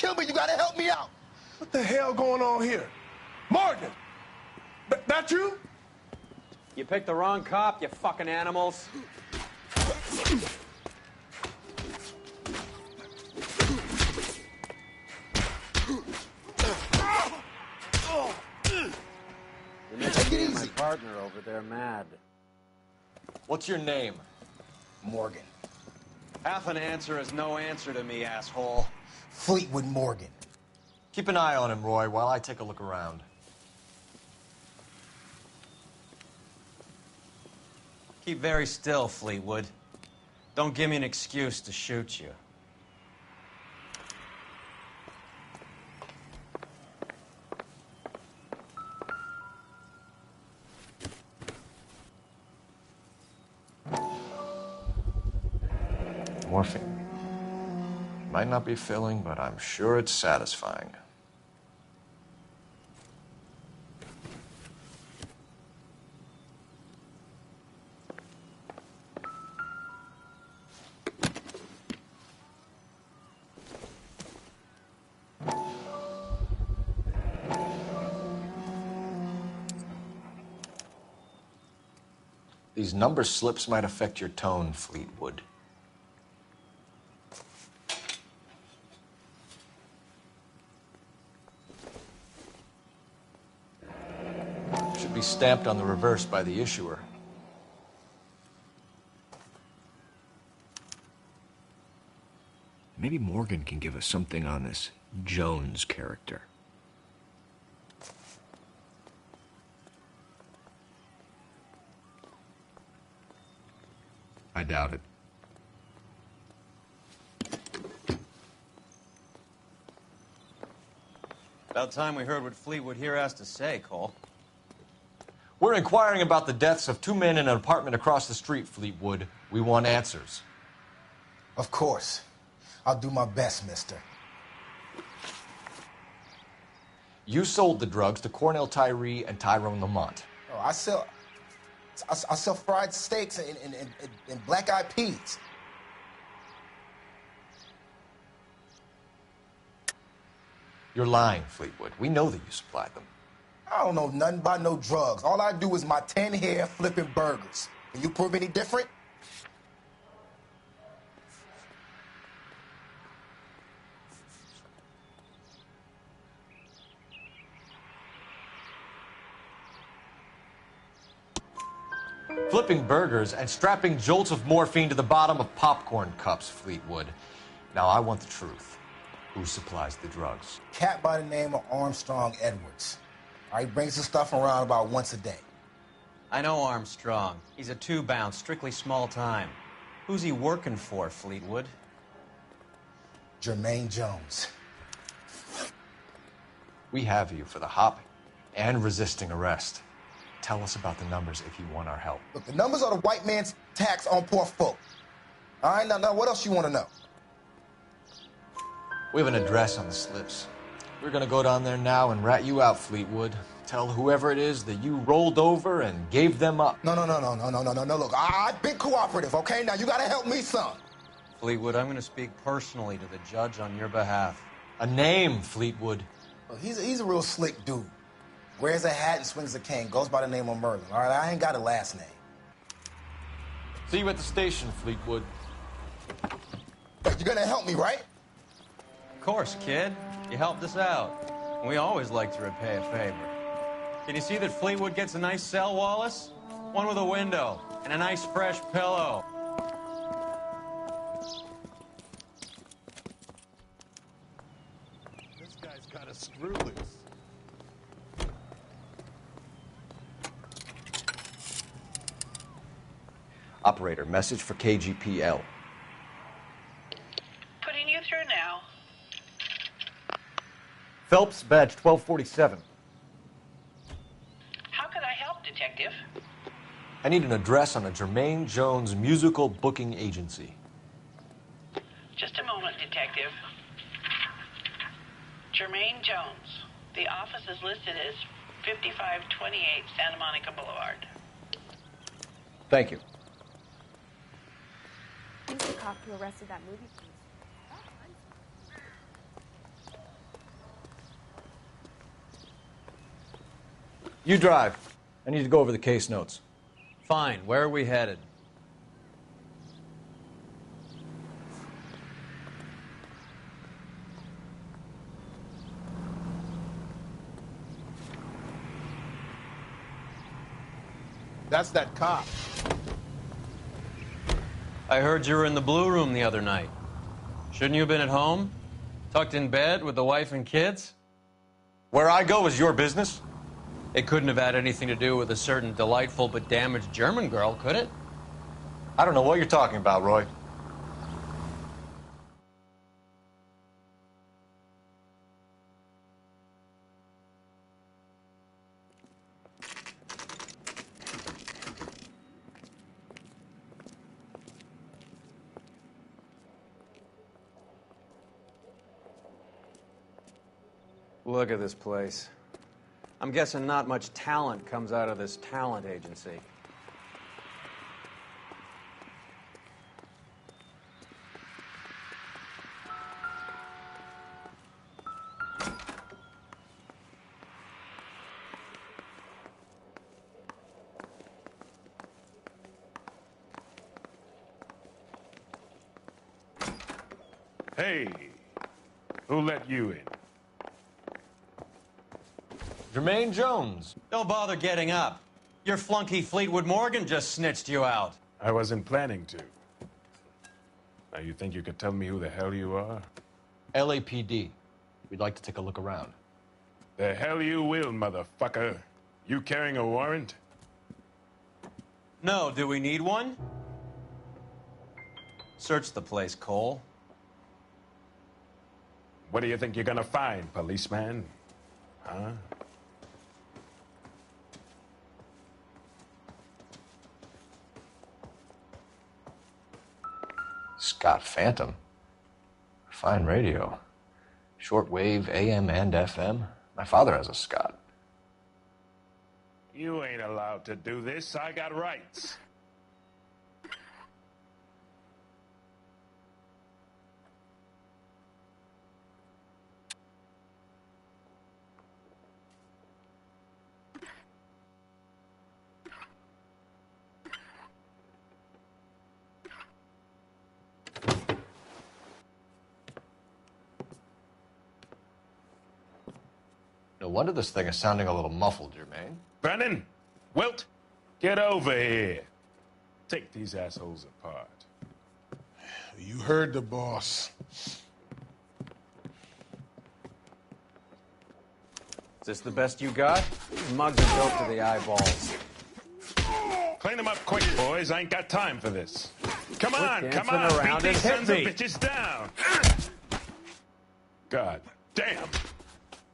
kill me. You gotta help me out. What the hell going on here? Morgan! That you? You picked the wrong cop, you fucking animals. You're making me and my partner over there mad. What's your name? Morgan. Half an answer is no answer to me, asshole. Fleetwood Morgan. Keep an eye on him, Roy, while I take a look around. Keep very still, Fleetwood. Don't give me an excuse to shoot you. Morphine. Might not be filling, but I'm sure it's satisfying. These number slips might affect your tone, Fleetwood. Should be stamped on the reverse by the issuer. Maybe Morgan can give us something on this Jones character. I doubt it. About time we heard what Fleetwood here has to say, Cole. We're inquiring about the deaths of 2 men in an apartment across the street, Fleetwood. We want answers. Of course. I'll do my best, mister. You sold the drugs to Cornell Tyree and Tyrone Lamont. Oh, I sell fried steaks and black-eyed peas. You're lying, Fleetwood. We know that you supplied them. I don't know nothing about no drugs. All I do is my 10 hair flipping burgers. Can you prove any different? Flipping burgers and strapping jolts of morphine to the bottom of popcorn cups, Fleetwood. Now, I want the truth. Who supplies the drugs? Cat by the name of Armstrong Edwards. He brings the stuff around about once a day. I know Armstrong. He's a two-bounce, strictly small time. Who's he working for, Fleetwood? Jermaine Jones. We have you for the hop and resisting arrest. Tell us about the numbers if you want our help. Look, the numbers are the white man's tax on poor folk. All right, now what else you want to know? We have an address on the slips. We're gonna go down there now and rat you out, Fleetwood. Tell whoever it is that you rolled over and gave them up. No. Look, I've been cooperative, okay? Now you gotta help me some. Fleetwood, I'm gonna speak personally to the judge on your behalf. A name, Fleetwood. Look, he's a real slick dude. Wears a hat and swings a cane. Goes by the name of Merlin. All right, I ain't got a last name. See you at the station, Fleetwood. But you're gonna help me, right? Of course, kid. You helped us out. We always like to repay a favor. Can you see that Fleetwood gets a nice cell, Wallace? One with a window and a nice fresh pillow. This guy's got a screw loose. Operator, message for KGPL. Putting you through now. Phelps, badge 1247. How could I help, Detective? I need an address on a Jermaine Jones musical booking agency. Just a moment, Detective. Jermaine Jones. The office is listed as 5528 Santa Monica Boulevard. Thank you. Who's the cop who arrested that movie thief? You drive. I need to go over the case notes. Fine. Where are we headed? That's that cop. I heard you were in the Blue Room the other night. Shouldn't you have been at home? Tucked in bed with the wife and kids? Where I go is your business? It couldn't have had anything to do with a certain delightful but damaged German girl, could it? I don't know what you're talking about, Roy. Look at this place. I'm guessing not much talent comes out of this talent agency. Hey, who let you in? Jermaine Jones. Don't bother getting up. Your flunky Fleetwood Morgan just snitched you out. I wasn't planning to. Now, you think you could tell me who the hell you are? LAPD. We'd like to take a look around. The hell you will, motherfucker. You carrying a warrant? No, do we need one? Search the place, Cole. What do you think you're gonna find, policeman? Huh? Scott Phantom. Fine radio. Shortwave, AM and FM. My father has a Scott. You ain't allowed to do this. I got rights. No wonder this thing is sounding a little muffled, Jermaine. Brennan, Wilt, get over here. Take these assholes apart. You heard the boss. Is this the best you got? These mugs are dope to the eyeballs. Clean them up quick, boys. I ain't got time for this. Come Quit on, come dancing on. around Beat these and hit sons of me. bitches down. God damn.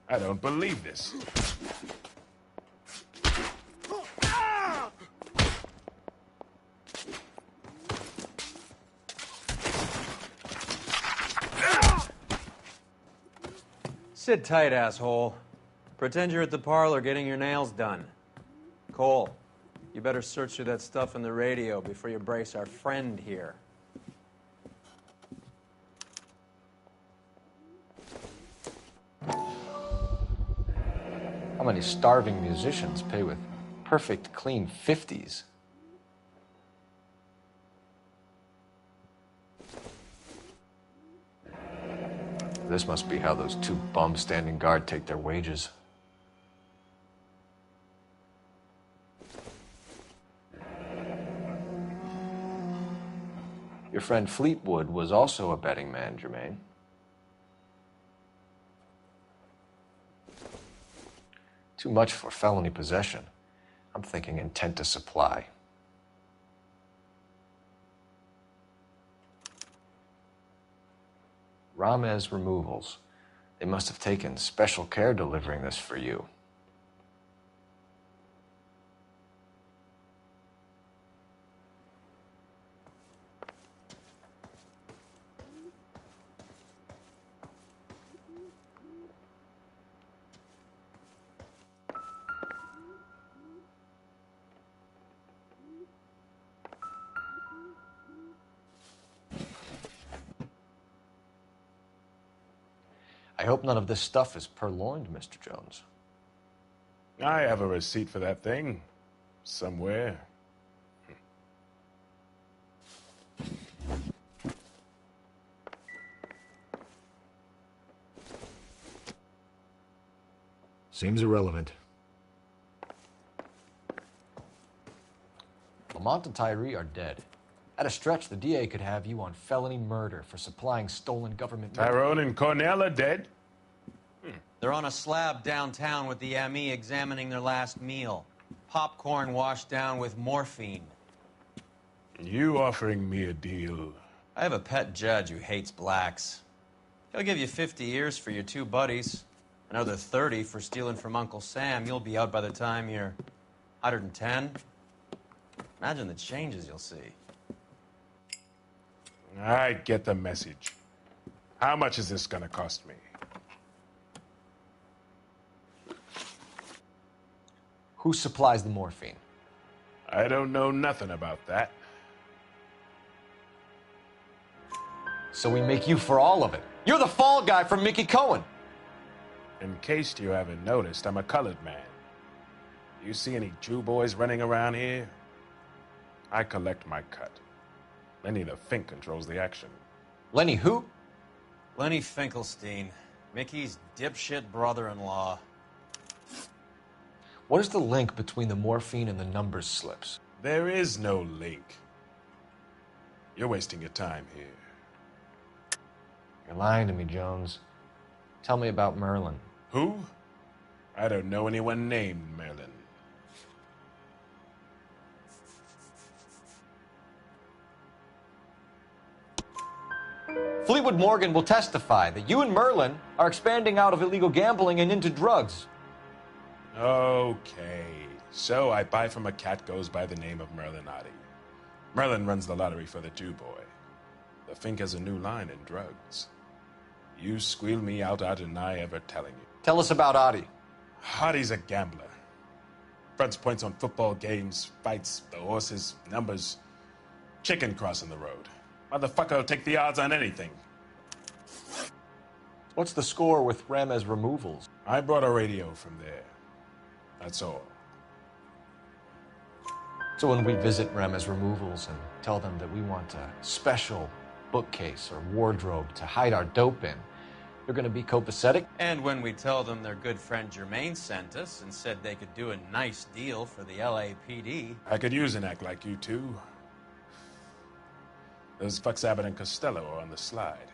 I don't believe this. Sit tight, asshole. Pretend you're at the parlor getting your nails done. Cole, you better search through that stuff in the radio before you brace our friend here. How many starving musicians pay with perfect, clean 50s? This must be how those two bums standing guard take their wages. Your friend Fleetwood was also a betting man, Jermaine. Too much for felony possession. I'm thinking intent to supply. Ramez Removals. They must have taken special care delivering this for you. I hope none of this stuff is purloined, Mr. Jones. I have a receipt for that thing. Somewhere. Seems irrelevant. Lamont and Tyree are dead. At a stretch, the DA could have you on felony murder for supplying stolen government... Tyrone and Cornell are dead? They're on a slab downtown with the ME examining their last meal. Popcorn washed down with morphine. You offering me a deal? I have a pet judge who hates blacks. He'll give you 50 years for your two buddies. Another 30 for stealing from Uncle Sam. You'll be out by the time you're 110. Imagine the changes you'll see. I get the message. How much is this gonna cost me? Who supplies the morphine? I don't know nothing about that. So we make you for all of it. You're the fall guy from Mickey Cohen. In case you haven't noticed, I'm a colored man. You see any Jew boys running around here? I collect my cut. Lenny the Fink controls the action. Lenny who? Lenny Finkelstein, Mickey's dipshit brother-in-law. What is the link between the morphine and the numbers slips? There is no link. You're wasting your time here. You're lying to me, Jones. Tell me about Merlin. Who? I don't know anyone named Merlin. Fleetwood Morgan will testify that you and Merlin are expanding out of illegal gambling and into drugs. Okay. So I buy from a cat goes by the name of Merlinotti. Merlin runs the lottery for the Jew boy. The Fink has a new line in drugs. You squeal me out, I deny ever telling you. Tell us about Adi. Hardy's a gambler. Fronts points on football games, fights, the horses, numbers. Chicken crossing the road. Motherfucker will take the odds on anything. What's the score with Ramez removals? I brought a radio from there. That's all. So when we visit Ramez removals and tell them that we want a special bookcase or wardrobe to hide our dope in, they're going to be copacetic? And when we tell them their good friend Jermaine sent us and said they could do a nice deal for the LAPD. I could use an act like you two. Those fucks Abbott and Costello are on the slide.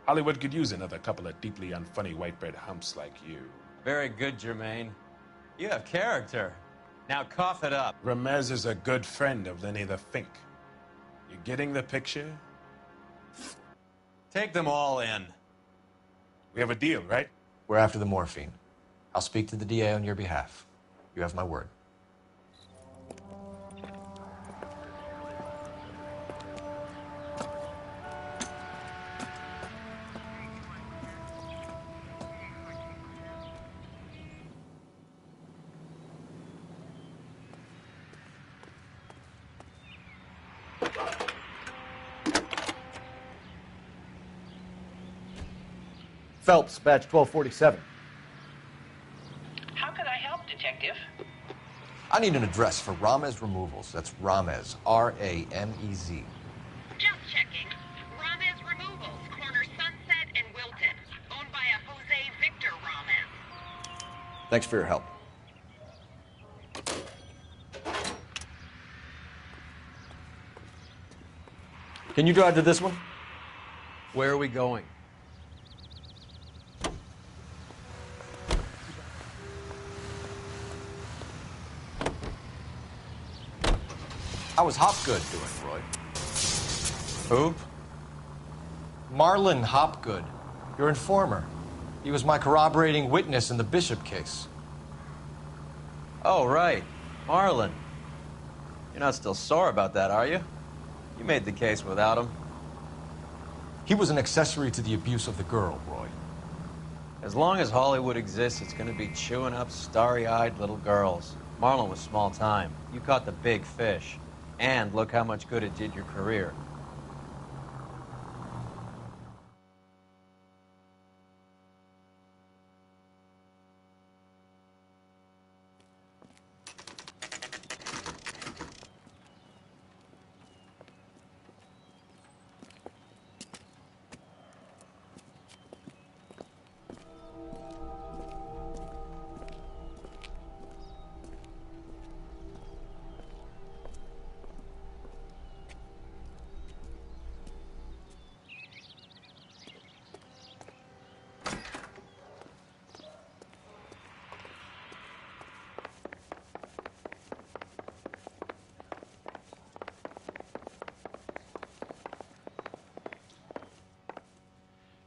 Hollywood could use another couple of deeply unfunny white bread humps like you. Very good, Jermaine. You have character. Now cough it up. Ramez is a good friend of Lenny the Fink. You getting the picture? Take them all in. We have a deal, right? We're after the morphine. I'll speak to the DA on your behalf. You have my word. Phelps, badge 1247. How could I help, Detective? I need an address for Ramez Removals. That's Ramez, R-A-M-E-Z. Just checking. Ramez Removals, corner Sunset and Wilton. Owned by a Jose Victor Ramez. Thanks for your help. Can you drive to this one? Where are we going? How was Hopgood doing, Roy? Who? Marlon Hopgood, your informer. He was my corroborating witness in the Bishop case. Oh, right. Marlon. You're not still sore about that, are you? You made the case without him. He was an accessory to the abuse of the girl, Roy. As long as Hollywood exists, it's going to be chewing up starry-eyed little girls. Marlon was small time. You caught the big fish. And look how much good it did your career.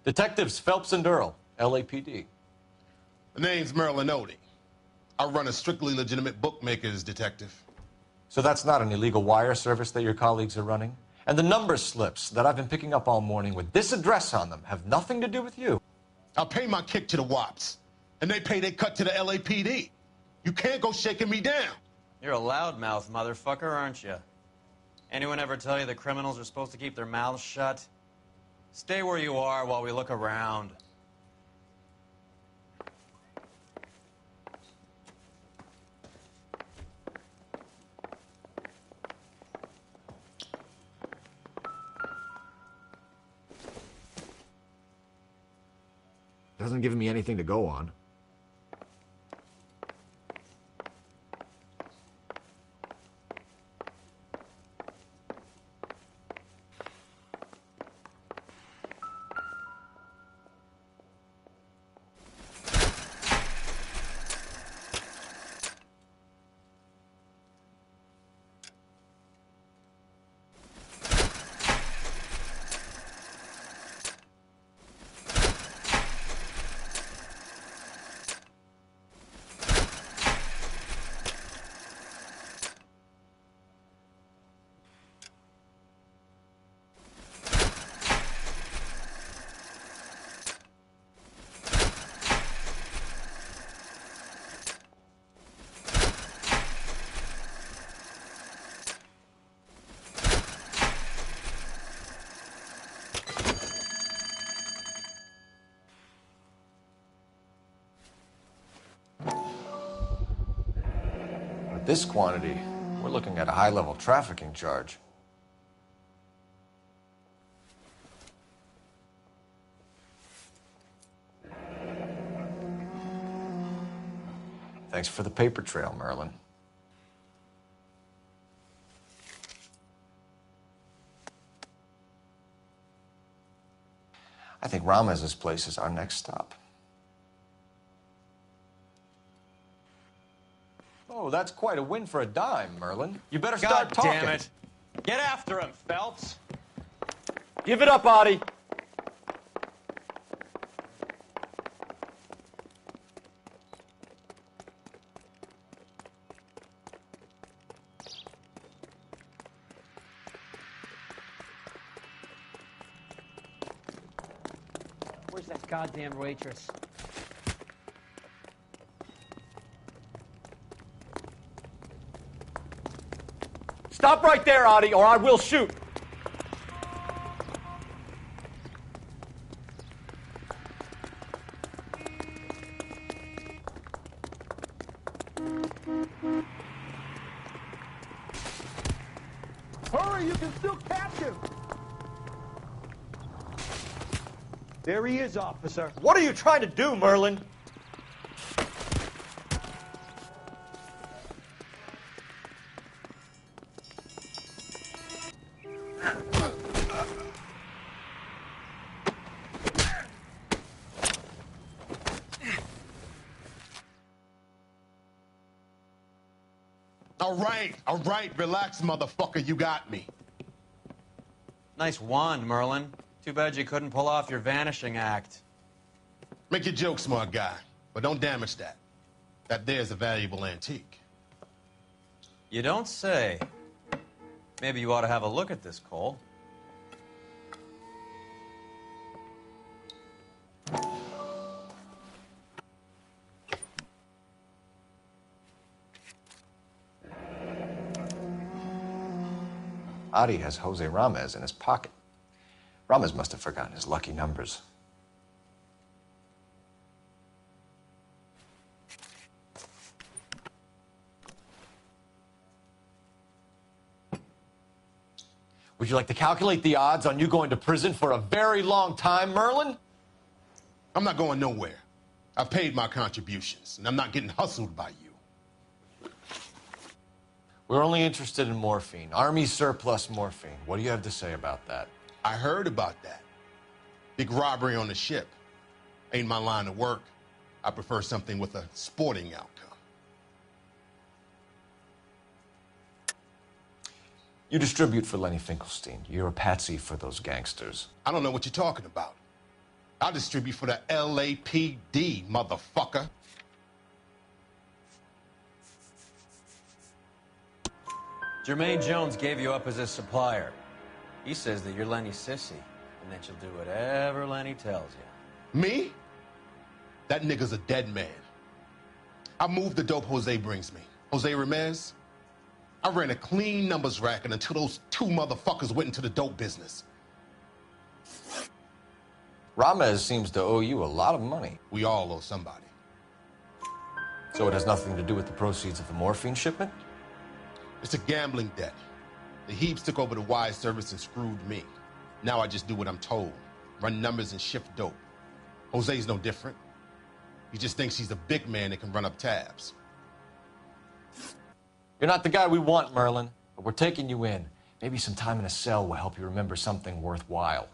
Detectives Phelps and Earl, LAPD. The name's Merlin Odie. I run a strictly legitimate bookmakers detective. So that's not an illegal wire service that your colleagues are running? And the number slips that I've been picking up all morning with this address on them have nothing to do with you? I'll pay my kick to the WAPs, and they pay their cut to the LAPD. You can't go shaking me down. You're a loudmouth motherfucker, aren't you? Anyone ever tell you that criminals are supposed to keep their mouths shut? Stay where you are while we look around. Doesn't give me anything to go on. With this quantity, we're looking at a high-level trafficking charge. Thanks for the paper trail, Merlin. I think Ramez's place is our next stop. Oh, that's quite a win for a dime, Merlin. You better start talking. God damn it. Get after him, Phelps. Give it up, Audie. Where's that goddamn waitress? Stop right there, Audie, or I will shoot. Hurry, you can still catch him! There he is, officer. What are you trying to do, Merlin? All right, relax, motherfucker, you got me. Nice wand, Merlin. Too bad you couldn't pull off your vanishing act. Make your joke, smart guy, but don't damage that. That there's a valuable antique. You don't say. Maybe you ought to have a look at this, Cole. Audie has Jose Ramez in his pocket. Ramez must have forgotten his lucky numbers. Would you like to calculate the odds on you going to prison for a very long time, Merlin? I'm not going nowhere. I've paid my contributions, and I'm not getting hustled by you. We're only interested in morphine. Army surplus morphine. What do you have to say about that? I heard about that. Big robbery on the ship. Ain't my line of work. I prefer something with a sporting outcome. You distribute for Lenny Finkelstein. You're a patsy for those gangsters. I don't know what you're talking about. I'll distribute for the LAPD, motherfucker. Jermaine Jones gave you up as his supplier. He says that you're Lenny's sissy, and that you'll do whatever Lenny tells you. Me? That nigga's a dead man. I moved the dope Jose brings me. Jose Ramirez? I ran a clean numbers racket until those two motherfuckers went into the dope business. Ramez seems to owe you a lot of money. We all owe somebody. So it has nothing to do with the proceeds of the morphine shipment? It's a gambling debt. The Heaps took over the wire service and screwed me. Now I just do what I'm told. Run numbers and shift dope. Jose's no different. He just thinks he's a big man that can run up tabs. You're not the guy we want, Merlin, but we're taking you in. Maybe some time in a cell will help you remember something worthwhile.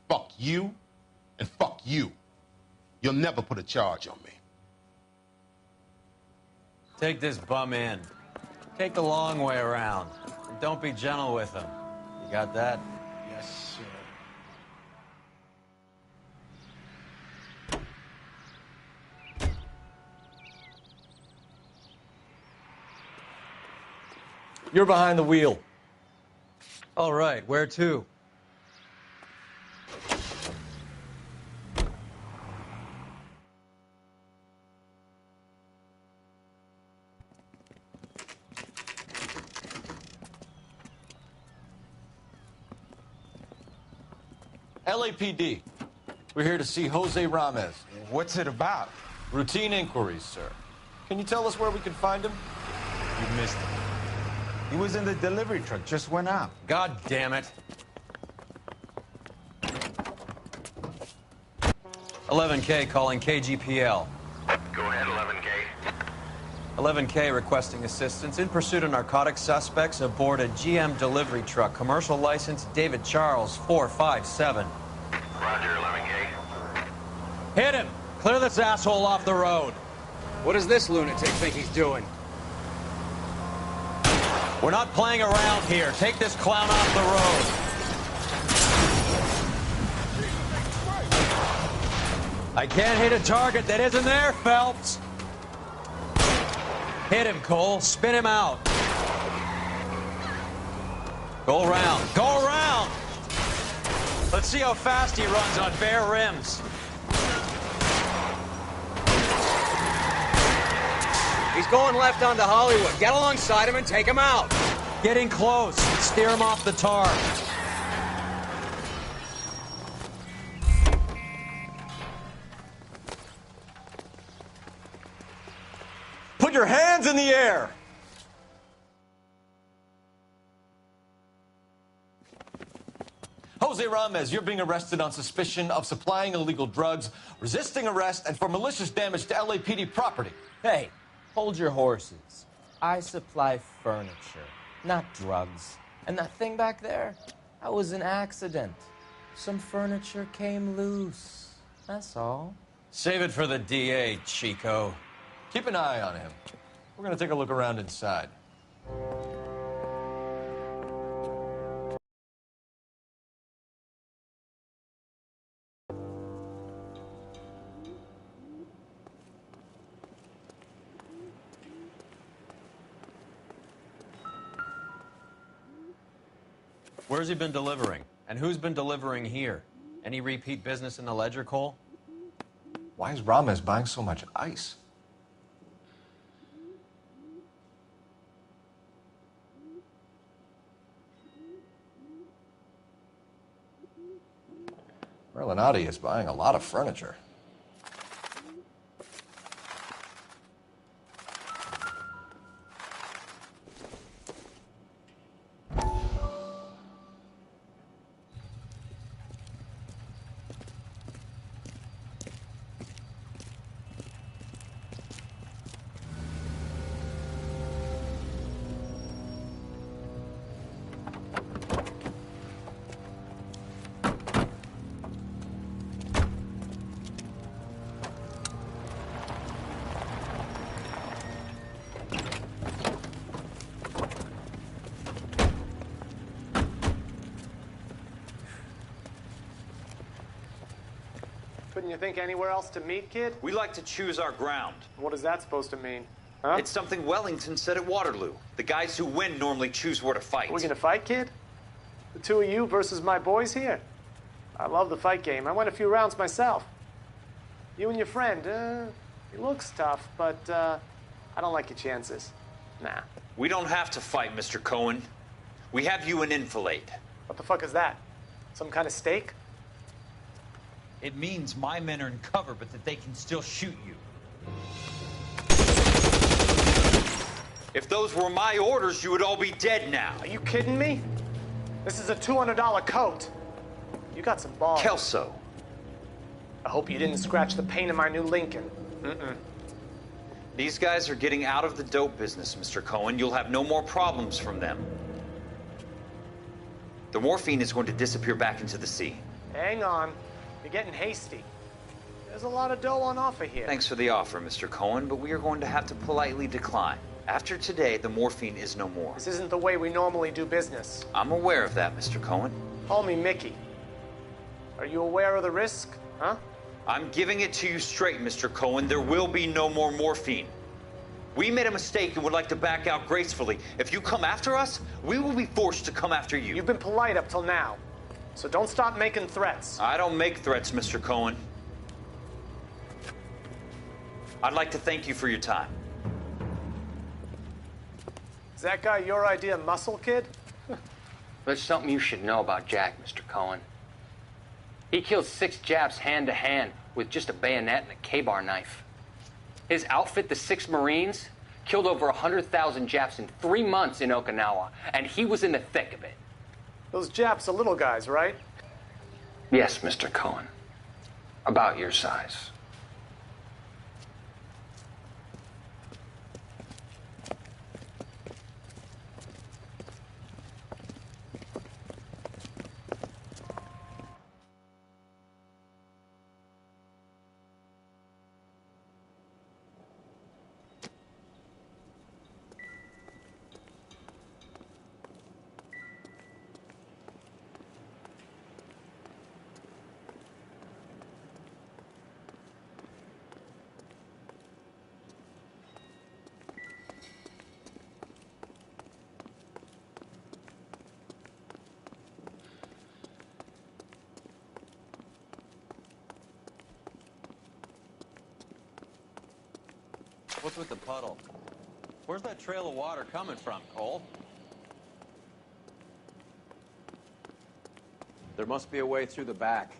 Fuck you, and fuck you. You'll never put a charge on me. Take this bum in. Take the long way around. And don't be gentle with him. You got that? Yes, sir. You're behind the wheel. All right, where to? LAPD. We're here to see Jose Ramez. What's it about? Routine inquiries, sir. Can you tell us where we can find him? You missed him. He was in the delivery truck, just went out. God damn it. 11K calling KGPL. Go ahead, 11K. 11K requesting assistance in pursuit of narcotic suspects aboard a GM delivery truck. Commercial license David Charles 457. Roger, 11K. Hit him! Clear this asshole off the road. What does this lunatic think he's doing? We're not playing around here. Take this clown off the road. I can't hit a target that isn't there, Phelps. Hit him, Cole. Spin him out. Go around. Go around! Let's see how fast he runs on bare rims. He's going left onto Hollywood. Get alongside him and take him out. Getting close. Steer him off the tar. Put your hands in the air! Jose Ramez, you're being arrested on suspicion of supplying illegal drugs, resisting arrest, and for malicious damage to LAPD property. Hey, hold your horses. I supply furniture, not drugs. And that thing back there, that was an accident. Some furniture came loose. That's all. Save it for the DA, Chico. Keep an eye on him. We're going to take a look around inside. Where's he been delivering? And who's been delivering here? Any repeat business in the ledger, Cole? Why is Ramez buying so much ice? Merlinotti is buying a lot of furniture. Couldn't you think anywhere else to meet, kid? We like to choose our ground. What is that supposed to mean? Huh? It's something Wellington said at Waterloo. The guys who win normally choose where to fight. Are we gonna fight, kid? The two of you versus my boys here? I love the fight game. I went a few rounds myself. You and your friend, he looks tough, but I don't like your chances. Nah. We don't have to fight, Mr. Cohen. We have you in enfilade. What the fuck is that? Some kind of stake? It means my men are in cover, but that they can still shoot you. If those were my orders, you would all be dead now. Are you kidding me? This is a $200 coat. You got some balls. Kelso. I hope you didn't scratch the paint of my new Lincoln. Mm-mm. These guys are getting out of the dope business, Mr. Cohen. You'll have no more problems from them. The morphine is going to disappear back into the sea. Hang on. You're getting hasty. There's a lot of dough on offer here. Thanks for the offer, Mr. Cohen, but we are going to have to politely decline. After today, the morphine is no more. This isn't the way we normally do business. I'm aware of that, Mr. Cohen. Call me Mickey. Are you aware of the risk, huh? I'm giving it to you straight, Mr. Cohen. There will be no more morphine. We made a mistake and would like to back out gracefully. If you come after us, we will be forced to come after you. You've been polite up till now, so don't stop making threats. I don't make threats, Mr. Cohen. I'd like to thank you for your time. Is that guy your idea of muscle, kid? There's something you should know about Jack, Mr. Cohen. He killed 6 Japs hand-to-hand with just a bayonet and a K-bar knife. His outfit, the 6 Marines, killed over 100,000 Japs in 3 months in Okinawa, and he was in the thick of it. Those Japs are little guys, right? Yes, Mr. Cohen. About your size. What's with the puddle? Where's that trail of water coming from, Cole? There must be a way through the back.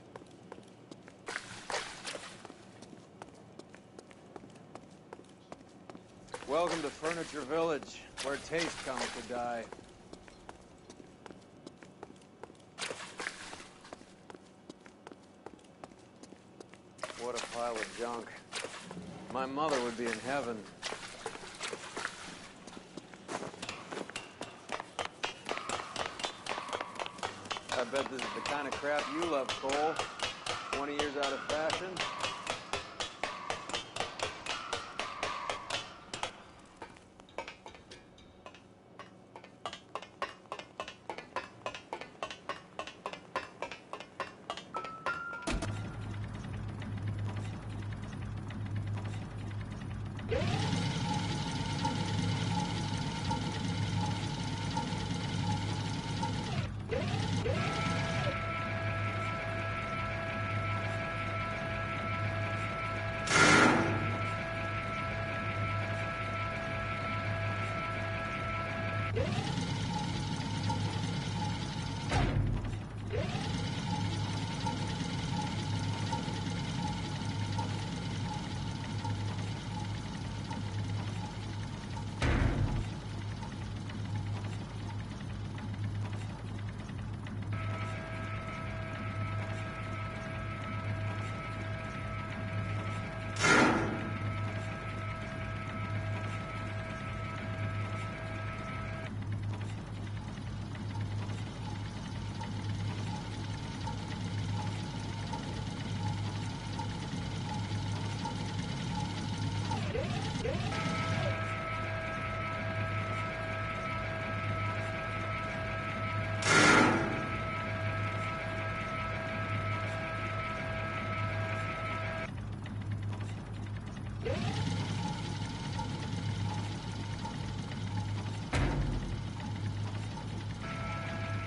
Welcome to Furniture Village, where taste comes to die. What a pile of junk. My mother would be in heaven. I bet this is the kind of crap you love, Cole. 20 years out of fashion.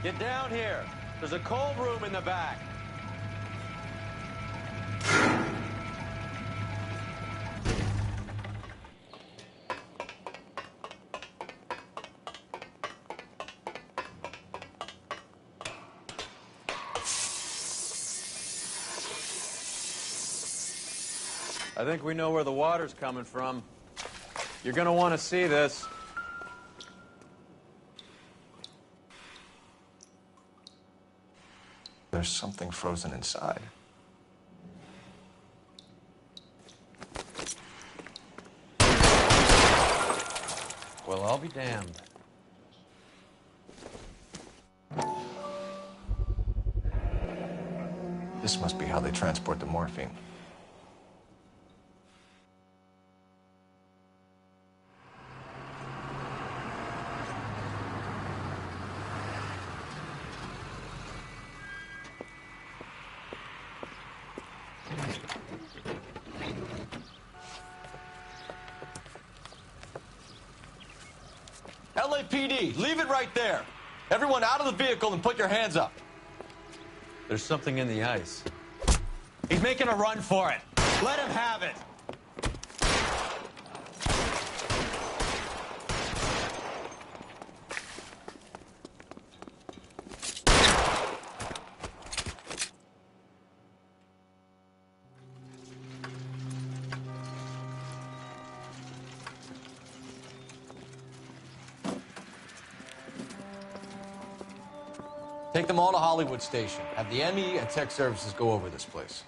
Get down here. There's a cold room in the back. I think we know where the water's coming from. You're gonna want to see this. There's something frozen inside. Well, I'll be damned. This must be how they transport the morphine. LAPD, leave it right there. Everyone out of the vehicle and put your hands up. There's something in the ice. He's making a run for it. Let him have it. Take them all to Hollywood Station. Have the ME and tech services go over this place.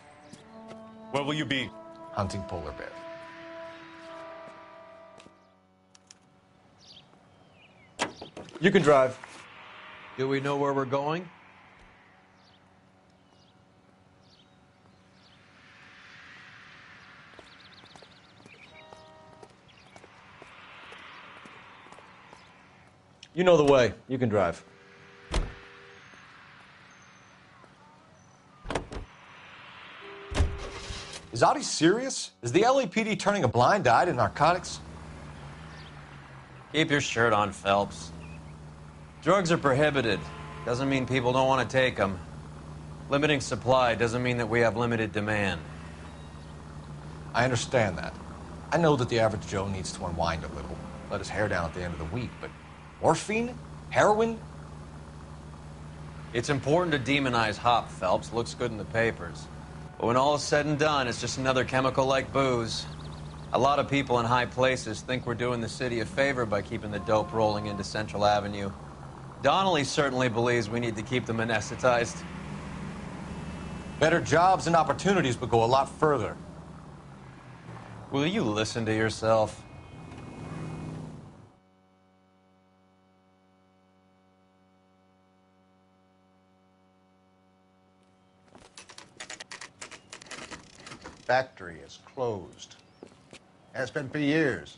Where will you be? Hunting polar bear. You can drive. Do we know where we're going? You know the way. You can drive. Is Audie serious? Is the LAPD turning a blind eye to narcotics? Keep your shirt on, Phelps. Drugs are prohibited. Doesn't mean people don't want to take them. Limiting supply doesn't mean that we have limited demand. I understand that. I know that the average Joe needs to unwind a little, let his hair down at the end of the week, but morphine? Heroin? It's important to demonize hop, Phelps. Looks good in the papers. But when all is said and done, it's just another chemical like booze. A lot of people in high places think we're doing the city a favor by keeping the dope rolling into Central Avenue. Donnelly certainly believes we need to keep them anesthetized. Better jobs and opportunities would go a lot further. Will you listen to yourself? Factory is closed. Has been for years.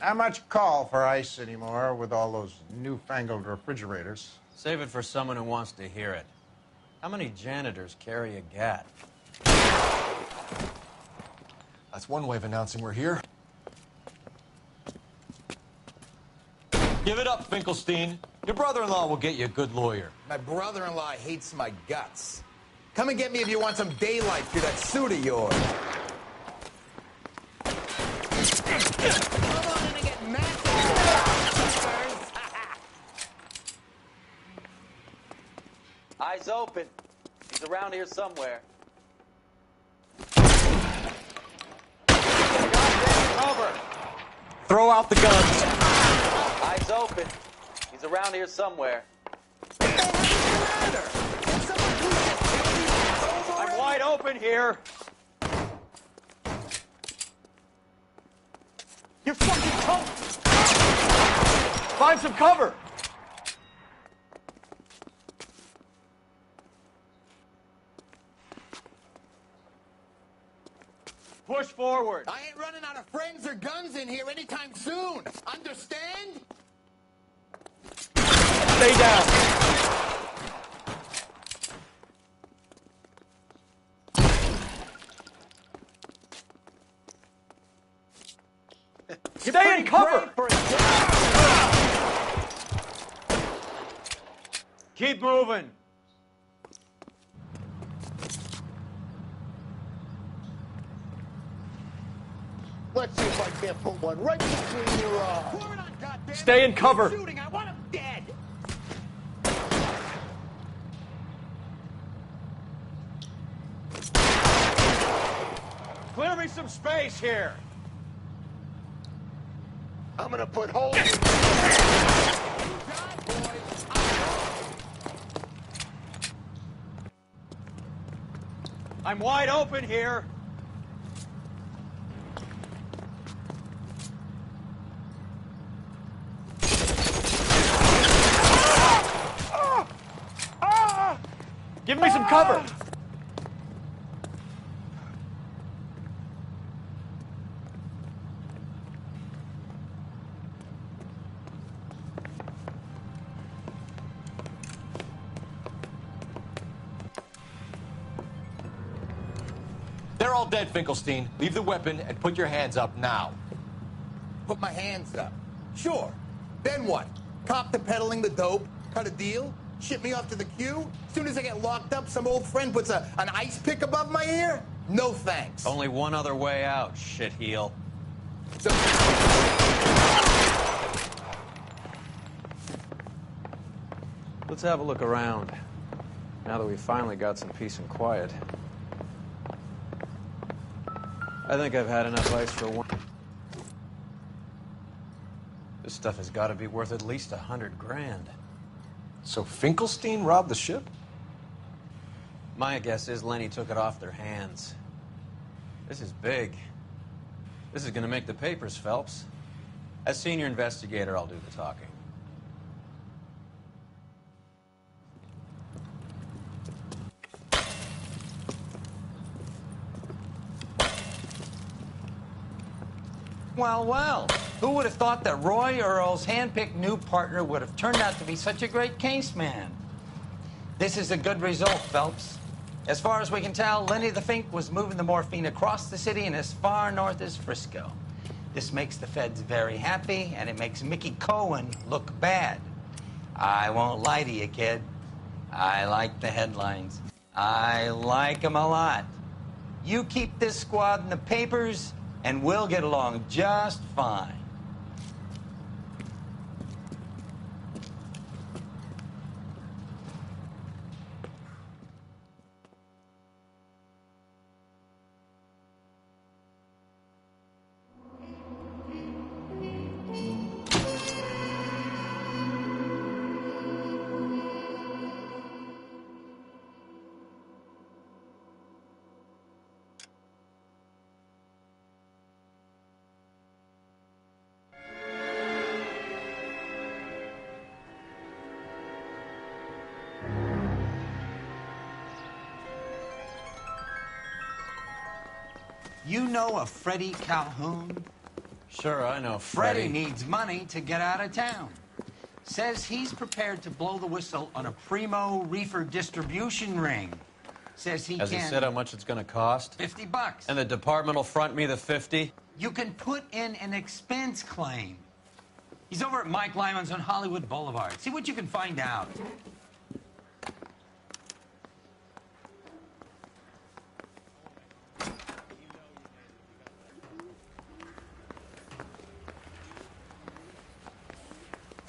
Not much call for ice anymore with all those newfangled refrigerators. Save it for someone who wants to hear it. How many janitors carry a gat? That's one way of announcing we're here. Give it up, Finkelstein. Your brother-in-law will get you a good lawyer. My brother-in-law hates my guts. Come and get me if you want some daylight through that suit of yours. Come on in and get Eyes open. He's around here somewhere. Cover. Throw out the guns. Eyes open. He's around here somewhere. I'm wide open here. You're fucking covered. Find some cover. Push forward. I ain't running out of friends or guns in here anytime soon. Understand? Stay down. Stay in cover. Keep moving. Let's see if I can't put one right between your eyes. Stay in cover. Shooting, I want him dead. Clear me some space here. I'm gonna put holes in I'm wide open here. Give me some cover. They're all dead, Finkelstein. Leave the weapon and put your hands up now. Put my hands up. Sure. Then what? Cop to peddling the dope? Cut a deal? Ship me off to the queue? Soon as I get locked up, some old friend puts an ice pick above my ear? No thanks. Only one other way out, shitheel. Let's have a look around, now that we finally got some peace and quiet. I think I've had enough ice for one. This stuff has got to be worth at least $100 grand. So Finkelstein robbed the ship? My guess is Lenny took it off their hands. This is big. This is going to make the papers, Phelps. As senior investigator, I'll do the talking. Well, well, who would have thought that Roy Earl's handpicked new partner would have turned out to be such a great case man? This is a good result, Phelps. As far as we can tell, Lenny the Fink was moving the morphine across the city and as far north as Frisco. This makes the feds very happy, and it makes Mickey Cohen look bad. I won't lie to you, kid. I like the headlines. I like them a lot. You keep this squad in the papers, and we'll get along just fine. You know a Freddie Calhoun? Sure, I know Freddie needs money to get out of town. Says he's prepared to blow the whistle on a primo reefer distribution ring. Says he Has can... he said how much it's going to cost? $50. And the department will front me the 50? You can put in an expense claim. He's over at Mike Lyman's on Hollywood Boulevard. See what you can find out.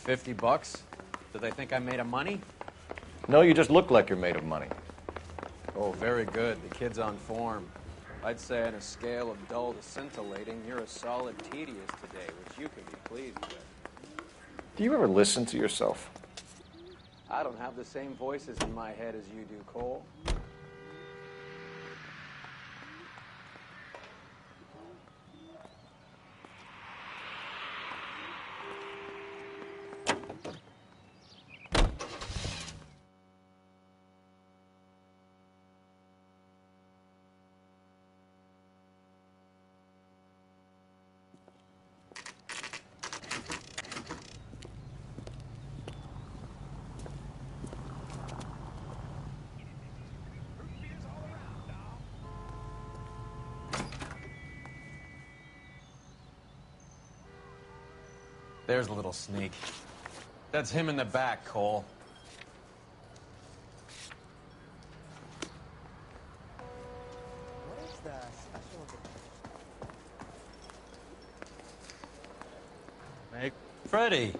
$50? Do they think I'm made of money? No, you just look like you're made of money. Oh, very good. The kid's on form. I'd say on a scale of dull to scintillating, you're a solid tedious today, which you can be pleased with. Do you ever listen to yourself? I don't have the same voices in my head as you do, Cole. There's a little sneak. That's him in the back, Cole. Hey, Freddie,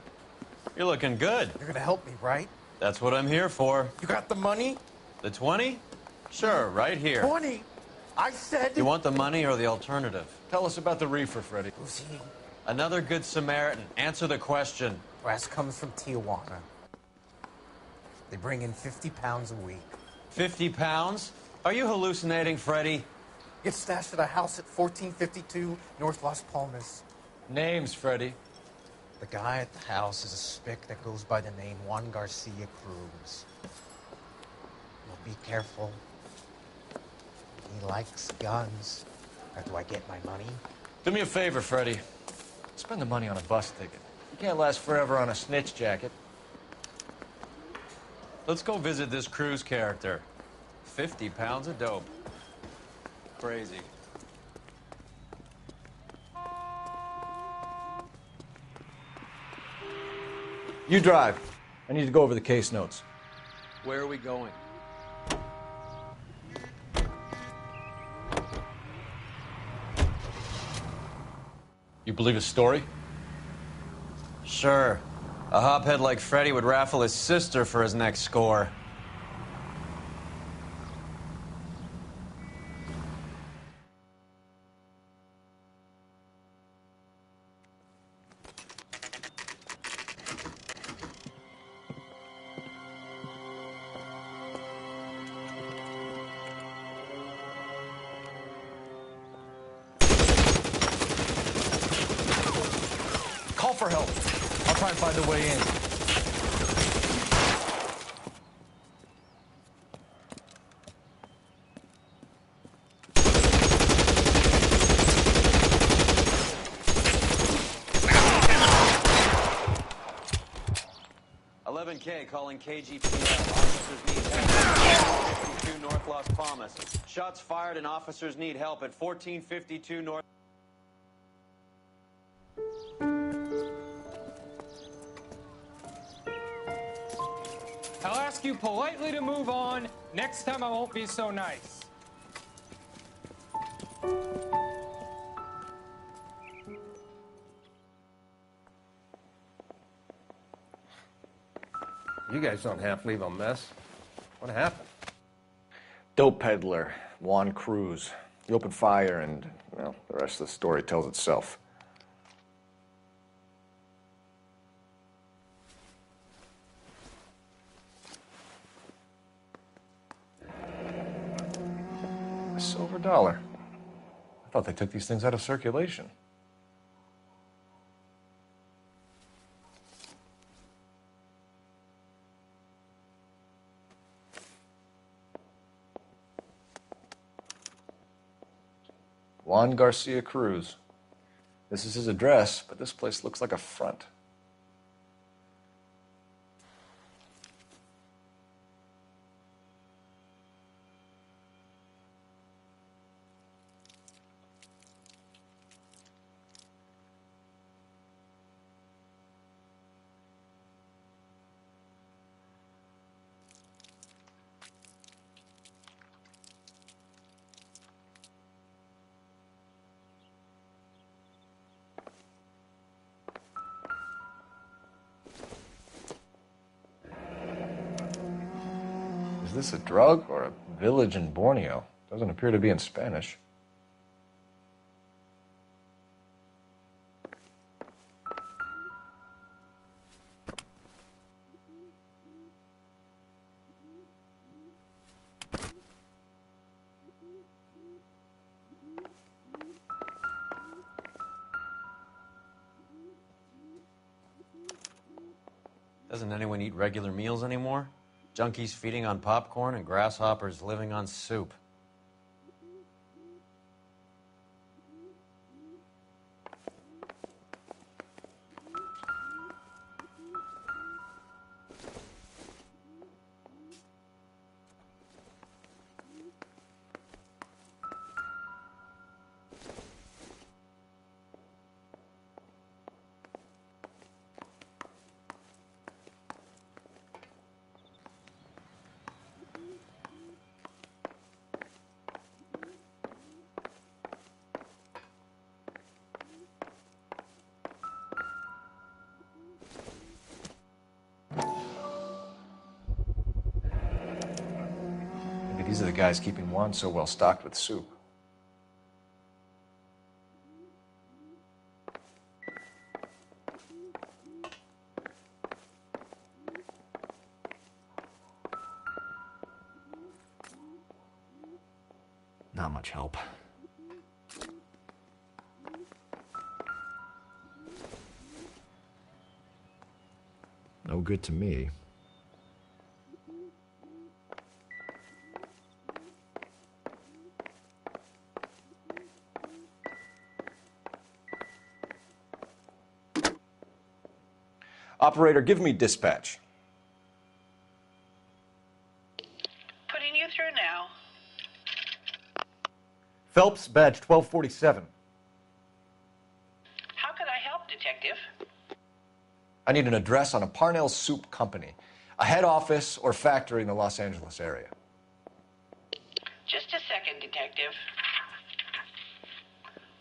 you're looking good. You're gonna help me, right? That's what I'm here for. You got the money? The 20? Sure, right here. 20? I said... You want the money or the alternative? Tell us about the reefer, Freddie. Who's he? Another good Samaritan. Answer the question. Brass comes from Tijuana. They bring in 50 pounds a week. 50 pounds? Are you hallucinating, Freddie? Gets stashed at a house at 1452 North Las Palmas. Names, Freddie. The guy at the house is a spick that goes by the name Juan Garcia Cruz. Well, be careful. He likes guns. Or do I get my money? Do me a favor, Freddie. Spend the money on a bus ticket. You can't last forever on a snitch jacket. Let's go visit this Cruz character. 50 pounds of dope. Crazy. You drive. I need to go over the case notes. Where are we going? You believe his story? Sure. A hophead like Freddie would raffle his sister for his next score. Call for help. I'll try and find a way in. K calling KGPL. Officers need help at 1452 North Las Palmas. Shots fired and officers need help at 1452 North. I'll ask you politely to move on. Next time I won't be so nice. You guys don't half leave a mess. What happened? Dope peddler, Juan Cruz. He opened fire and, well, the rest of the story tells itself. A silver dollar. I thought they took these things out of circulation. Juan Garcia Cruz. This is his address, but this place looks like a front. Is this a drug or a village in Borneo? Doesn't appear to be in Spanish. Doesn't anyone eat regular meals anymore? Junkies feeding on popcorn and grasshoppers living on soup. These are the guys keeping Juan so well stocked with soup. Not much help. No good to me. Operator, give me dispatch. Putting you through now. Phelps, badge 1247. How could I help, Detective? I need an address on a Parnell Soup Company, a head office or factory in the Los Angeles area. Just a second, Detective.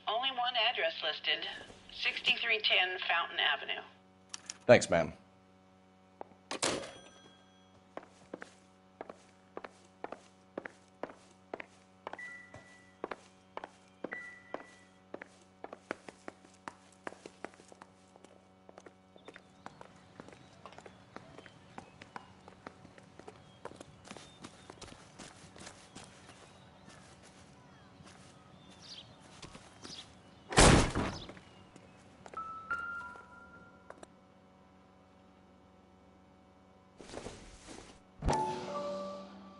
Only one address listed, 6310 Fountain Avenue. Thanks, ma'am.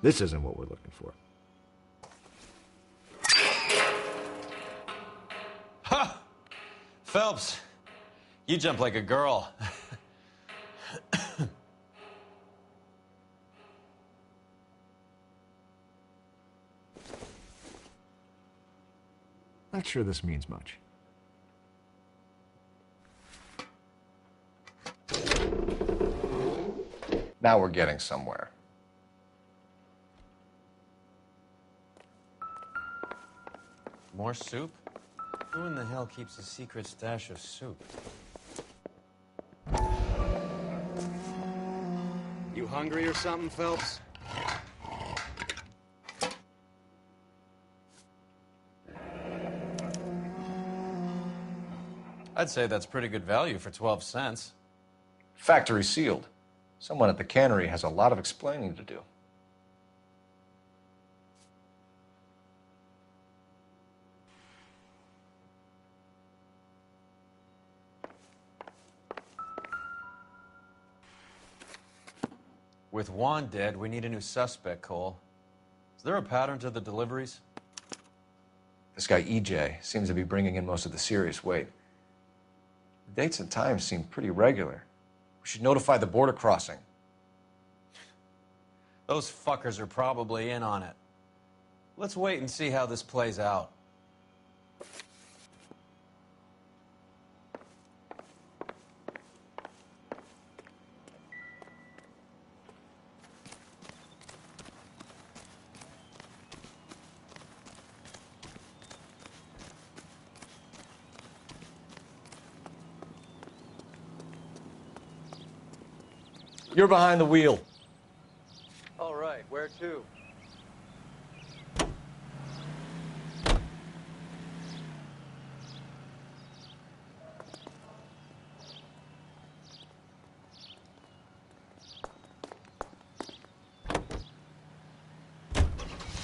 This isn't what we're looking for. Ha! Phelps, you jump like a girl. Not sure this means much. Now we're getting somewhere. More soup? Who in the hell keeps a secret stash of soup? You hungry or something, Phelps? I'd say that's pretty good value for 12 cents. Factory sealed. Someone at the cannery has a lot of explaining to do. With Juan dead, we need a new suspect, Cole. Is there a pattern to the deliveries? This guy, EJ, seems to be bringing in most of the serious weight. The dates and times seem pretty regular. We should notify the border crossing. Those fuckers are probably in on it. Let's wait and see how this plays out. You're behind the wheel. All right, where to?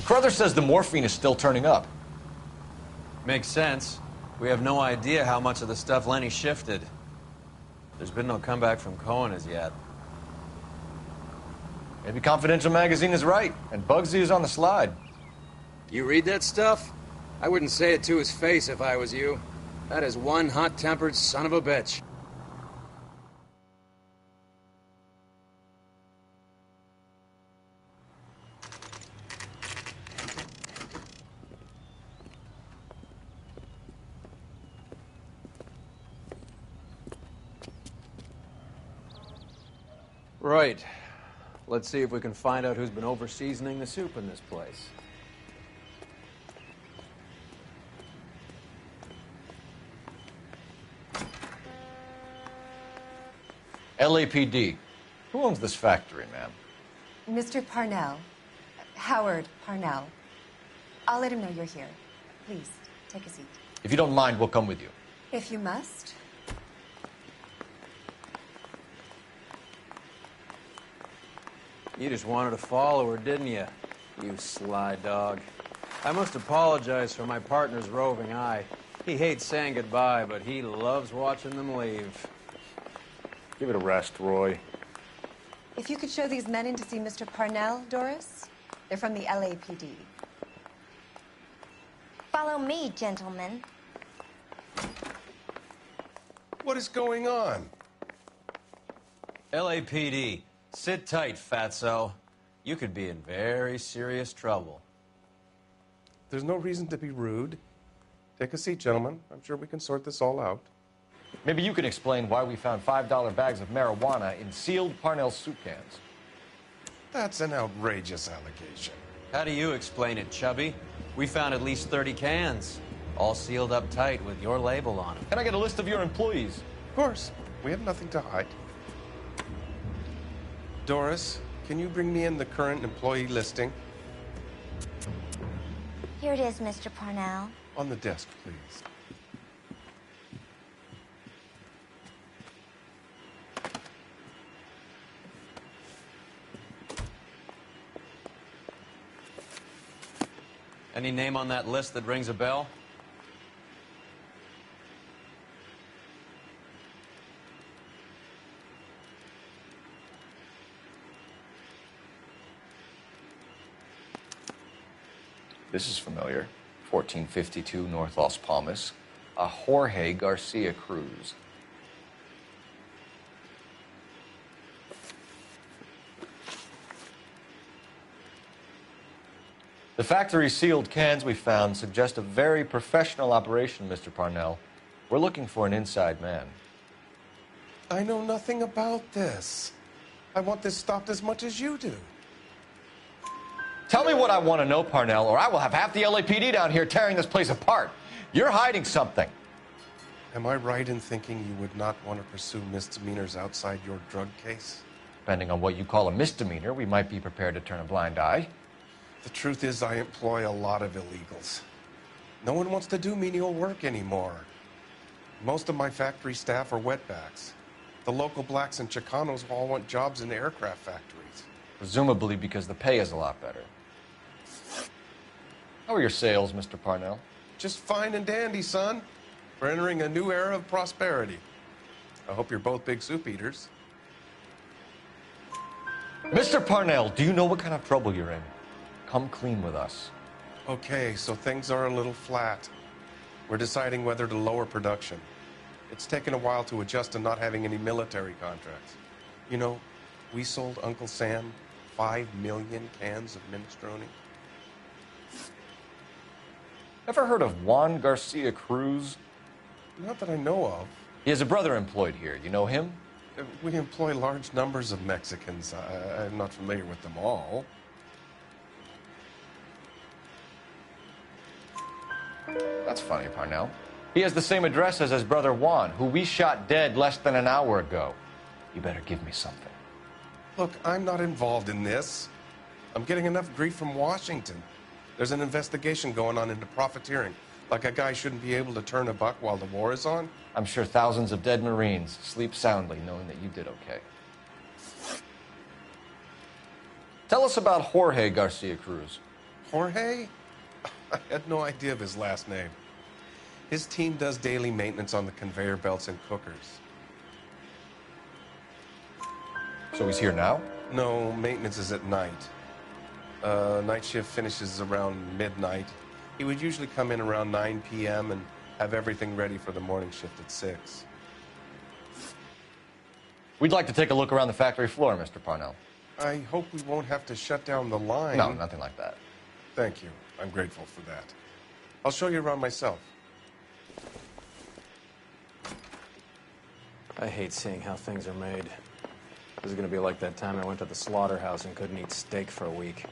Carruthers says the morphine is still turning up. Makes sense. We have no idea how much of the stuff Lenny shifted. There's been no comeback from Cohen as yet. Maybe Confidential Magazine is right, and Bugsy is on the slide. You read that stuff? I wouldn't say it to his face if I was you. That is one hot-tempered son of a bitch. Right. Let's see if we can find out who's been over-seasoning the soup in this place. LAPD. Who owns this factory, ma'am? Mr. Parnell. Howard Parnell. I'll let him know you're here. Please, take a seat. If you don't mind, we'll come with you. If you must. You just wanted to follow her, didn't you? You sly dog. I must apologize for my partner's roving eye. He hates saying goodbye, but he loves watching them leave. Give it a rest, Roy. If you could show these men in to see Mr. Parnell, Doris. They're from the LAPD. Follow me, gentlemen. What is going on? LAPD, sit tight, fatso. You could be in very serious trouble. There's no reason to be rude. Take a seat, gentlemen. I'm sure we can sort this all out. Maybe you can explain why we found $5 bags of marijuana in sealed Parnell soup cans. That's an outrageous allegation. How do you explain it, Chubby? We found at least 30 cans, all sealed up tight with your label on them. Can I get a list of your employees? Of course. We have nothing to hide. Doris, can you bring me in the current employee listing? Here it is, Mr. Parnell. On the desk, please. Any name on that list that rings a bell? This is familiar. 1452 North Las Palmas. A Jorge Garcia Cruz. The factory sealed cans we found suggest a very professional operation, Mr. Parnell. We're looking for an inside man. I know nothing about this. I want this stopped as much as you do. Tell me what I want to know, Parnell, or I will have half the LAPD down here tearing this place apart. You're hiding something. Am I right in thinking you would not want to pursue misdemeanors outside your drug case? Depending on what you call a misdemeanor, we might be prepared to turn a blind eye. The truth is, I employ a lot of illegals. No one wants to do menial work anymore. Most of my factory staff are wetbacks. The local blacks and Chicanos all want jobs in aircraft factories. Presumably because the pay is a lot better. How are your sales, Mr. Parnell? Just fine and dandy, son. We're entering a new era of prosperity. I hope you're both big soup eaters. Mr. Parnell, do you know what kind of trouble you're in? Come clean with us. Okay, so things are a little flat. We're deciding whether to lower production. It's taken a while to adjust to not having any military contracts. You know, we sold Uncle Sam 5 million cans of minestrone. Ever heard of Juan Garcia Cruz? Not that I know of. He has a brother employed here. You know him? We employ large numbers of Mexicans. I'm not familiar with them all. That's funny, Parnell. He has the same address as his brother Juan, who we shot dead less than an hour ago. You better give me something. Look, I'm not involved in this. I'm getting enough grief from Washington. There's an investigation going on into profiteering. Like a guy shouldn't be able to turn a buck while the war is on. I'm sure thousands of dead Marines sleep soundly knowing that you did okay. Tell us about Jorge Garcia Cruz. Jorge? I had no idea of his last name. His team does daily maintenance on the conveyor belts and cookers. So he's here now? No, maintenance is at night. Night shift finishes around midnight. He would usually come in around 9 p.m. and have everything ready for the morning shift at 6. We'd like to take a look around the factory floor, Mr. Parnell. I hope we won't have to shut down the line. No, nothing like that. Thank you. I'm grateful for that. I'll show you around myself. I hate seeing how things are made. This is going to be like that time I went to the slaughterhouse and couldn't eat steak for a week.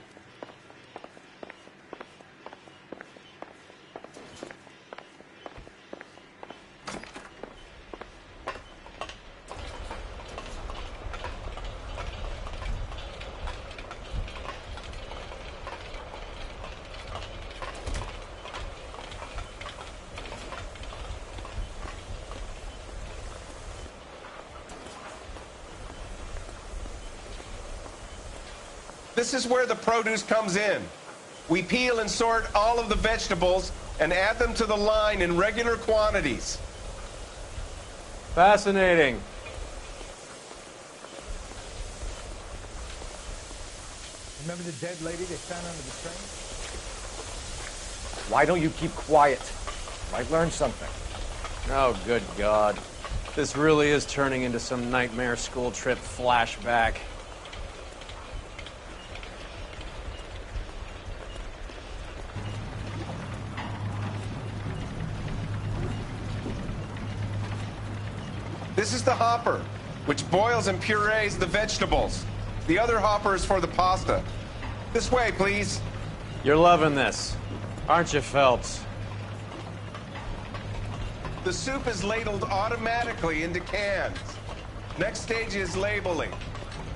This is where the produce comes in. We peel and sort all of the vegetables and add them to the line in regular quantities. Fascinating. Remember the dead lady they found under the train? Why don't you keep quiet? Might learn something. Oh, good God. This really is turning into some nightmare school trip flashback. This is the hopper, which boils and purees the vegetables. The other hopper is for the pasta. This way, please. You're loving this, aren't you, Phelps? The soup is ladled automatically into cans. Next stage is labeling.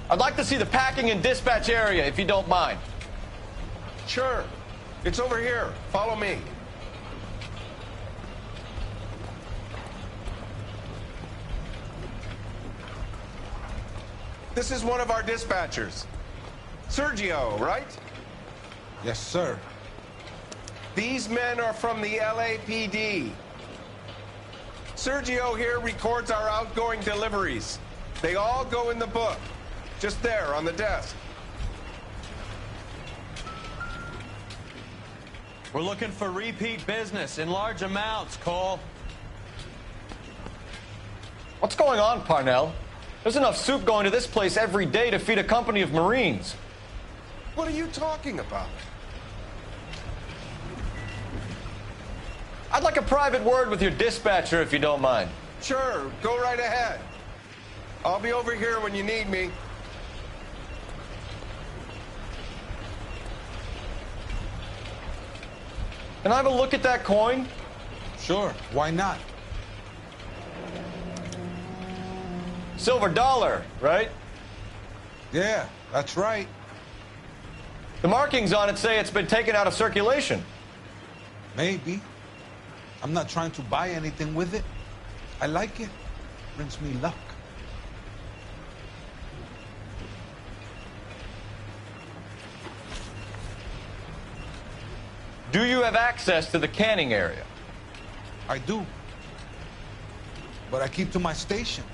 I'd like to see the packing and dispatch area, if you don't mind. Sure. It's over here. Follow me. This is one of our dispatchers. Sergio, right? Yes, sir. These men are from the LAPD. Sergio here records our outgoing deliveries. They all go in the book. Just there on the desk. We're looking for repeat business in large amounts, Cole. What's going on, Parnell? There's enough soup going to this place every day to feed a company of Marines. What are you talking about? I'd like a private word with your dispatcher, if you don't mind. Sure, go right ahead. I'll be over here when you need me. Can I have a look at that coin? Sure, why not? Silver dollar, right? Yeah, that's right. The markings on it say it's been taken out of circulation. Maybe. I'm not trying to buy anything with it. I like it. Brings me luck. Do you have access to the canning area? I do. But I keep to my station.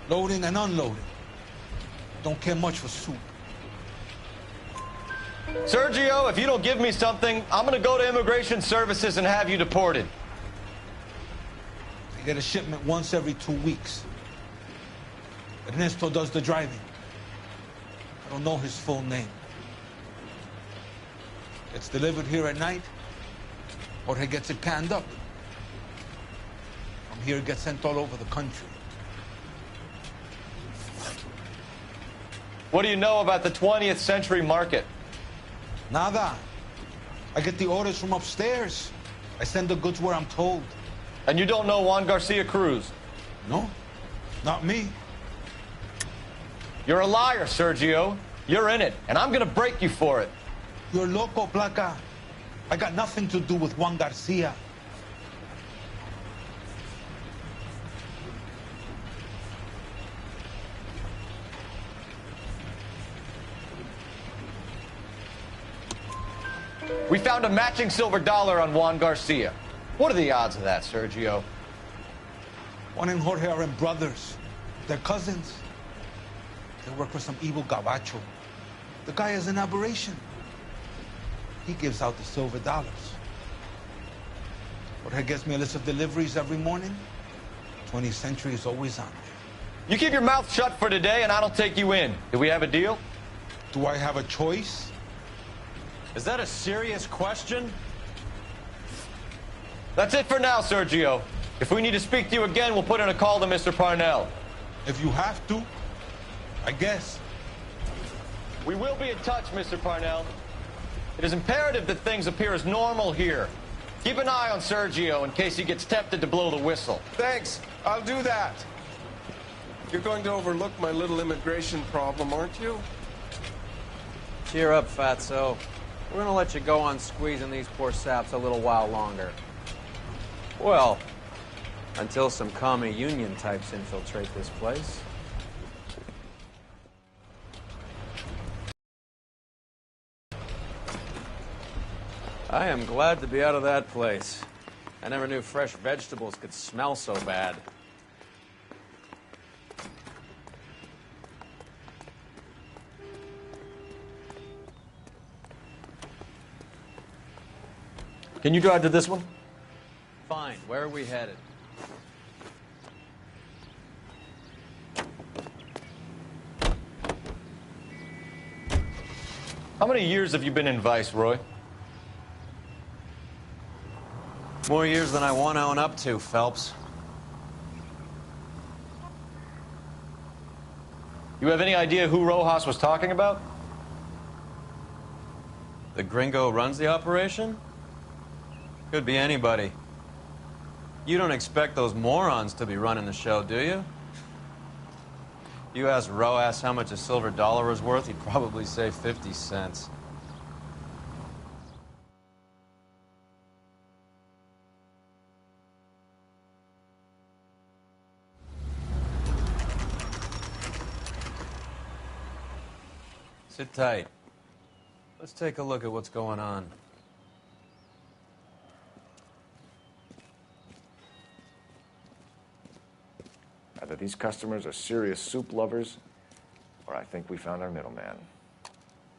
Loading and unloading. Don't care much for soup. Sergio, if you don't give me something, I'm going to go to Immigration Services and have you deported. I get a shipment once every 2 weeks. Ernesto does the driving. I don't know his full name. It's delivered here at night, or he gets it canned up. From here, it gets sent all over the country. What do you know about the 20th century market? Nada. I get the orders from upstairs. I send the goods where I'm told. And you don't know Juan Garcia Cruz? No, not me. You're a liar, Sergio. You're in it, and I'm gonna break you for it. You're loco, Placa. I got nothing to do with Juan Garcia. We found a matching silver dollar on Juan Garcia. What are the odds of that, Sergio? Juan and Jorge are brothers. They're cousins. They work for some evil gabacho. The guy is an aberration. He gives out the silver dollars. Jorge gets me a list of deliveries every morning. 20th Century is always on there. You keep your mouth shut for today, and I don't take you in. Do we have a deal? Do I have a choice? Is that a serious question? That's it for now, Sergio. If we need to speak to you again, we'll put in a call to Mr. Parnell. If you have to, I guess. We will be in touch, Mr. Parnell. It is imperative that things appear as normal here. Keep an eye on Sergio in case he gets tempted to blow the whistle. Thanks. I'll do that. You're going to overlook my little immigration problem, aren't you? Cheer up, Fatso. We're gonna let you go on squeezing these poor saps a little while longer. Well, until some commie union types infiltrate this place. I am glad to be out of that place. I never knew fresh vegetables could smell so bad. Can you drive to this one? Fine. Where are we headed? How many years have you been in Vice, Roy? More years than I want to own up to, Phelps. You have any idea who Rojas was talking about? The gringo runs the operation? Could be anybody. You don't expect those morons to be running the show, do you? You ask Rojas how much a silver dollar is worth, he'd probably say 50 cents. Sit tight. Let's take a look at what's going on. Either these customers are serious soup lovers, or I think we found our middleman.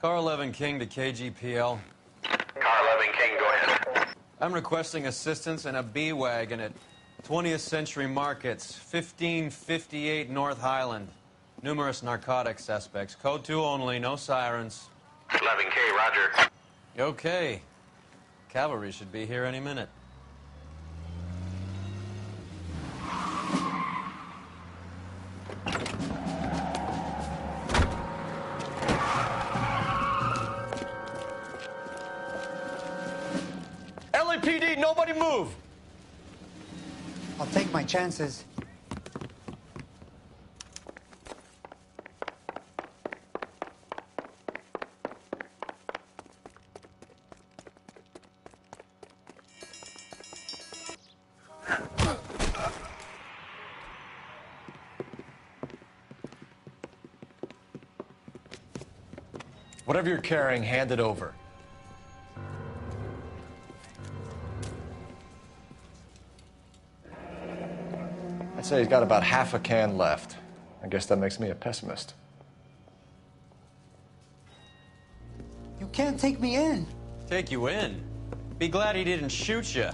Car 11 King to KGPL. Car 11 King, go ahead. I'm requesting assistance in a B-Wagon at 20th Century Markets, 1558 North Highland. Numerous narcotic suspects. Code 2 only, no sirens. 11K, roger. Okay. Cavalry should be here any minute. LAPD, nobody move! I'll take my chances. Whatever you're carrying, hand it over. I'd say he's got about half a can left. I guess that makes me a pessimist. You can't take me in. Take you in? Be glad he didn't shoot you.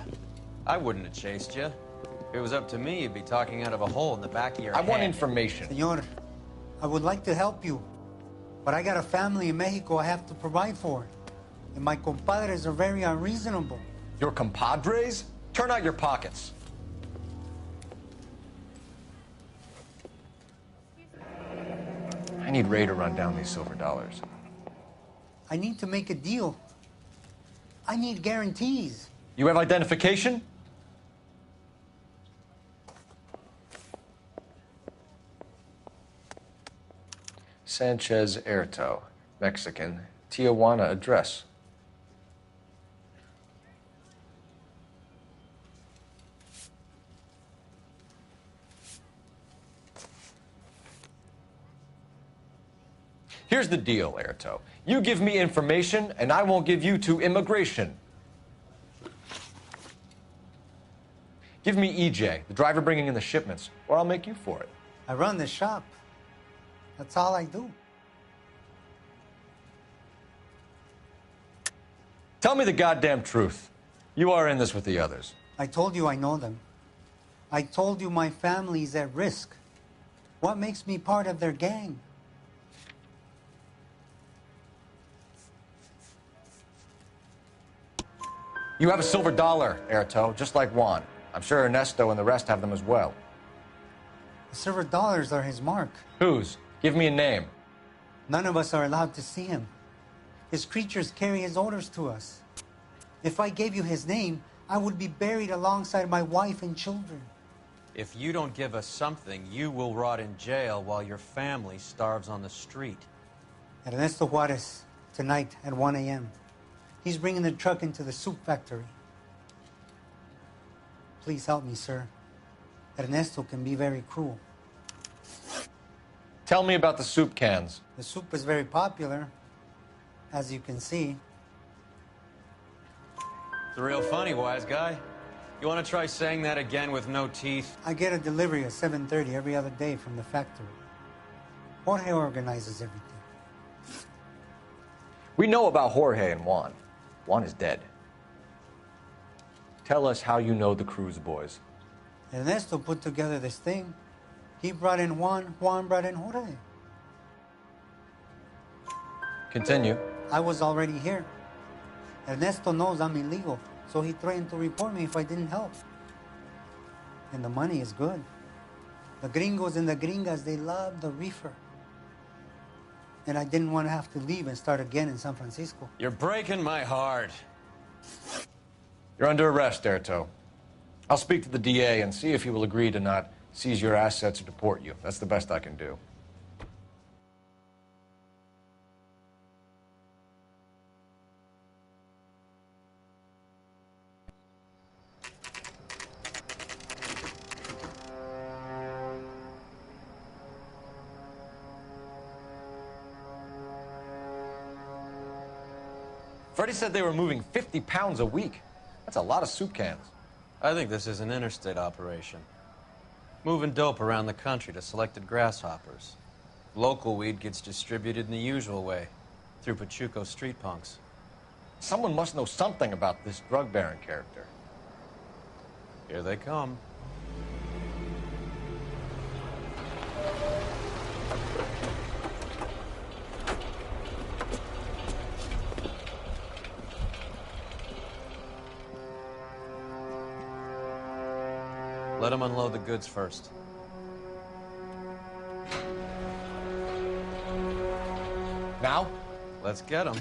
I wouldn't have chased you. If it was up to me, you'd be talking out of a hole in the back of your head. I want information. Senor, I would like to help you, but I got a family in Mexico I have to provide for. And my compadres are very unreasonable. Your compadres? Turn out your pockets. I need Ray to run down these silver dollars. I need to make a deal. I need guarantees. You have identification? Sanchez Erto, Mexican, Tijuana address. Here's the deal, Erto. You give me information, and I won't give you to immigration. Give me EJ, the driver bringing in the shipments, or I'll make you for it. I run the shop. That's all I do. Tell me the goddamn truth. You are in this with the others. I told you I know them. I told you my family's at risk. What makes me part of their gang? You have a silver dollar, Erto, just like Juan. I'm sure Ernesto and the rest have them as well. The silver dollars are his mark. Whose? Give me a name. None of us are allowed to see him. His creatures carry his orders to us. If I gave you his name, I would be buried alongside my wife and children. If you don't give us something, you will rot in jail while your family starves on the street. Ernesto Juarez, tonight at 1 a.m. He's bringing the truck into the soup factory. Please help me, sir. Ernesto can be very cruel. Tell me about the soup cans. The soup is very popular, as you can see. It's real funny, wise guy. You want to try saying that again with no teeth? I get a delivery at 7:30 every other day from the factory. Jorge organizes everything. We know about Jorge and Juan. Juan is dead. Tell us how you know the Cruz boys. Ernesto put together this thing. He brought in Juan, Juan brought in Jorge. Continue. I was already here. Ernesto knows I'm illegal, so he threatened to report me if I didn't help. And the money is good. The gringos and the gringas, they love the reefer. And I didn't want to have to leave and start again in San Francisco. You're breaking my heart. You're under arrest, Erto. I'll speak to the DA and see if he will agree to not seize your assets or deport you. That's the best I can do. Freddie said they were moving 50 pounds a week. That's a lot of soup cans. I think this is an interstate operation. Moving dope around the country to selected grasshoppers. Local weed gets distributed in the usual way, through Pachuco street punks. Someone must know something about this drug baron character. Here they come. Let them unload the goods first. Now? Let's get them.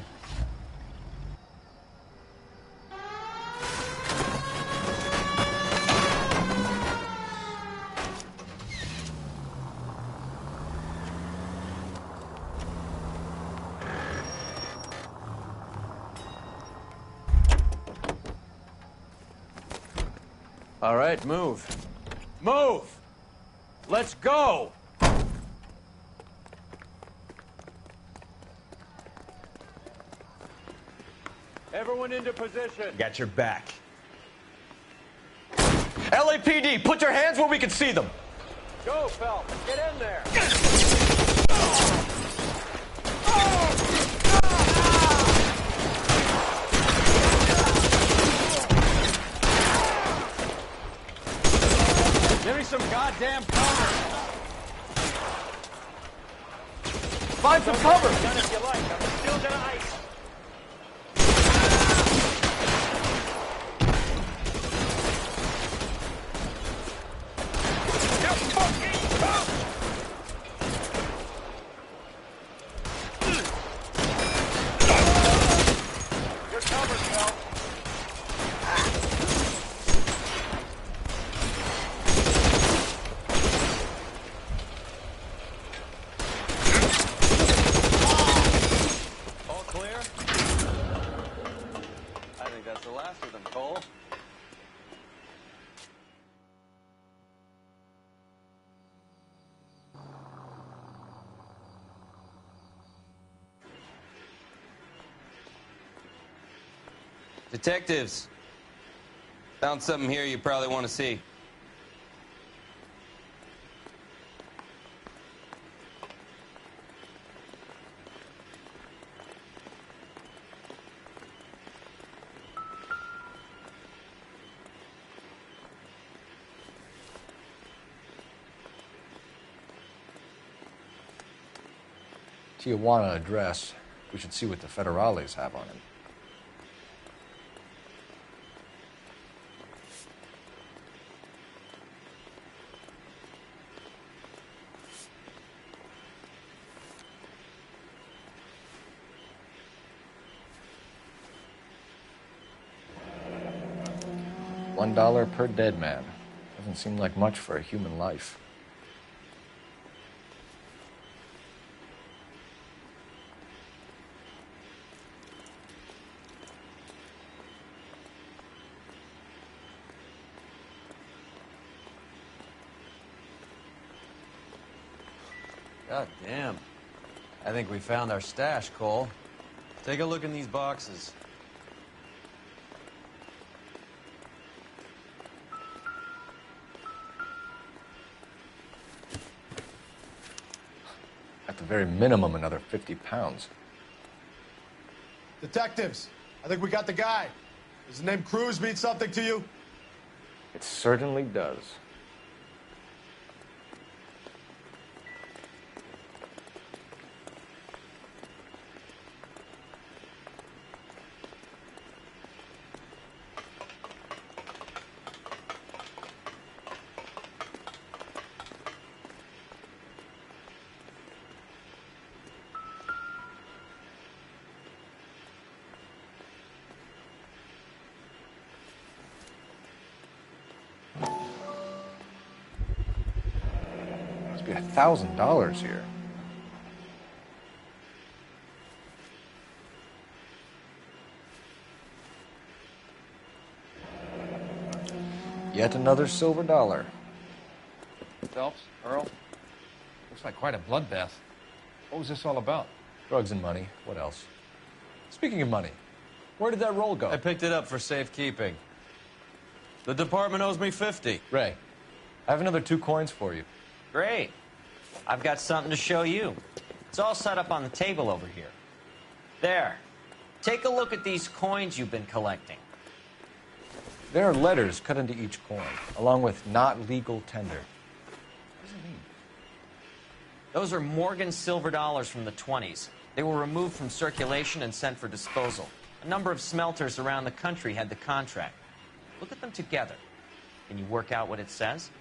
All right, move. Move! Let's go! Everyone into position. Got your back. LAPD, put your hands where we can see them. Go, Phelps. Get in there. Give me some goddamn cover. Find some cover. Gun if you like. I'm still gonna ice. You're covered, Phelps. Cole. Detectives, found something here you probably want to see. Tijuana address. We should see what the federales have on him. $1 per dead man. Doesn't seem like much for a human life. God damn. I think we found our stash, Cole. Take a look in these boxes. At the very minimum, another 50 pounds. Detectives, I think we got the guy. Does the name Cruz mean something to you? It certainly does. Must be $1,000 here. Yet another silver dollar. Phelps, Earl, looks like quite a bloodbath. What was this all about? Drugs and money. What else? Speaking of money, where did that roll go? I picked it up for safekeeping. The department owes me 50. Ray, I have another 2 coins for you. Great. I've got something to show you. It's all set up on the table over here. There. Take a look at these coins you've been collecting. There are letters cut into each coin, along with not legal tender. What does it mean? Those are Morgan silver dollars from the 20s. They were removed from circulation and sent for disposal. A number of smelters around the country had the contract. Look at them together. Can you work out what it says?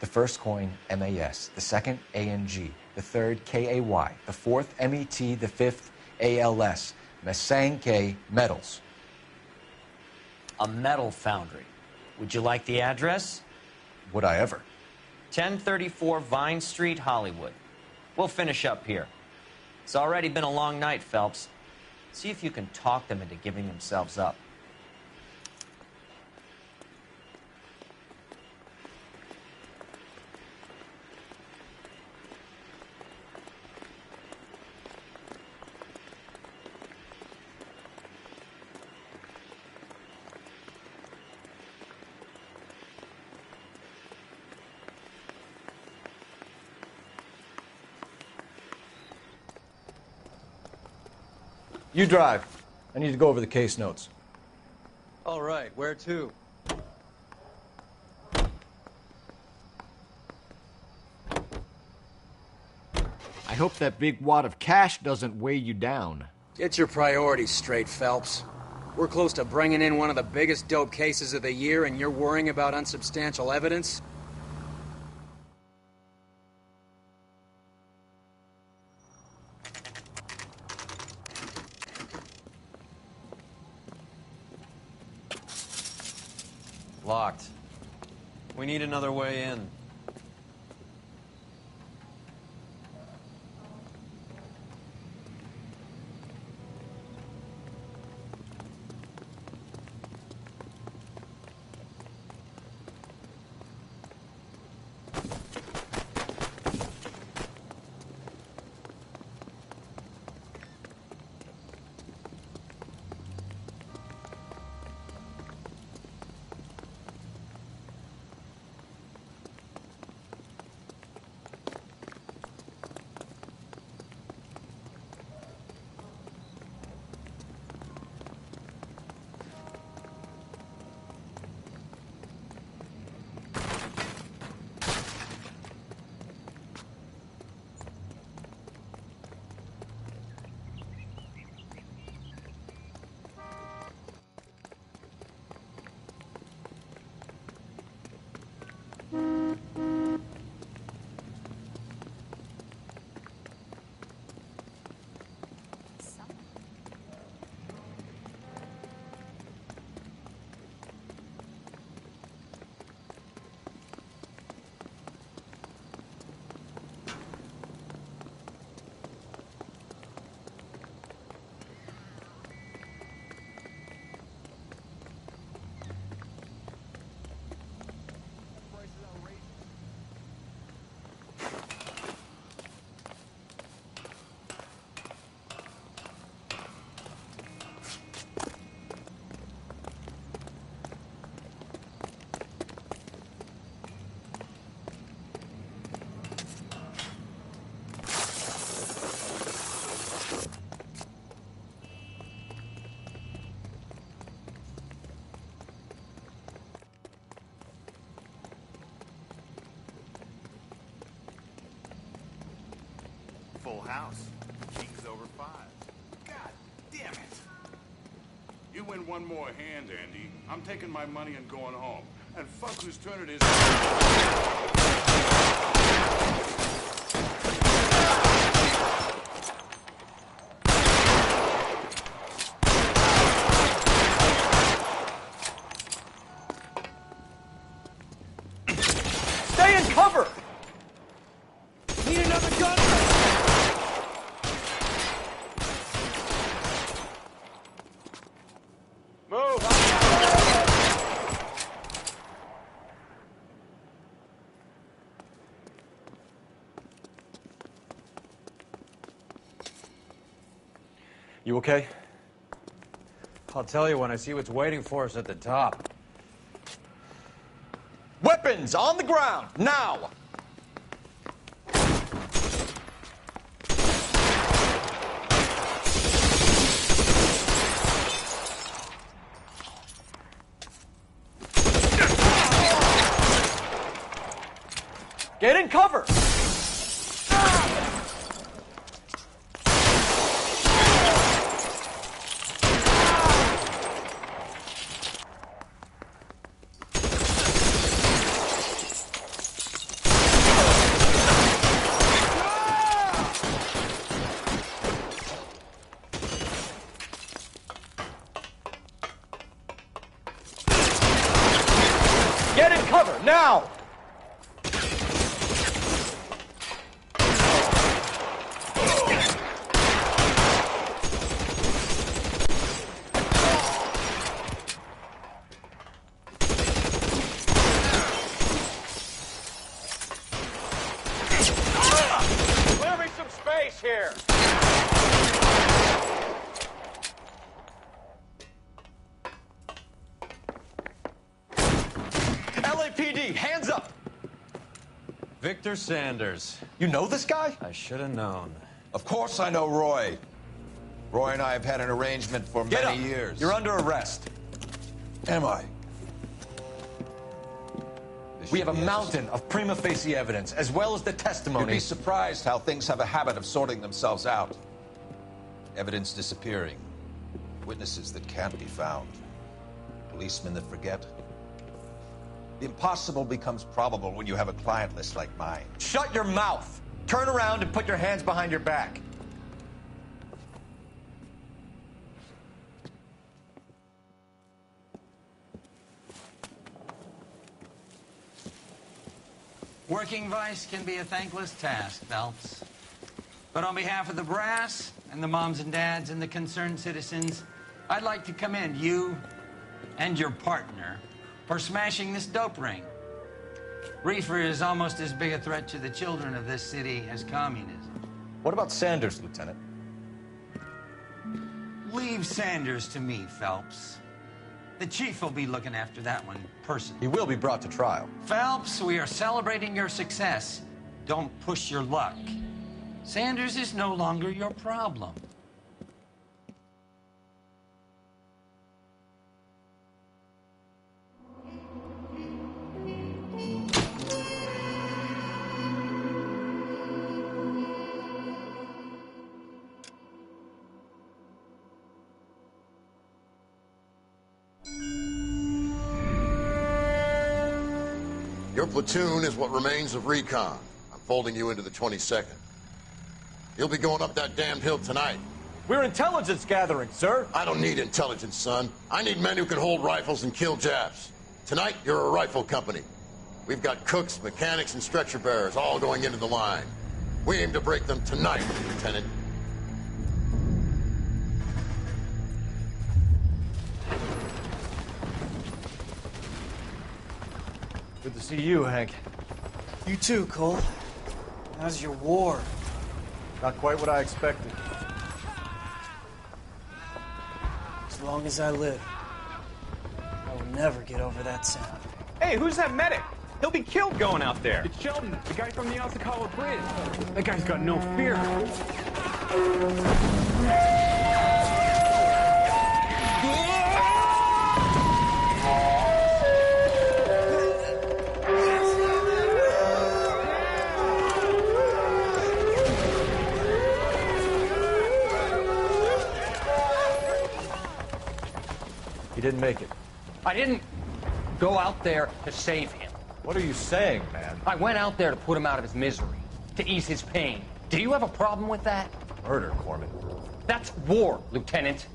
The first coin, MAS. The second, ANG. The third, KAY. The fourth, MET. The fifth, ALS. Masanke Metals. A metal foundry. Would you like the address? Would I ever? 1034 Vine Street, Hollywood. We'll finish up here. It's already been a long night, Phelps. See if you can talk them into giving themselves up. You drive. I need to go over the case notes. All right, where to? I hope that big wad of cash doesn't weigh you down. Get your priorities straight, Phelps. We're close to bringing in one of the biggest dope cases of the year, and you're worrying about unsubstantial evidence? Locked. We need another way in. house. King's over 5. God damn it. You win one more hand, Andy. I'm taking my money and going home. And fuck whose turn it is. Stay in cover! Need another gun? Move! You okay? I'll tell you when I see what's waiting for us at the top. Weapons on the ground, now! Get in cover! Get in cover, now! Clear me some space here! LAPD, hands up! Victor Sanders. You know this guy? I should have known. Of course I know Roy. Roy and I have had an arrangement for Get many up. years. You're under arrest. Am I? We have a mountain of prima facie evidence, as well as the You'd testimony. be surprised how things have a habit of sorting themselves out. Evidence disappearing. Witnesses that can't be found. Policemen that forget. The impossible becomes probable when you have a client list like mine. Shut your mouth! Turn around and put your hands behind your back. Working vice can be a thankless task, Phelps. But on behalf of the brass and the moms and dads and the concerned citizens, I'd like to commend you and your partner for smashing this dope ring. Reefer is almost as big a threat to the children of this city as communism. What about Sanders, Lieutenant? Leave Sanders to me, Phelps. The chief will be looking after that one personally. He will be brought to trial. Phelps, we are celebrating your success. Don't push your luck. Sanders is no longer your problem. Your platoon is what remains of recon. I'm folding you into the 22nd. You'll be going up that damned hill tonight. We're intelligence gathering, sir. I don't need intelligence, son. I need men who can hold rifles and kill Japs. Tonight, you're a rifle company. We've got cooks, mechanics, and stretcher bearers all going into the line. We aim to break them tonight, Lieutenant. Good to see you, Hank. You too, Cole. How's your war? Not quite what I expected. As long as I live, I will never get over that sound. Hey, who's that medic? He'll be killed going out there. It's Sheldon, the guy from the Osakawa Bridge. That guy's got no fear. didn't make it. I didn't go out there to save him. What are you saying, man? I went out there to put him out of his misery, to ease his pain. Do you have a problem with that? Murder, Corman. That's war, Lieutenant.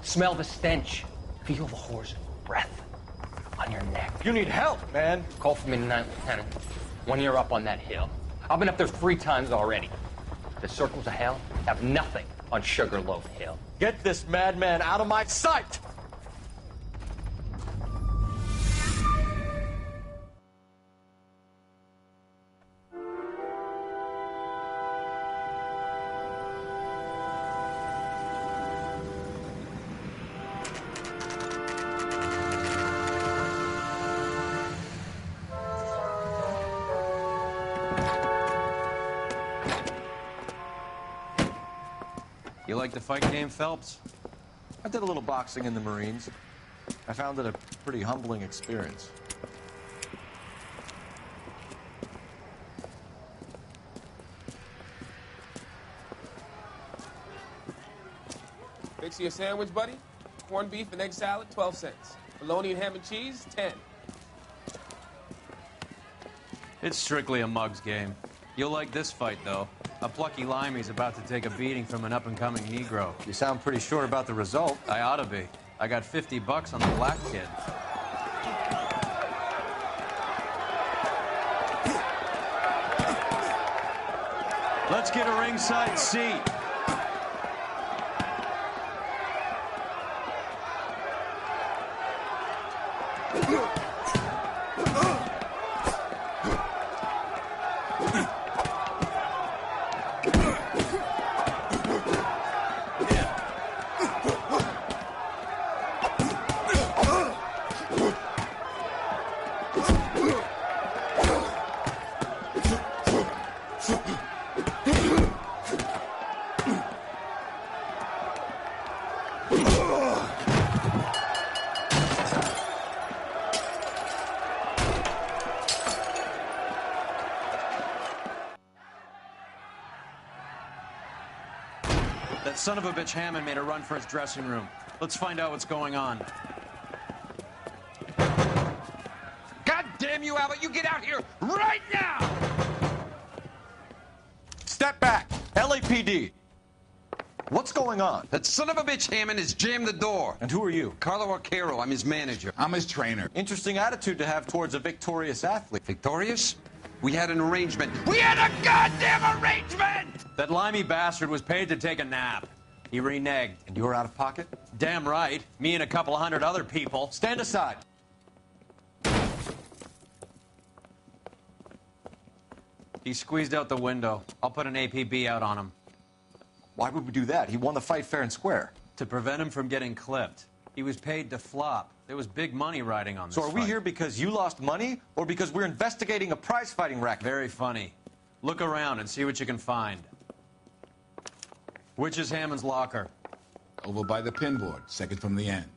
Smell the stench. Feel the horrors of breath on your neck. You need help, man. Call for me tonight, Lieutenant. When you're up on that hill. I've been up there 3 times already. The circles of hell have nothing on Sugarloaf Hill. Get this madman out of my sight! You like the fight game, Phelps? I did a little boxing in the Marines. I found it a pretty humbling experience. Fix you a sandwich, buddy? Corned beef and egg salad, 12 cents. Bologna and ham and cheese, 10. It's strictly a mug's game. You'll like this fight, though. A plucky limey's about to take a beating from an up-and-coming Negro. You sound pretty sure about the result. I ought to be. I got $50 on the black kid. Let's get a ringside seat. That son of a bitch Hammond made a run for his dressing room. Let's find out what's going on. God damn you, Albert! You get out here right now! Step back! LAPD! What's going on? That son of a bitch Hammond has jammed the door. And who are you? Carlo Arcaro. I'm his manager. I'm his trainer. Interesting attitude to have towards a victorious athlete. Victorious? We had an arrangement. We had a goddamn arrangement! That limey bastard was paid to take a nap. He reneged. And you were out of pocket? Damn right. Me and a couple hundred other people. Stand aside. He squeezed out the window. I'll put an APB out on him. Why would we do that? He won the fight fair and square. To prevent him from getting clipped. He was paid to flop. There was big money riding on this So are we fight. here because you lost money or because we're investigating a prize-fighting racket? Very funny. Look around and see what you can find. Which is Hammond's locker? Over by the pinboard, second from the end.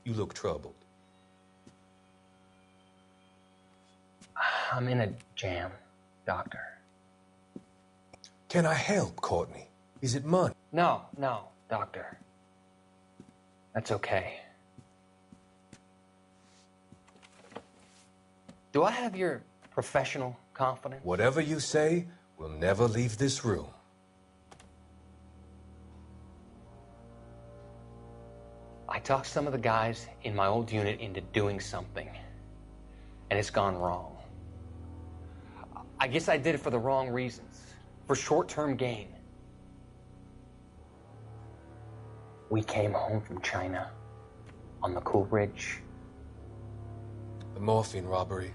You look troubled. I'm in a jam, Doctor. Can I help, Courtney? Is it money? No, Doctor. That's okay. Do I have your professional confidence? Whatever you say, we'll never leave this room. I talked some of the guys in my old unit into doing something, and it's gone wrong. I guess I did it for the wrong reasons, for short-term gain. We came home from China on the Cool Ridge. The morphine robbery.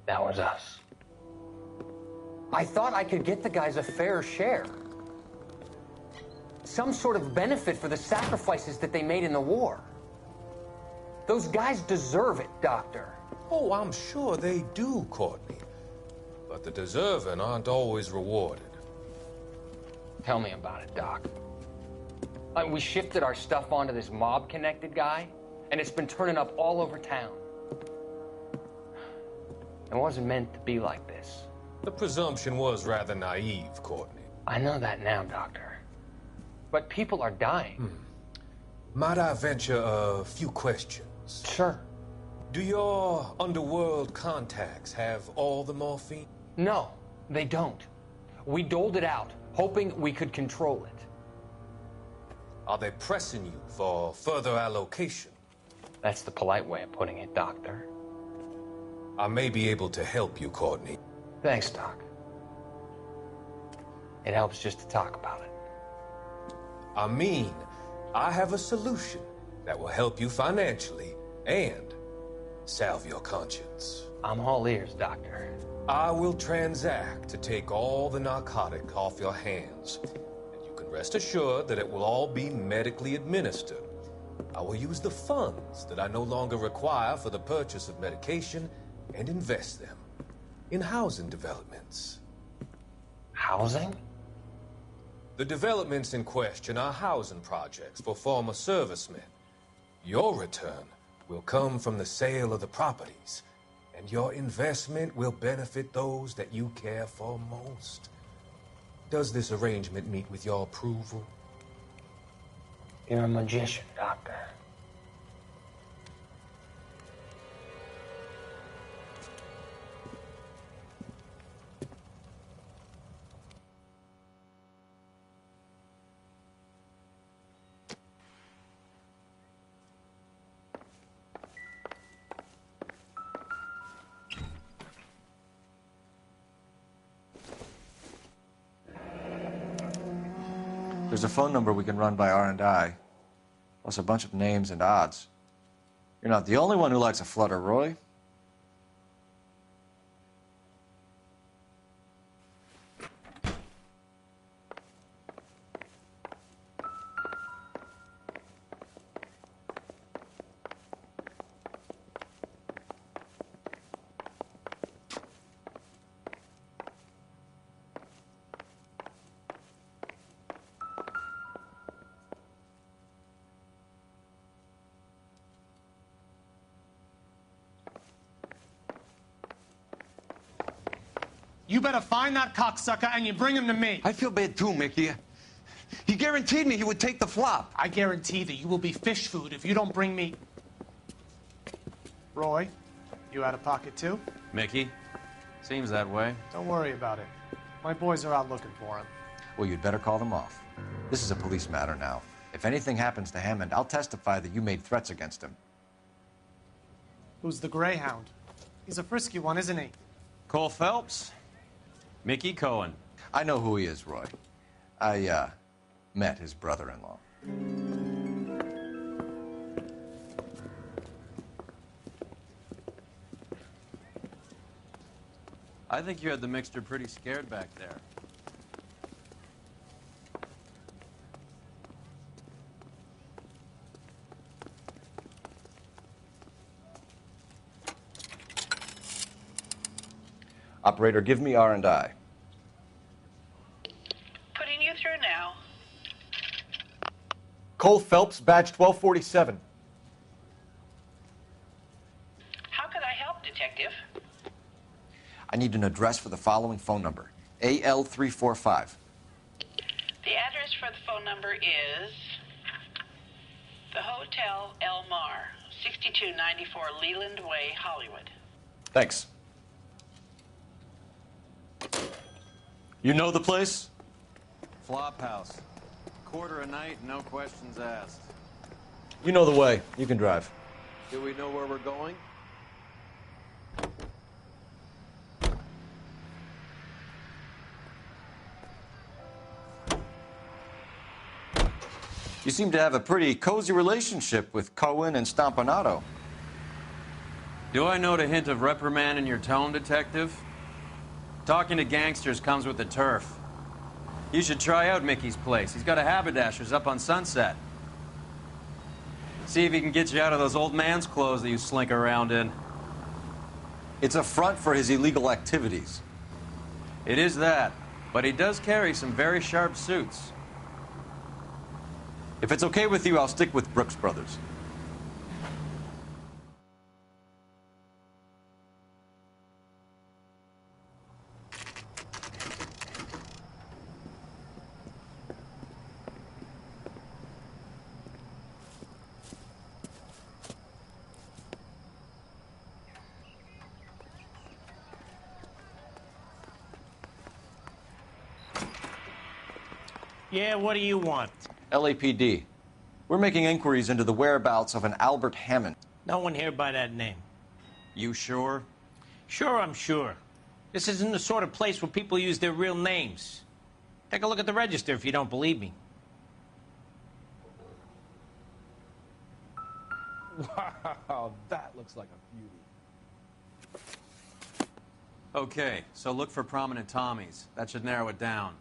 That was us. I thought I could get the guys a fair share. Some sort of benefit for the sacrifices that they made in the war. Those guys deserve it, Doctor. Oh, I'm sure they do, Courtney. But the deserving aren't always rewarded. Tell me about it, Doc. We shifted our stuff onto this mob-connected guy, and it's been turning up all over town. It wasn't meant to be like this. The presumption was rather naive, Courtney. I know that now, Doctor. But people are dying. Might I venture a few questions? Sure. Do your underworld contacts have all the morphine? No, they don't. We doled it out, hoping we could control it. Are they pressing you for further allocation? That's the polite way of putting it, Doctor. I may be able to help you, Courtney. Thanks, Doc. It helps just to talk about it. I mean, I have a solution that will help you financially and salve your conscience. I'm all ears, Doctor. I will transact to take all the narcotic off your hands. And you can rest assured that it will all be medically administered. I will use the funds that I no longer require for the purchase of medication and invest them in housing developments. Housing? The developments in question are housing projects for former servicemen. Your return will come from the sale of the properties, and your investment will benefit those that you care for most. Does this arrangement meet with your approval? You're a magician, Doctor. There's a phone number we can run by R&I, plus a bunch of names and odds. You're not the only one who likes a flutter, Roy. You better find that cocksucker and you bring him to me. I feel bad too, Mickey. He guaranteed me he would take the flop. I guarantee that you will be fish food if you don't bring me... Roy, you out of pocket too? Mickey? Seems that way. Don't worry about it. My boys are out looking for him. Well, you'd better call them off. This is a police matter now. If anything happens to Hammond, I'll testify that you made threats against him. Who's the Greyhound? He's a frisky one, isn't he? Cole Phelps? Mickey Cohen. I know who he is, Roy. I, met his brother-in-law. I think you had the mixture pretty scared back there. Operator, give me R&I. Putting you through now. Cole Phelps, badge 1247. How could I help, Detective? I need an address for the following phone number. AL345. The address for the phone number is the Hotel El Mar, 6294 Leland Way, Hollywood. Thanks. You know the place? Flop house. Quarter a night, no questions asked. You know the way. You can drive. Do we know where we're going? You seem to have a pretty cozy relationship with Cohen and Stompanato. Do I note a hint of reprimand in your tone, Detective? Talking to gangsters comes with the turf. You should try out Mickey's place. He's got a haberdasher's up on Sunset. See if he can get you out of those old man's clothes that you slink around in. It's a front for his illegal activities. It is that, but he does carry some very sharp suits. If it's okay with you, I'll stick with Brooks Brothers. Yeah, what do you want? LAPD. We're making inquiries into the whereabouts of an Albert Hammond. No one here by that name. You sure? Sure, I'm sure. This isn't the sort of place where people use their real names. Take a look at the register if you don't believe me. Wow, that looks like a beauty. Okay, so look for prominent Tommies. That should narrow it down.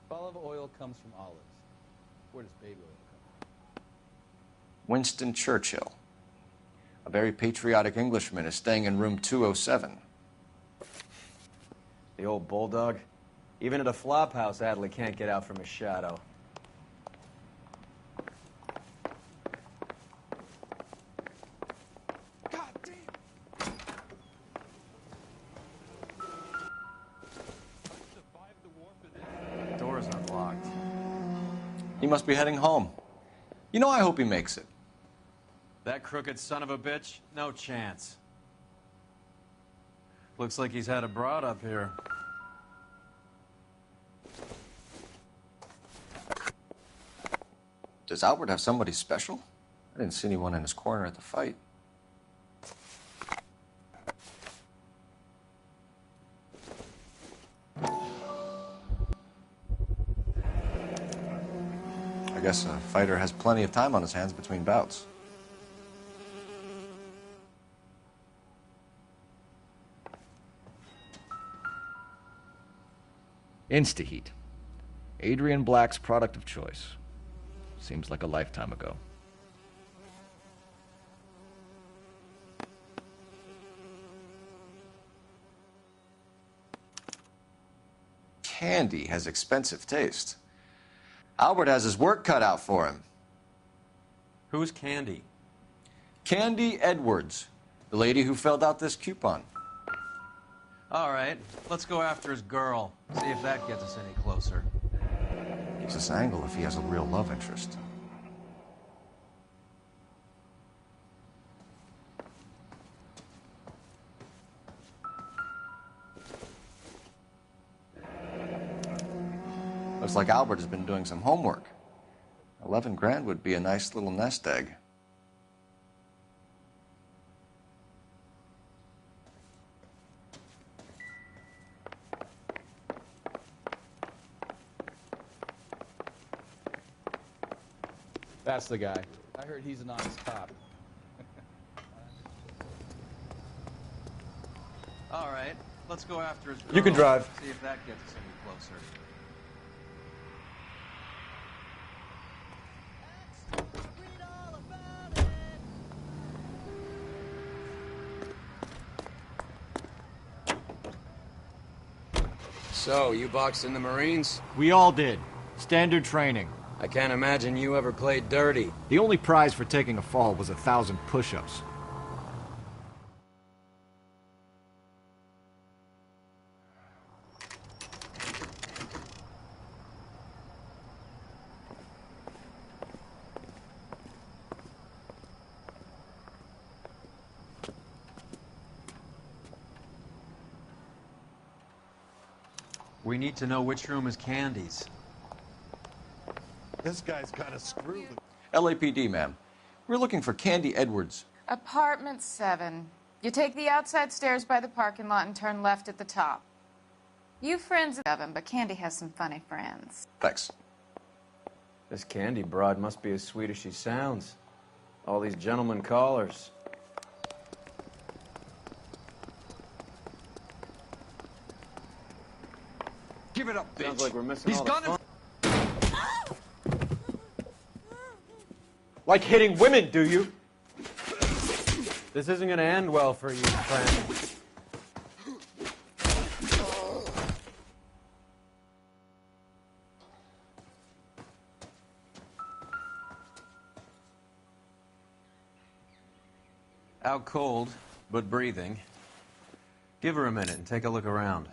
Olive oil comes from olives. Where does baby oil come from? Winston Churchill. A very patriotic Englishman is staying in room 207. The old bulldog. Even at a flop house, Adley can't get out from his shadow. Door's unlocked. He must be heading home. You know, I hope he makes it. That crooked son of a bitch? No chance. Looks like he's had a broad up here. Does Albert have somebody special? I didn't see anyone in his corner at the fight. I guess a fighter has plenty of time on his hands between bouts. Instaheat. Adrian Black's product of choice. Seems like a lifetime ago. Candy has expensive taste. Albert has his work cut out for him. Who's Candy? Candy Edwards, the lady who filled out this coupon. All right, let's go after his girl. See if that gets us any closer. Gives us an angle if he has a real love interest. Looks like Albert has been doing some homework. 11 grand would be a nice little nest egg. That's the guy. I heard he's an honest cop. All right, let's go after his girl. You can drive. See if that gets us any closer. So, you boxed in the Marines? We all did. Standard training. I can't imagine you ever played dirty. The only prize for taking a fall was 1,000 push-ups. We need to know which room is Candy's. This guy's kind of screwed. LAPD, ma'am. We're looking for Candy Edwards. Apartment 7. You take the outside stairs by the parking lot and turn left at the top. You friends of him, but Candy has some funny friends. Thanks. This Candy broad must be as sweet as she sounds. All these gentlemen callers. Give it up, bitch. Sounds like we're missing He's all the gone. fun. Like hitting women, do you? This isn't going to end well for you, friend. Out cold, but breathing. Give her a minute and take a look around.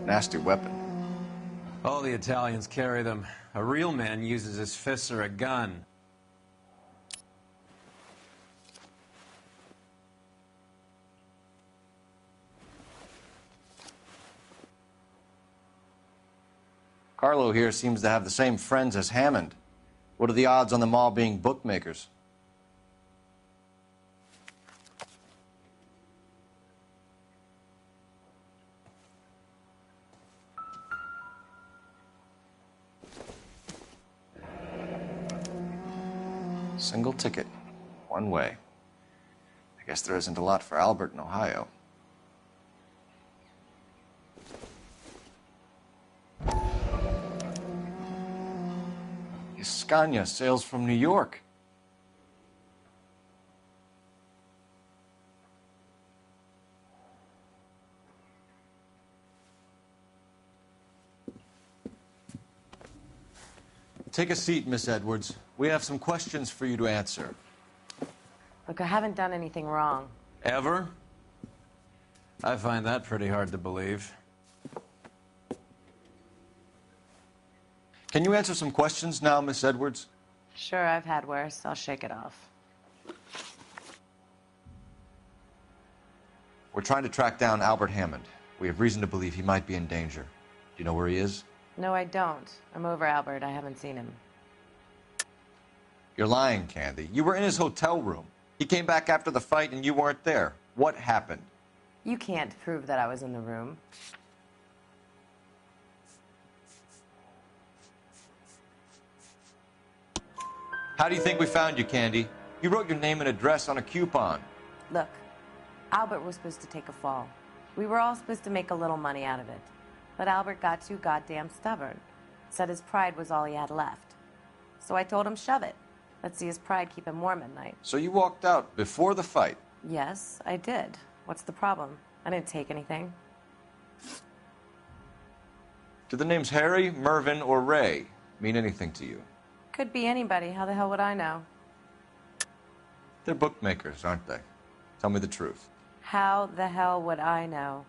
Nasty weapon. All the Italians carry them. A real man uses his fists or a gun. Carlo here seems to have the same friends as Hammond. What are the odds on them all being bookmakers? Single ticket, one way. I guess there isn't a lot for Albert in Ohio. Scania sails from New York. Take a seat, Miss Edwards. We have some questions for you to answer. Look, I haven't done anything wrong. Ever? I find that pretty hard to believe. Can you answer some questions now, Miss Edwards? Sure, I've had worse. I'll shake it off. We're trying to track down Albert Hammond. We have reason to believe he might be in danger. Do you know where he is? No, I don't. I'm over Albert. I haven't seen him. You're lying, Candy. You were in his hotel room. He came back after the fight and you weren't there. What happened? You can't prove that I was in the room. How do you think we found you, Candy? You wrote your name and address on a coupon. Look, Albert was supposed to take a fall. We were all supposed to make a little money out of it. But Albert got too goddamn stubborn. Said his pride was all he had left. So I told him, shove it. Let's see his pride keep him warm at night. So you walked out before the fight? Yes, I did. What's the problem? I didn't take anything. Do the names Harry, Mervyn, or Ray mean anything to you? Could be anybody. How the hell would I know? They're bookmakers, aren't they? Tell me the truth. How the hell would I know?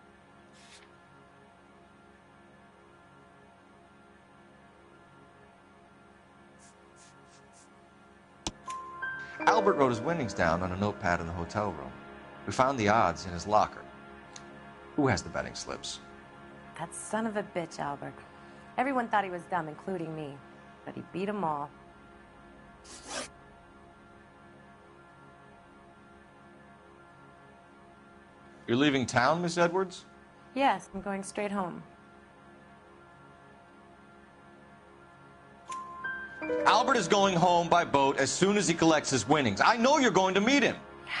Albert wrote his winnings down on a notepad in the hotel room. We found the odds in his locker. Who has the betting slips? That son of a bitch, Albert. Everyone thought he was dumb, including me. But he beat them all. You're leaving town, Miss Edwards? Yes, I'm going straight home. Albert is going home by boat as soon as he collects his winnings. I know you're going to meet him.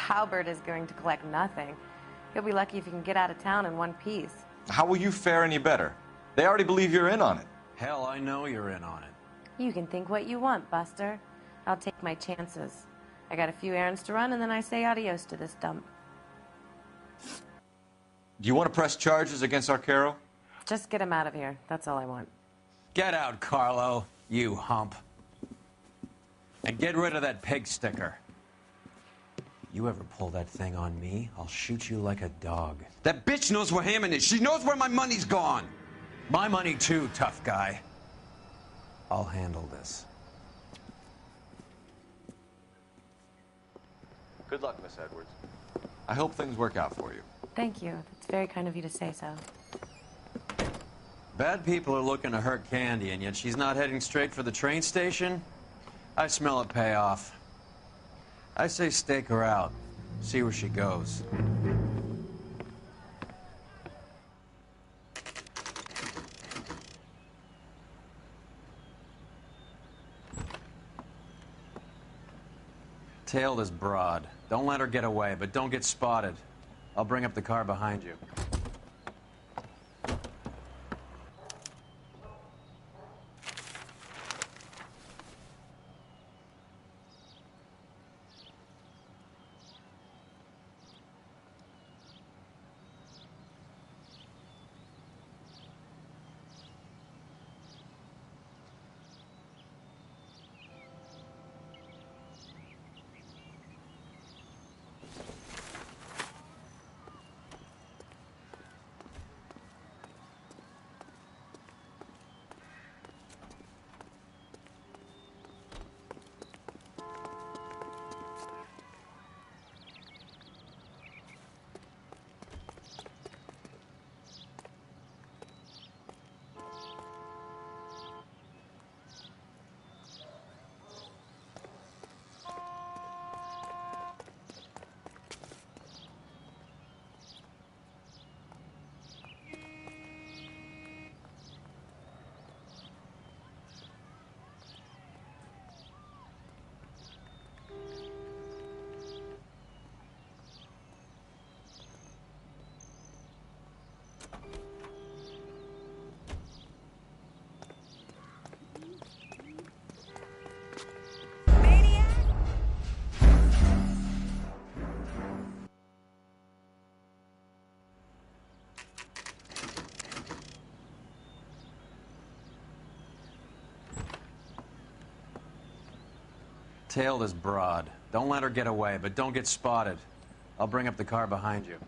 Albert is going to collect nothing. He'll be lucky if he can get out of town in one piece. How will you fare any better? They already believe you're in on it. Hell, I know you're in on it. You can think what you want, Buster. I'll take my chances. I got a few errands to run, and then I say adios to this dump. Do you want to press charges against Arcaro? Just get him out of here. That's all I want. Get out, Carlo, you hump. And get rid of that pig sticker. You ever pull that thing on me, I'll shoot you like a dog. That bitch knows where Hammond is. She knows where my money's gone. My money too, tough guy. I'll handle this. Good luck, Miss Edwards. I hope things work out for you. Thank you. It's very kind of you to say so. Bad people are looking to hurt Candy, and yet she's not heading straight for the train station? I smell a payoff. I say stake her out. See where she goes. Tail this broad. Don't let her get away, but don't get spotted. I'll bring up the car behind you. Tail this broad. Don't let her get away, but don't get spotted. I'll bring up the car behind you.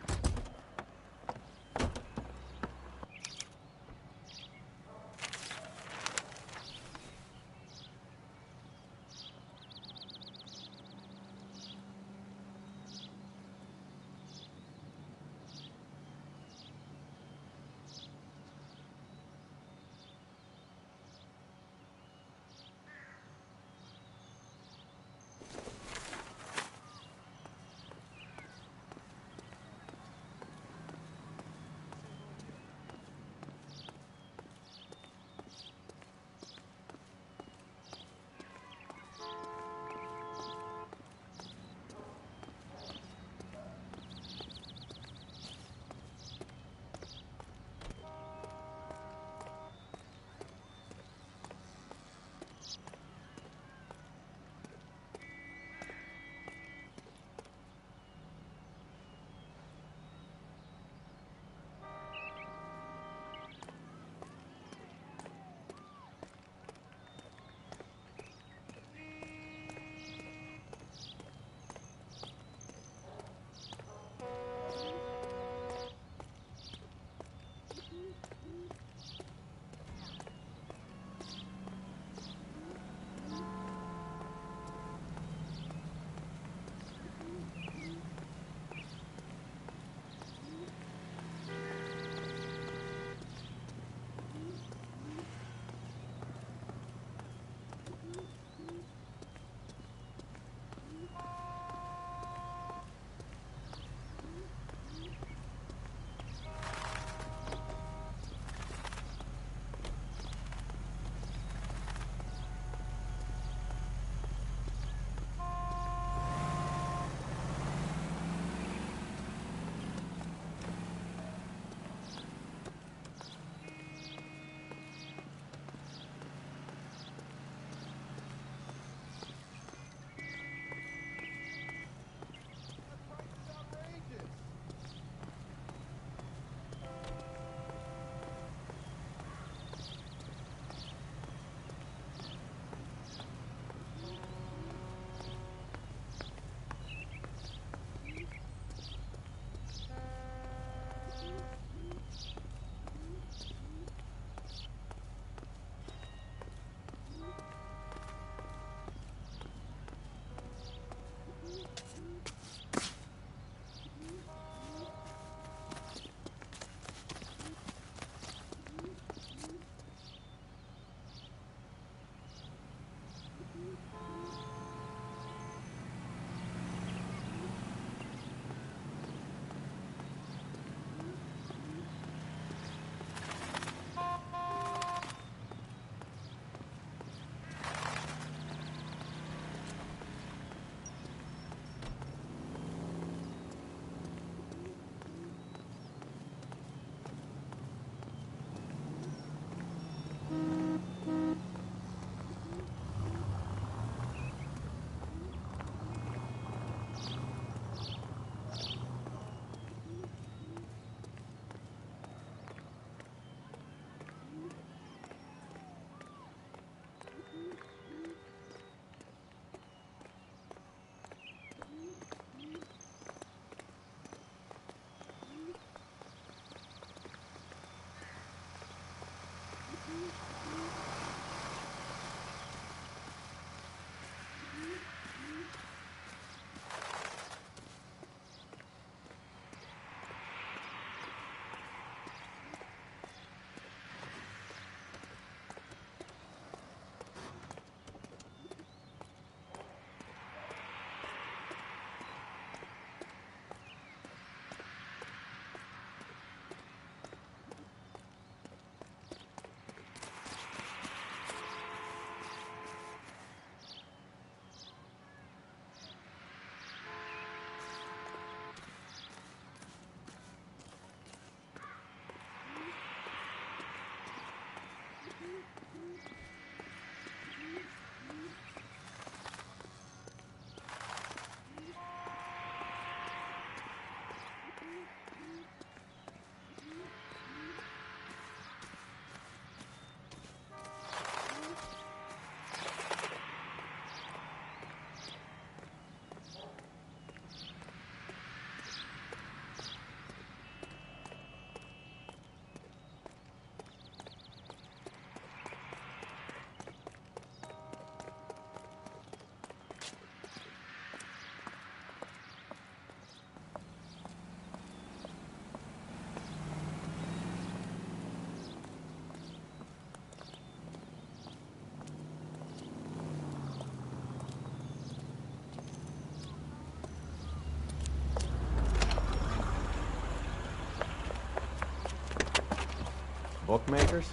bookmakers?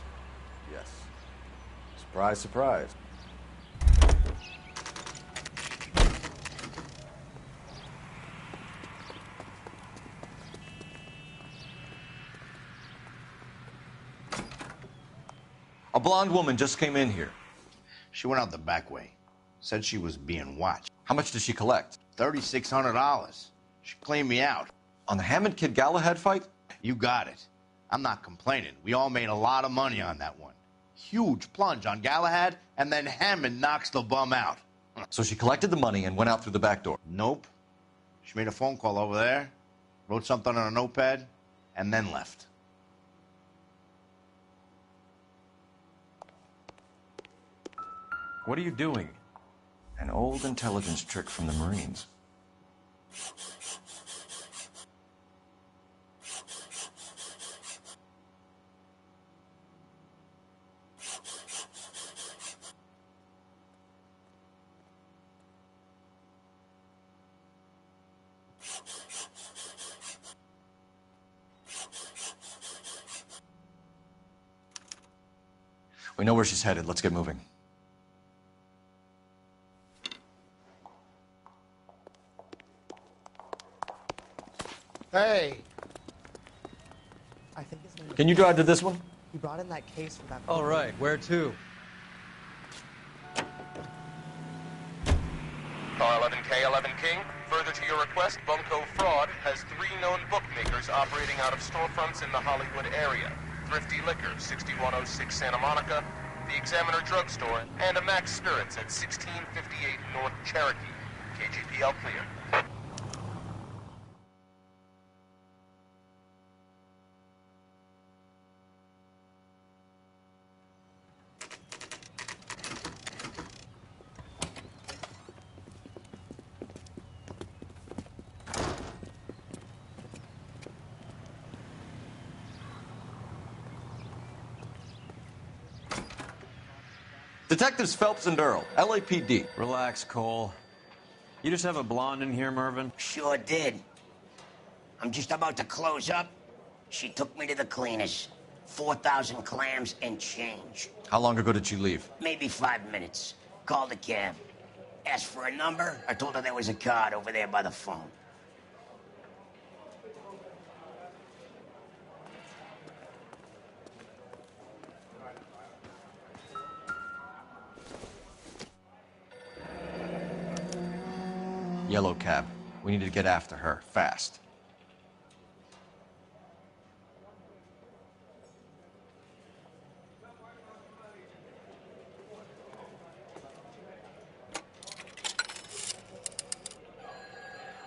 Yes. Surprise, surprise. A blonde woman just came in here. She went out the back way. Said she was being watched. How much did she collect? $3,600. She cleaned me out. On the Hammond Kid Galahad fight? You got it. I'm not complaining. We all made a lot of money on that one. Huge plunge on Galahad, and then Hammond knocks the bum out. So she collected the money and went out through the back door? Nope. She made a phone call over there, wrote something on a notepad, and then left. What are you doing? An old intelligence trick from the Marines. We know where she's headed. Let's get moving. Hey. I think his name is... Can you drive to this one? He brought in that case for that... All right, where to? Car 11K, 11 King. Further to your request, Bunko Fraud has 3 known bookmakers operating out of storefronts in the Hollywood area. Thrifty Liquor, 6106 Santa Monica, the Examiner Drugstore, and a Max Spirits at 1658 North Cherokee. KGPL clear. Detectives Phelps and Earl, LAPD. Relax, Cole. You just have a blonde in here, Mervyn? Sure did. I'm just about to close up. She took me to the cleaners. 4,000 clams and change. How long ago did she leave? Maybe 5 minutes. Called a cab. Asked for a number. I told her there was a card over there by the phone. Yellow cab. We need to get after her, fast.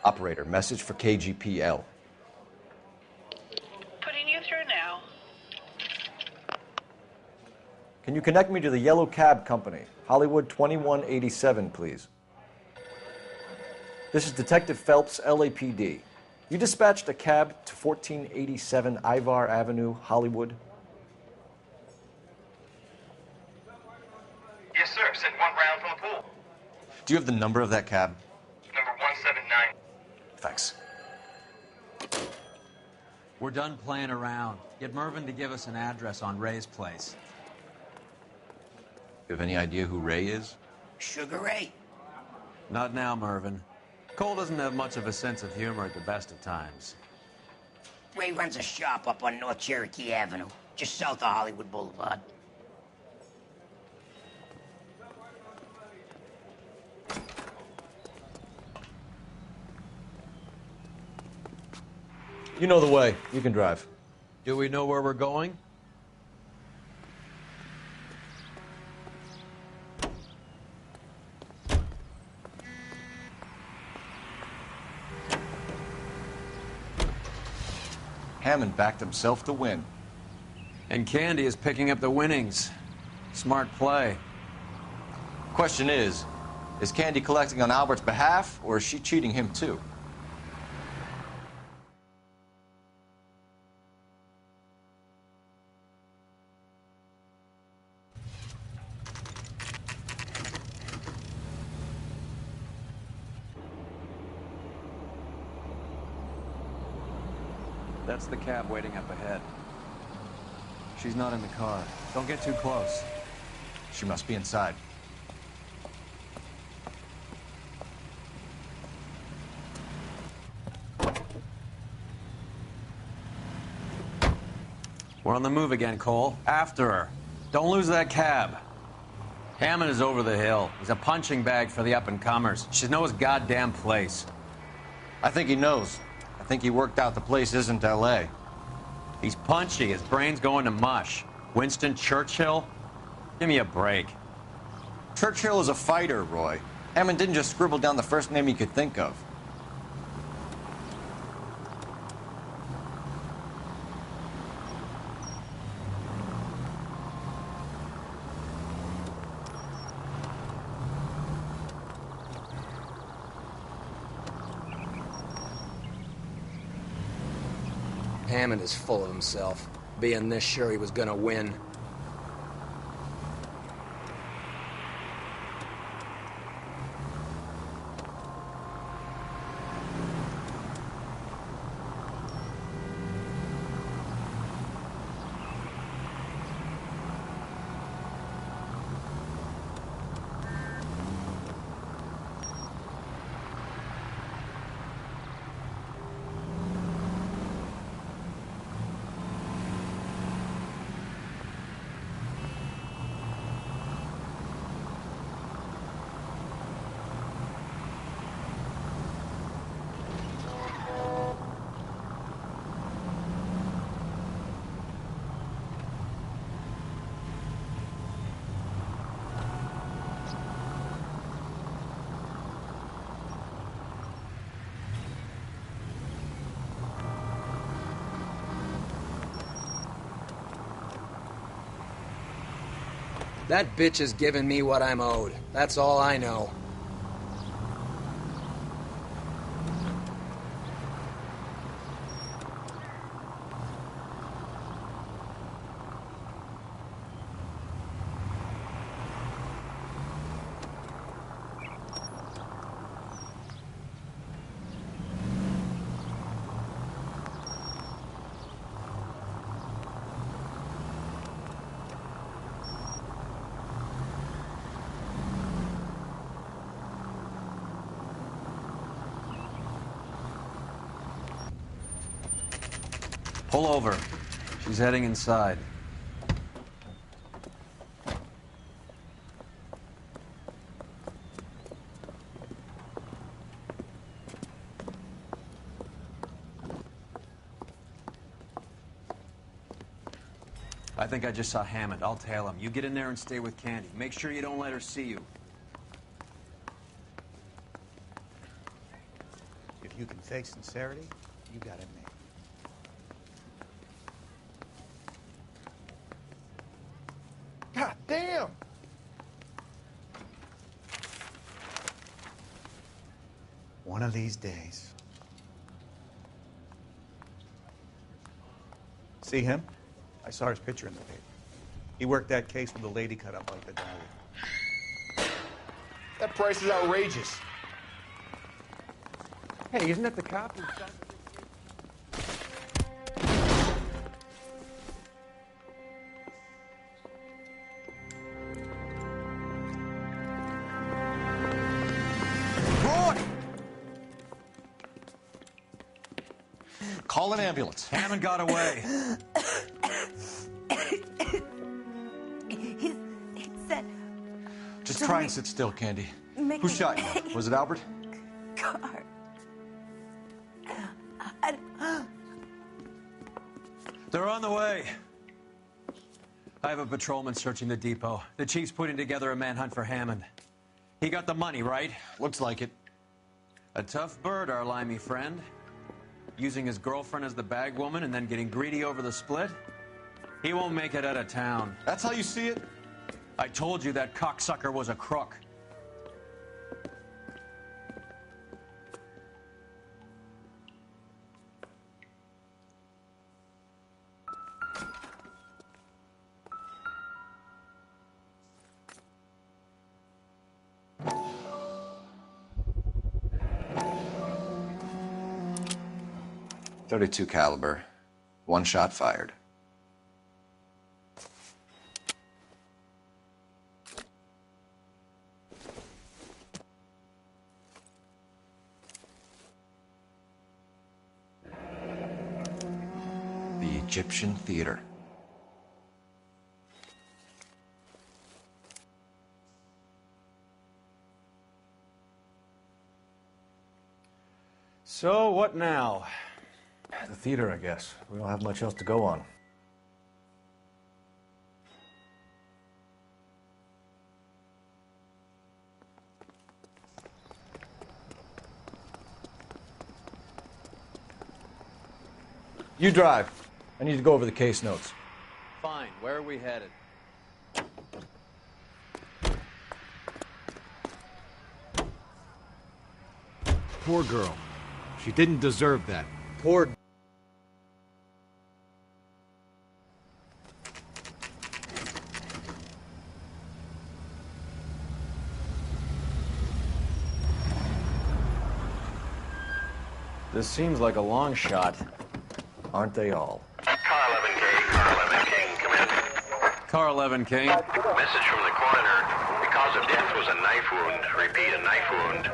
Operator, message for KGPL. Putting you through now. Can you connect me to the Yellow Cab Company? Hollywood 2187, please. This is Detective Phelps, LAPD. You dispatched a cab to 1487 Ivar Avenue, Hollywood? Yes, sir. Sent 1 round from the pool. Do you have the number of that cab? Number 179. Thanks. We're done playing around. Get Mervyn to give us an address on Ray's place. You have any idea who Ray is? Sugar Ray? Not now, Mervyn. Cole doesn't have much of a sense of humor at the best of times. Ray runs a shop up on North Cherokee Avenue, just south of Hollywood Boulevard. You know the way. You can drive. Do we know where we're going? Hammond backed himself to win. And Candy is picking up the winnings. Smart play. Question is Candy collecting on Albert's behalf, or is she cheating him too? That's the cab waiting up ahead. She's not in the car. Don't get too close. She must be inside. We're on the move again, Cole. After her. Don't lose that cab. Hammond is over the hill. He's a punching bag for the up-and-comers. She knows his goddamn place. I think he knows. I think he worked out the place isn't L.A. He's punchy. His brain's going to mush. Winston Churchill? Give me a break. Churchill is a fighter, Roy. Hammond didn't just scribble down the first name he could think of. Hammond is full of himself, being this sure he was gonna win. That bitch is giving me what I'm owed. That's all I know. Pull over. She's heading inside. I think I just saw Hammond. I'll tail him. You get in there and stay with Candy. Make sure you don't let her see you. If you can fake sincerity, you got it made. God damn! One of these days. See him? I saw his picture in the paper. He worked that case with the lady cut up like the dahlia. That price is outrageous. Hey, isn't that the cop who shot? Call an ambulance. Hammond got away. He said... Just try and sit still, Candy. Who shot you? Was it Albert? Car. They're on the way. I have a patrolman searching the depot. The chief's putting together a manhunt for Hammond. He got the money, right? Looks like it. A tough bird, our limey friend. Using his girlfriend as the bag woman and then getting greedy over the split? He won't make it out of town. That's how you see it? I told you that cocksucker was a crook. .32 caliber. One shot fired. Egyptian theater. So, what now? The theater, I guess. We don't have much else to go on. You drive. I need to go over the case notes. Fine. Where are we headed? Poor girl. She didn't deserve that. Poor... This seems like a long shot. Aren't they all? Car 11K, Car 11 King, come in. Car 11 King. Message from the coroner. The cause of death was a knife wound. Repeat, a knife wound.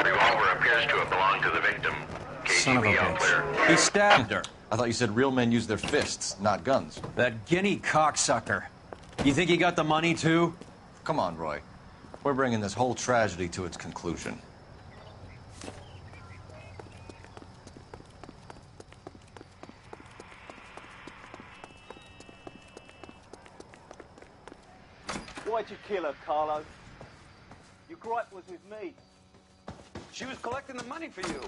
Revolver appears to have belonged to the victim. Son of a KGB all clear. bitch. He stabbed her. I thought you said real men use their fists, not guns. That guinea cocksucker. You think he got the money, too? Come on, Roy. We're bringing this whole tragedy to its conclusion. Why'd you kill her, Carlo? Your gripe was with me. She was collecting the money for you.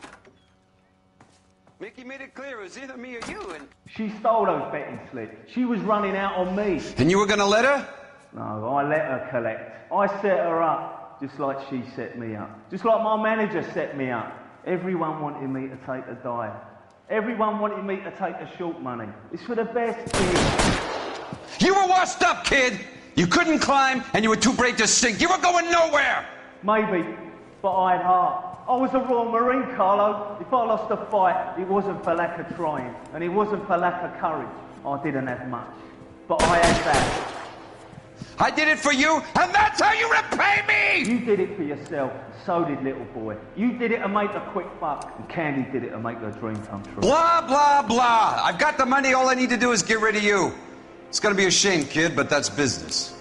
Mickey made it clear it was either me or you, and... She stole those betting slips. She was running out on me. And you were gonna let her? No, I let her collect. I set her up, just like she set me up. Just like my manager set me up. Everyone wanted me to take a dive. Everyone wanted me to take the short money. It's for the best, kid. You were washed up, kid! You couldn't climb, and you were too brave to sink. You were going nowhere! Maybe, but I had heart. I was a Royal Marine, Carlo. If I lost a fight, it wasn't for lack of trying, and it wasn't for lack of courage. I didn't have much, but I had that. I did it for you, and that's how you repay me! You did it for yourself, so did little boy. You did it to make a quick buck, and Candy did it to make her dream come true. Blah, blah, blah. I've got the money. All I need to do is get rid of you. It's gonna be a shame, kid, but that's business.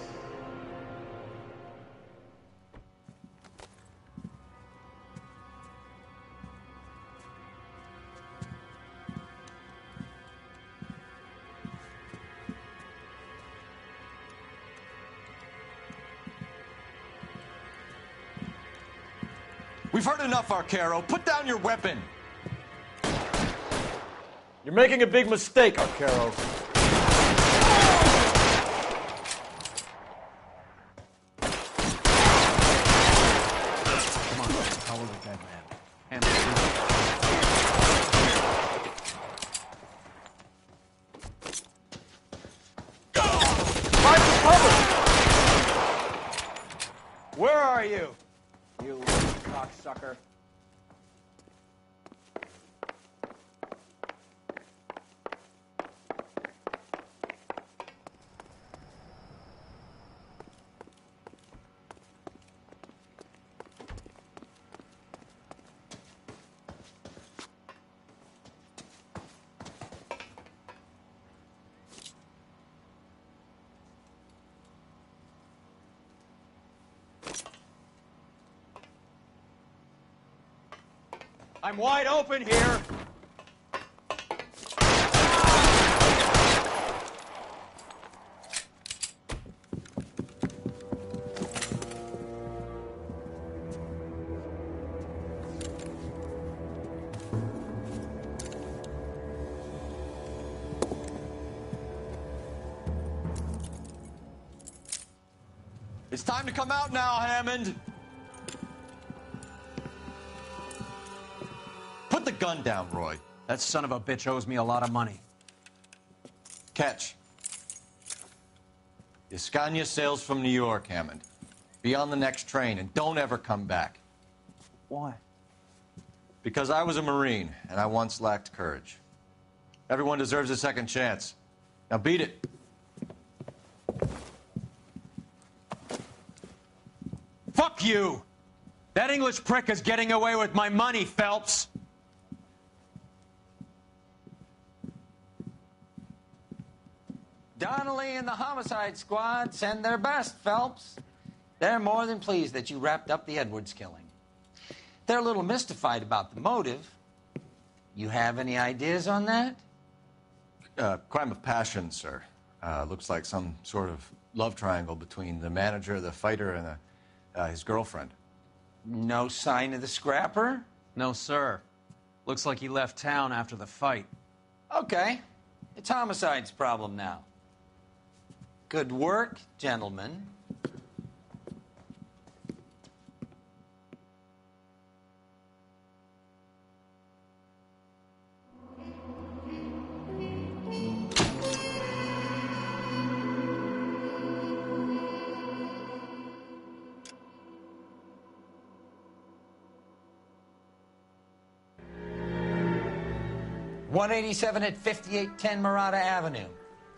We've heard enough, Arcaro. Put down your weapon. You're making a big mistake, Arcaro. Where are you? You cocksucker. I'm wide open here. It's time to come out now, Hammond. Put the gun down, Roy. That son of a bitch owes me a lot of money. Catch. Escania sails from New York, Hammond. Be on the next train and don't ever come back. Why? Because I was a Marine, and I once lacked courage. Everyone deserves a second chance. Now beat it. Fuck you! That English prick is getting away with my money, Phelps! Donnelly and the homicide squad send their best, Phelps. They're more than pleased that you wrapped up the Edwards killing. They're a little mystified about the motive. You have any ideas on that? Crime of passion, sir. Looks like some sort of love triangle between the manager, the fighter, and his girlfriend. No sign of the scrapper? No, sir. Looks like he left town after the fight. Okay. It's homicide's problem now. Good work, gentlemen. .187 at 5810 Murata Avenue.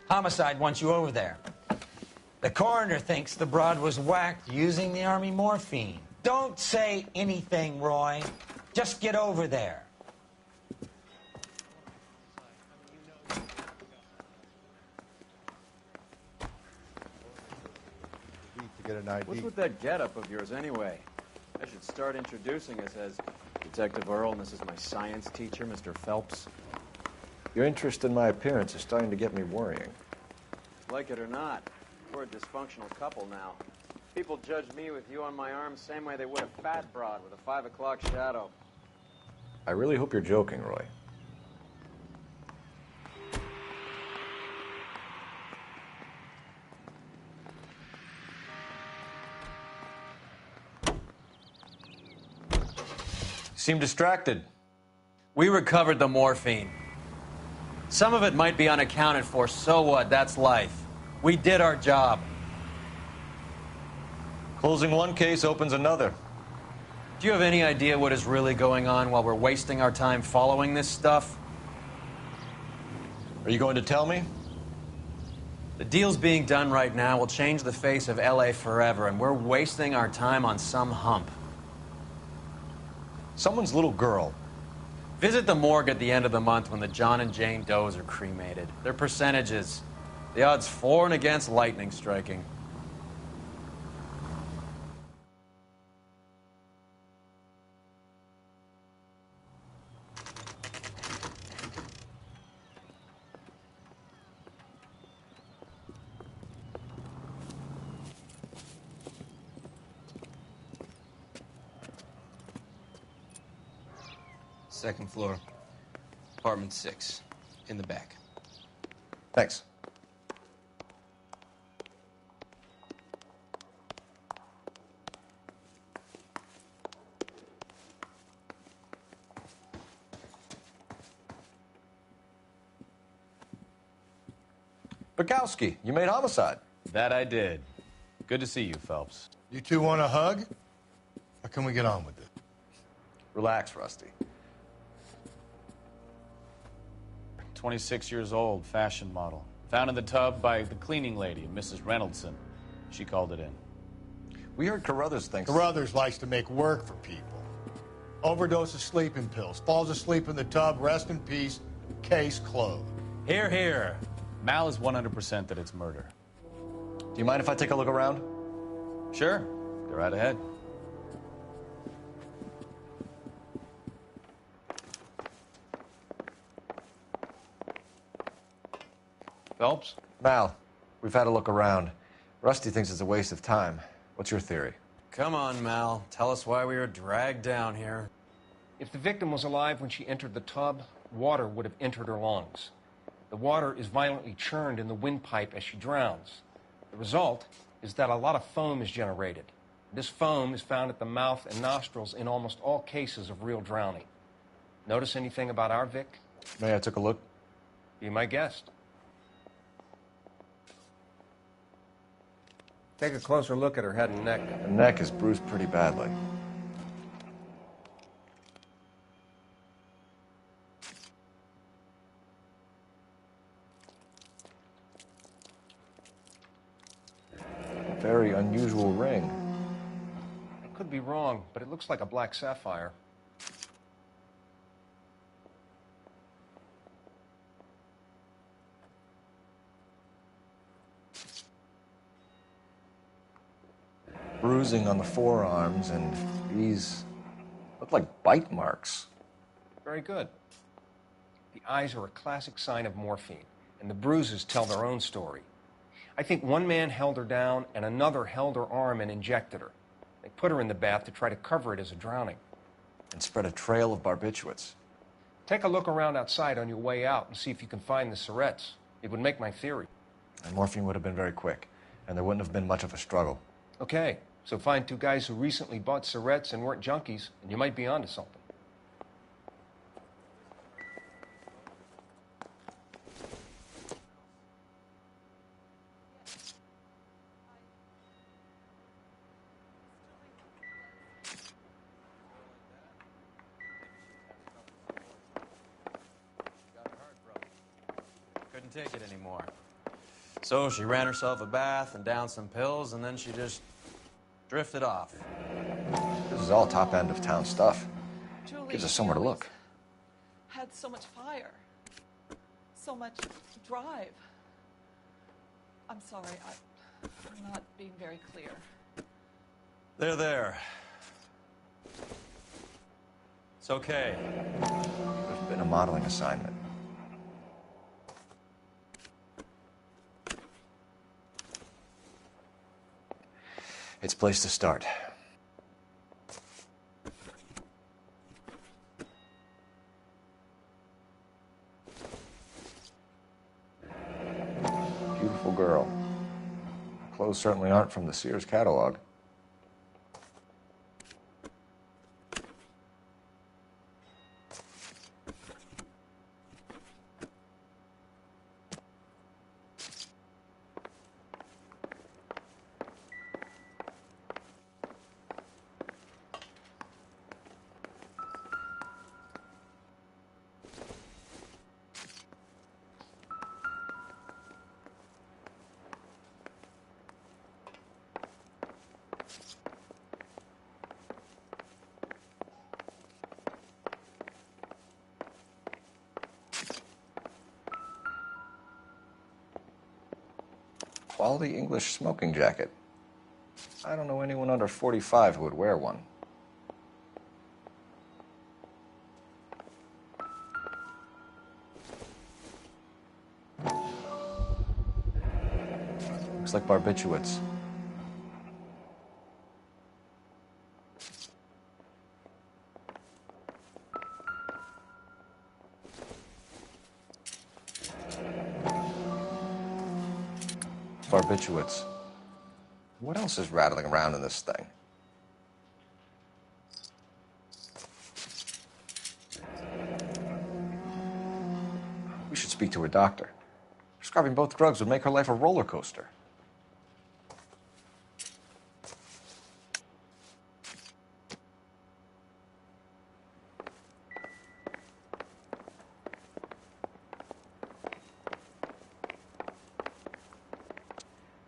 Homicide wants you over there. The coroner thinks the broad was whacked using the Army morphine. Don't say anything, Roy. Just get over there. To get an ID. What's with that getup of yours, anyway? I should start introducing us as Detective Earl, and this is my science teacher, Mr. Phelps. Your interest in my appearance is starting to get me worrying. Like it or not, we're a dysfunctional couple now. People judge me with you on my arm the same way they would a fat broad with a 5 o'clock shadow. I really hope you're joking, Roy. Seem distracted. We recovered the morphine. Some of it might be unaccounted for, so what? That's life. We did our job. Closing one case opens another. Do you have any idea what is really going on while we're wasting our time following this stuff? Are you going to tell me? The deals being done right now will change the face of LA forever, and we're wasting our time on some hump. Someone's little girl. Visit the morgue at the end of the month when the John and Jane Does are cremated. Their percentages. The odds for and against lightning striking. Second floor, apartment 6, in the back. Thanks. Bukowski, you made homicide. That I did. Good to see you, Phelps. You two want a hug? Or can we get on with it? Relax, Rusty. 26 years old, fashion model. Found in the tub by the cleaning lady, Mrs. Reynoldson. She called it in. We heard Carruthers thinks... Carruthers likes to make work for people. Overdose of sleeping pills. Falls asleep in the tub. Rest in peace. Case closed. Here, here. Mal is 100% that it's murder. Do you mind if I take a look around? Sure. Go right ahead. Phelps? Mal, we've had a look around. Rusty thinks it's a waste of time. What's your theory? Come on, Mal. Tell us why we were dragged down here. If the victim was alive when she entered the tub, water would have entered her lungs. The water is violently churned in the windpipe as she drowns. The result is that a lot of foam is generated. This foam is found at the mouth and nostrils in almost all cases of real drowning. Notice anything about our Vic? May I took a look? Be my guest. Take a closer look at her head and neck. The neck is bruised pretty badly. A very unusual ring. I could be wrong, but it looks like a black sapphire. bruising on the forearms, and these look like bite marks. Very good. The eyes are a classic sign of morphine, and the bruises tell their own story. I think one man held her down and another held her arm and injected her. They put her in the bath to try to cover it as a drowning. And spread a trail of barbiturates. Take a look around outside on your way out and see if you can find the syrettes. It would make my theory. And morphine would have been very quick, and there wouldn't have been much of a struggle. Okay, so find two guys who recently bought syrettes and weren't junkies, and you might be onto something. Couldn't take it anymore. So she ran herself a bath and downed some pills, and then she just drifted off. This is all top end of town stuff. Julie, Gives us somewhere to look. had so much fire, so much drive. I'm sorry, I'm not being very clear. There. It's okay. There's been a modeling assignment. It's a place to start. Beautiful girl. Clothes certainly aren't from the Sears catalog. Quality English smoking jacket. I don't know anyone under 45 who would wear one. Looks like barbiturates. Barbiturates. What else is rattling around in this thing? We should speak to her doctor. Prescribing both drugs would make her life a roller coaster.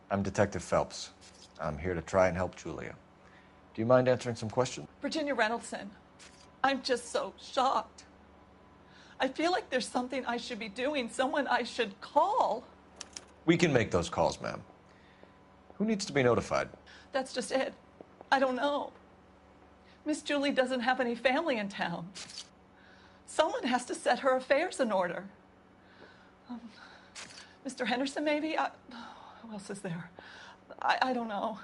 I'm Detective Phelps. I'm here to try and help Julia. Do you mind answering some questions? Virginia Reynoldson, I'm just so shocked. I feel like there's something I should be doing, someone I should call. We can make those calls, ma'am. Who needs to be notified? That's just it. I don't know. Miss Julie doesn't have any family in town. Someone has to set her affairs in order. Mr. Henderson, maybe? Who else is there? I don't know.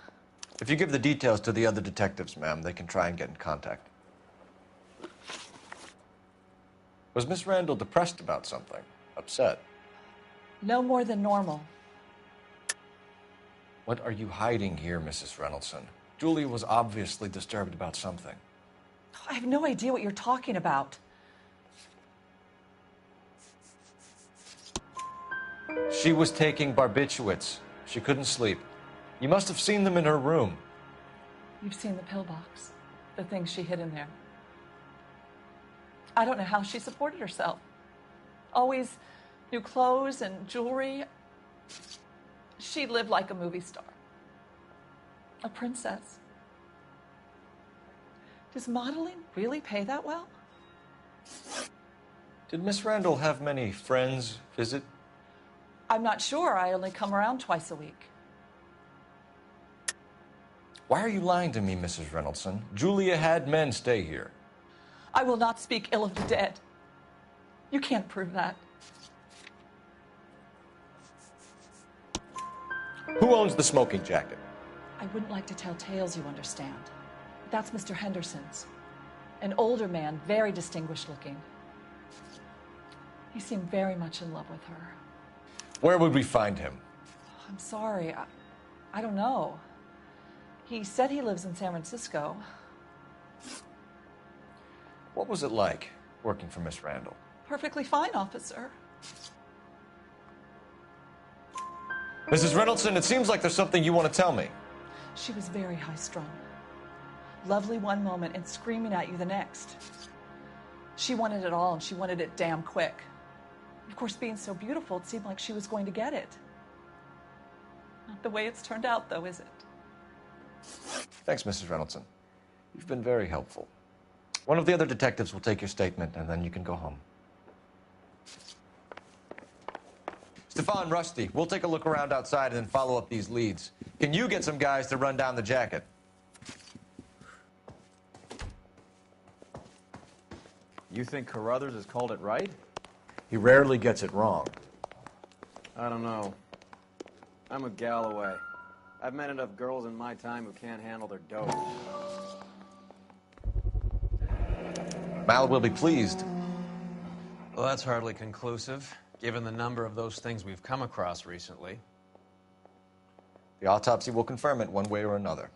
If you give the details to the other detectives, ma'am, they can try and get in contact. Was Miss Randall depressed about something? Upset? No more than normal. What are you hiding here, Mrs. Reynoldson? Julia was obviously disturbed about something. I have no idea what you're talking about. She was taking barbiturates. She couldn't sleep. You must have seen them in her room. You've seen the pillbox, the things she hid in there. I don't know how she supported herself. Always new clothes and jewelry. She lived like a movie star. A princess. Does modeling really pay that well? Did Miss Randall have many friends visit? I'm not sure. I only come around twice a week. Why are you lying to me, Mrs. Reynoldson? Julia had men stay here. I will not speak ill of the dead. You can't prove that. Who owns the smoking jacket? I wouldn't like to tell tales, you understand. That's Mr. Henderson's. An older man, very distinguished looking. He seemed very much in love with her. Where would we find him? I'm sorry, I don't know. He said he lives in San Francisco. What was it like working for Miss Randall? Perfectly fine, officer. Mrs. Reynoldson, it seems like there's something you want to tell me. She was very high-strung. Lovely one moment and screaming at you the next. She wanted it all, and she wanted it damn quick. Of course, being so beautiful, it seemed like she was going to get it. Not the way it's turned out, though, is it? Thanks, Mrs. Reynoldson. You've been very helpful. One of the other detectives will take your statement, and then you can go home. Stefan, Rusty, we'll take a look around outside and then follow up these leads. Can you get some guys to run down the jacket? You think Carruthers has called it right? He rarely gets it wrong. I don't know. I'm with Galloway. I've met enough girls in my time who can't handle their dope. Mal will be pleased. Well, that's hardly conclusive, given the number of those things we've come across recently. The autopsy will confirm it one way or another.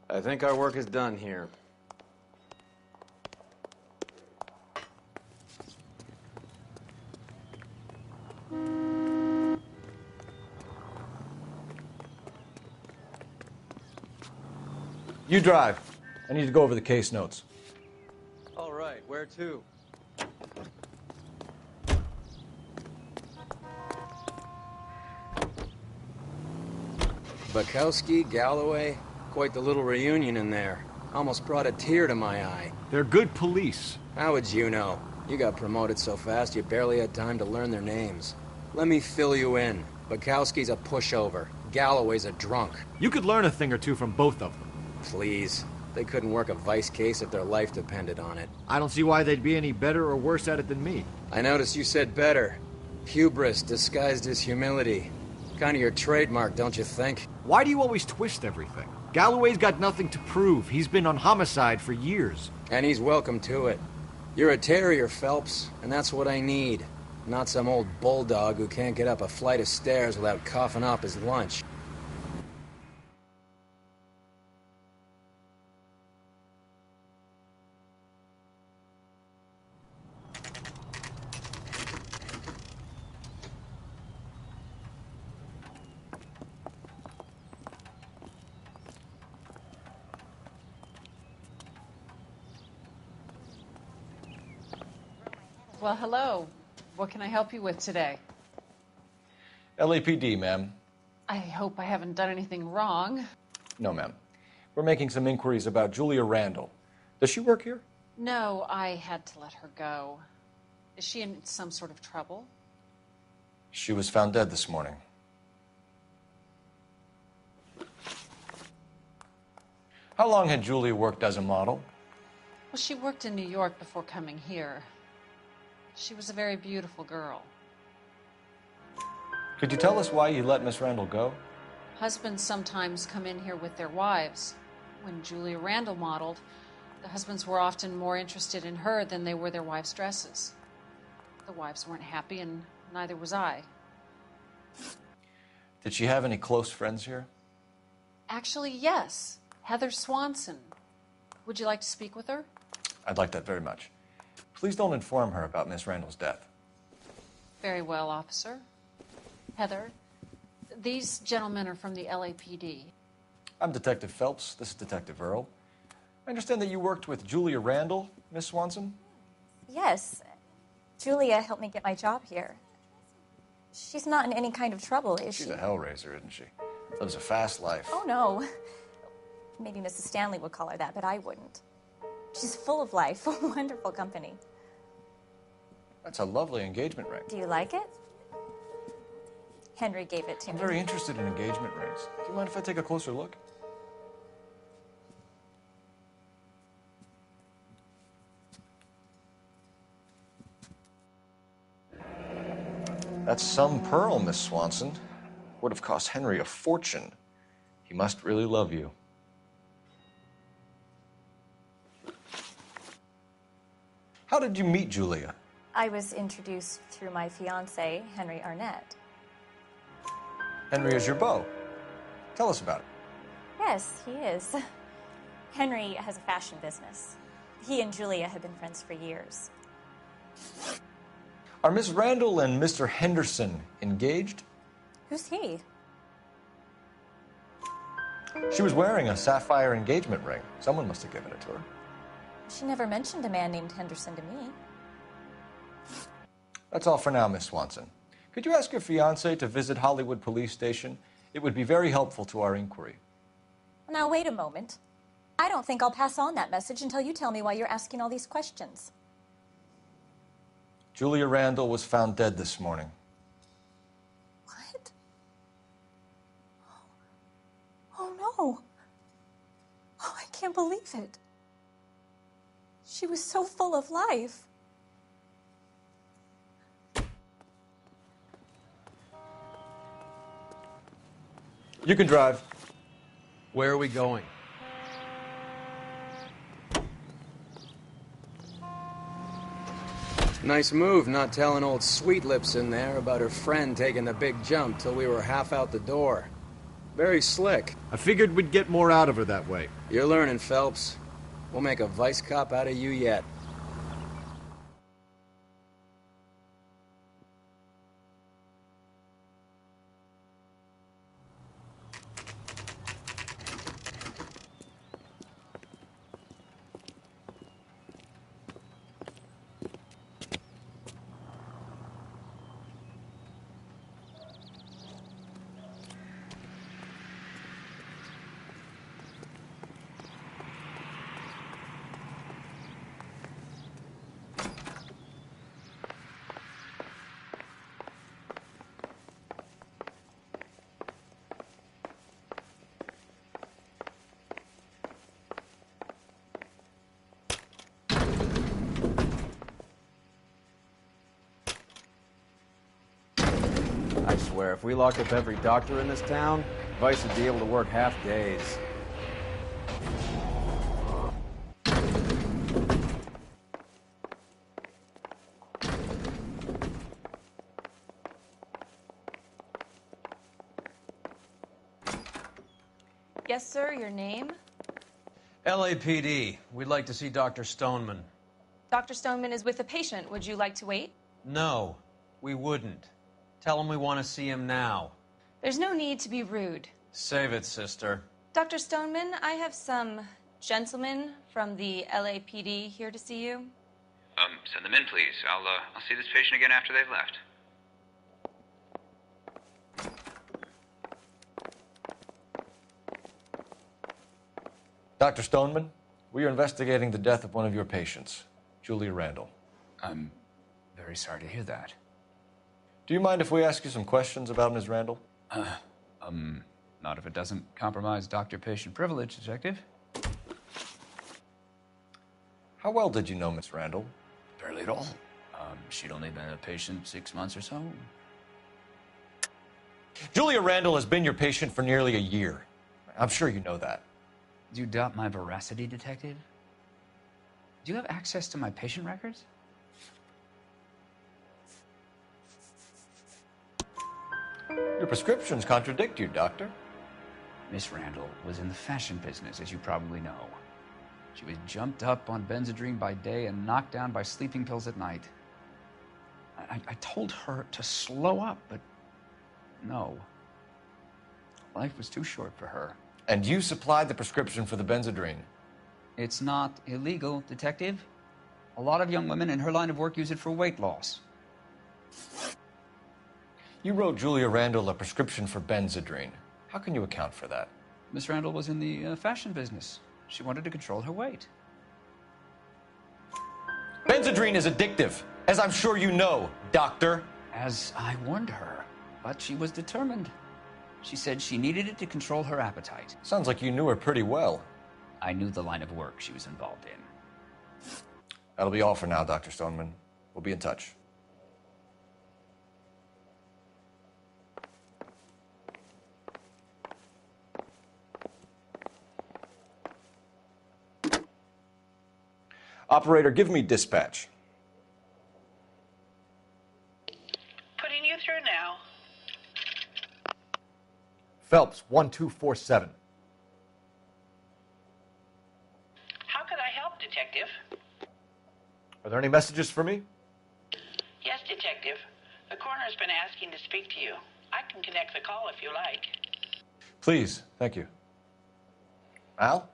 I think our work is done here. You drive. I need to go over the case notes. All right, where to? Bukowski, Galloway, quite the little reunion in there. Almost brought a tear to my eye. They're good police. How would you know? You got promoted so fast you barely had time to learn their names. Let me fill you in. Bukowski's a pushover. Galloway's a drunk. You could learn a thing or two from both of them. Please. They couldn't work a vice case if their life depended on it. I don't see why they'd be any better or worse at it than me. I noticed you said better. Hubris disguised as humility. Kind of your trademark, don't you think? Why do you always twist everything? Galloway's got nothing to prove. He's been on homicide for years. And he's welcome to it. You're a terrier, Phelps, and that's what I need. Not some old bulldog who can't get up a flight of stairs without coughing off his lunch. Well, hello. What can I help you with today? LAPD, ma'am. I hope I haven't done anything wrong. No, ma'am. We're making some inquiries about Julia Randall. Does she work here? No, I had to let her go. Is she in some sort of trouble? She was found dead this morning. How long had Julia worked as a model? Well, she worked in New York before coming here. She was a very beautiful girl. Could you tell us why you let Miss Randall go? Husbands sometimes come in here with their wives. When Julia Randall modeled, the husbands were often more interested in her than they were their wives' dresses. The wives weren't happy, and neither was I. Did she have any close friends here? Actually, yes. Heather Swanson. Would you like to speak with her? I'd like that very much. Please don't inform her about Miss Randall's death. Very well, officer. Heather, these gentlemen are from the LAPD. I'm Detective Phelps. This is Detective Earl. I understand that you worked with Julia Randall, Miss Swanson? Yes. Julia helped me get my job here. She's not in any kind of trouble, is she? She's a hellraiser, isn't she? Lives a fast life. Oh, no. Maybe Mrs. Stanley would call her that, but I wouldn't. She's full of life, wonderful company. That's a lovely engagement ring. Do you like it? Henry gave it to I'm me. very interested in engagement rings. Do you mind if I take a closer look? That's some pearl, Miss Swanson. Would have cost Henry a fortune. He must really love you. How did you meet Julia? I was introduced through my fiancé, Henry Arnett. Henry is your beau. Tell us about it. Yes, he is. Henry has a fashion business. He and Julia have been friends for years. Are Miss Randall and Mr. Henderson engaged? Who's he? She was wearing a sapphire engagement ring. Someone must have given it to her. She never mentioned a man named Henderson to me. That's all for now, Miss Swanson. Could you ask your fiancé to visit Hollywood Police Station? It would be very helpful to our inquiry. Now, wait a moment. I don't think I'll pass on that message until you tell me why you're asking all these questions. Julia Randall was found dead this morning. What? Oh, no. Oh, I can't believe it. She was so full of life. You can drive. Where are we going? Nice move not telling old Sweet Lips in there about her friend taking the big jump till we were half out the door. Very slick. I figured we'd get more out of her that way. You're learning, Phelps. We'll make a vice cop out of you yet. I swear, if we locked up every doctor in this town, Vice would be able to work half days. Yes, sir, your name? LAPD. We'd like to see Dr. Stoneman. Dr. Stoneman is with a patient. Would you like to wait? No, we wouldn't. Tell him we want to see him now. There's no need to be rude. Save it, sister. Dr. Stoneman, I have some gentlemen from the LAPD here to see you. Send them in, please. I'll see this patient again after they've left. Dr. Stoneman, we are investigating the death of one of your patients, Julia Randall. I'm very sorry to hear that. Do you mind if we ask you some questions about Ms. Randall? Not if it doesn't compromise doctor-patient privilege, Detective. How well did you know Miss Randall? Barely at all. She'd only been a patient 6 months or so. Julia Randall has been your patient for nearly a year. I'm sure you know that. Do you doubt my veracity, Detective? Do you have access to my patient records? Your prescriptions contradict you, Doctor. Miss Randall was in the fashion business, as you probably know. She was jumped up on Benzedrine by day and knocked down by sleeping pills at night. I told her to slow up, but no. Life was too short for her. And you supplied the prescription for the Benzedrine. It's not illegal, Detective. A lot of young women in her line of work use it for weight loss. You wrote Julia Randall a prescription for Benzedrine. How can you account for that? Miss Randall was in the fashion business. She wanted to control her weight. Benzedrine is addictive, as I'm sure you know, Doctor. As I warned her. But she was determined. She said she needed it to control her appetite. Sounds like you knew her pretty well. I knew the line of work she was involved in. That'll be all for now, Dr. Stoneman. We'll be in touch. Operator, give me dispatch. Putting you through now. Phelps, 1247. How could I help, Detective? Are there any messages for me? Yes, Detective. The coroner's been asking to speak to you. I can connect the call if you like. Please, thank you. Al?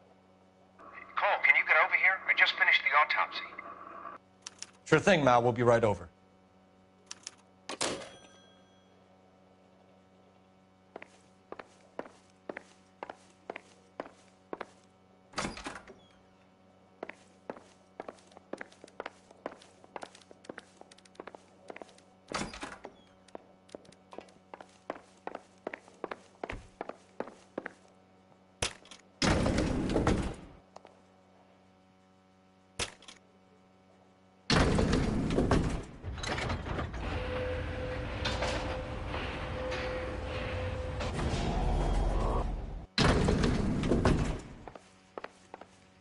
Cole, can you get over here? I just finished the autopsy. Sure thing, Mal. We'll be right over.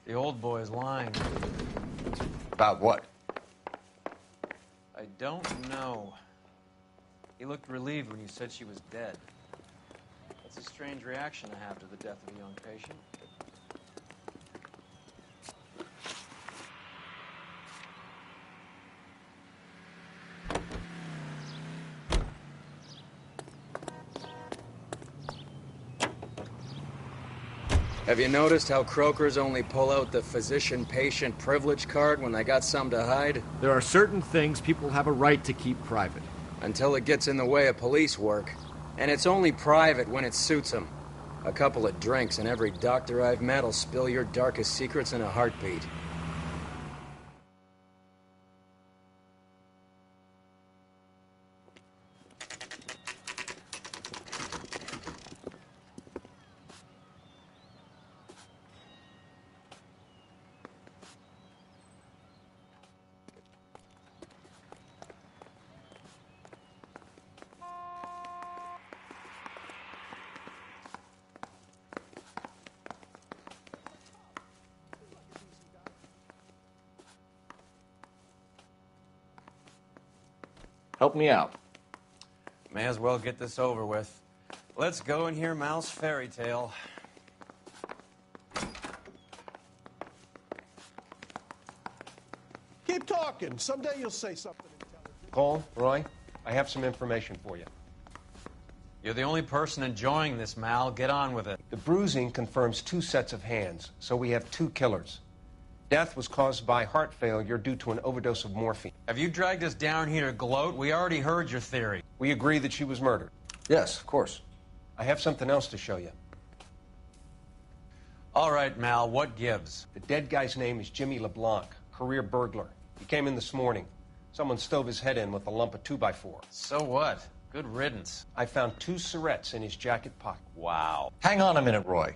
The old boy's lying. About what? I don't know. He looked relieved when you said she was dead. That's a strange reaction to have to the death of a young patient. Have you noticed how croakers only pull out the physician-patient privilege card when they got something to hide? There are certain things people have a right to keep private. Until it gets in the way of police work. And it's only private when it suits them. A couple of drinks and every doctor I've met will spill your darkest secrets in a heartbeat. Help me out. May as well get this over with. Let's go and hear Mal's fairy tale. Keep talking. Someday you'll say something intelligent. Cole, Roy, I have some information for you. You're the only person enjoying this, Mal. Get on with it. The bruising confirms 2 sets of hands, so we have 2 killers. Death was caused by heart failure due to an overdose of morphine. Have you dragged us down here to gloat? We already heard your theory. We agree that she was murdered. Yes, of course. I have something else to show you. All right, Mal, what gives? The dead guy's name is Jimmy LeBlanc, career burglar. He came in this morning. Someone stove his head in with a lump of 2x4. So what? Good riddance. I found 2 cigarettes in his jacket pocket. Wow. Hang on a minute, Roy.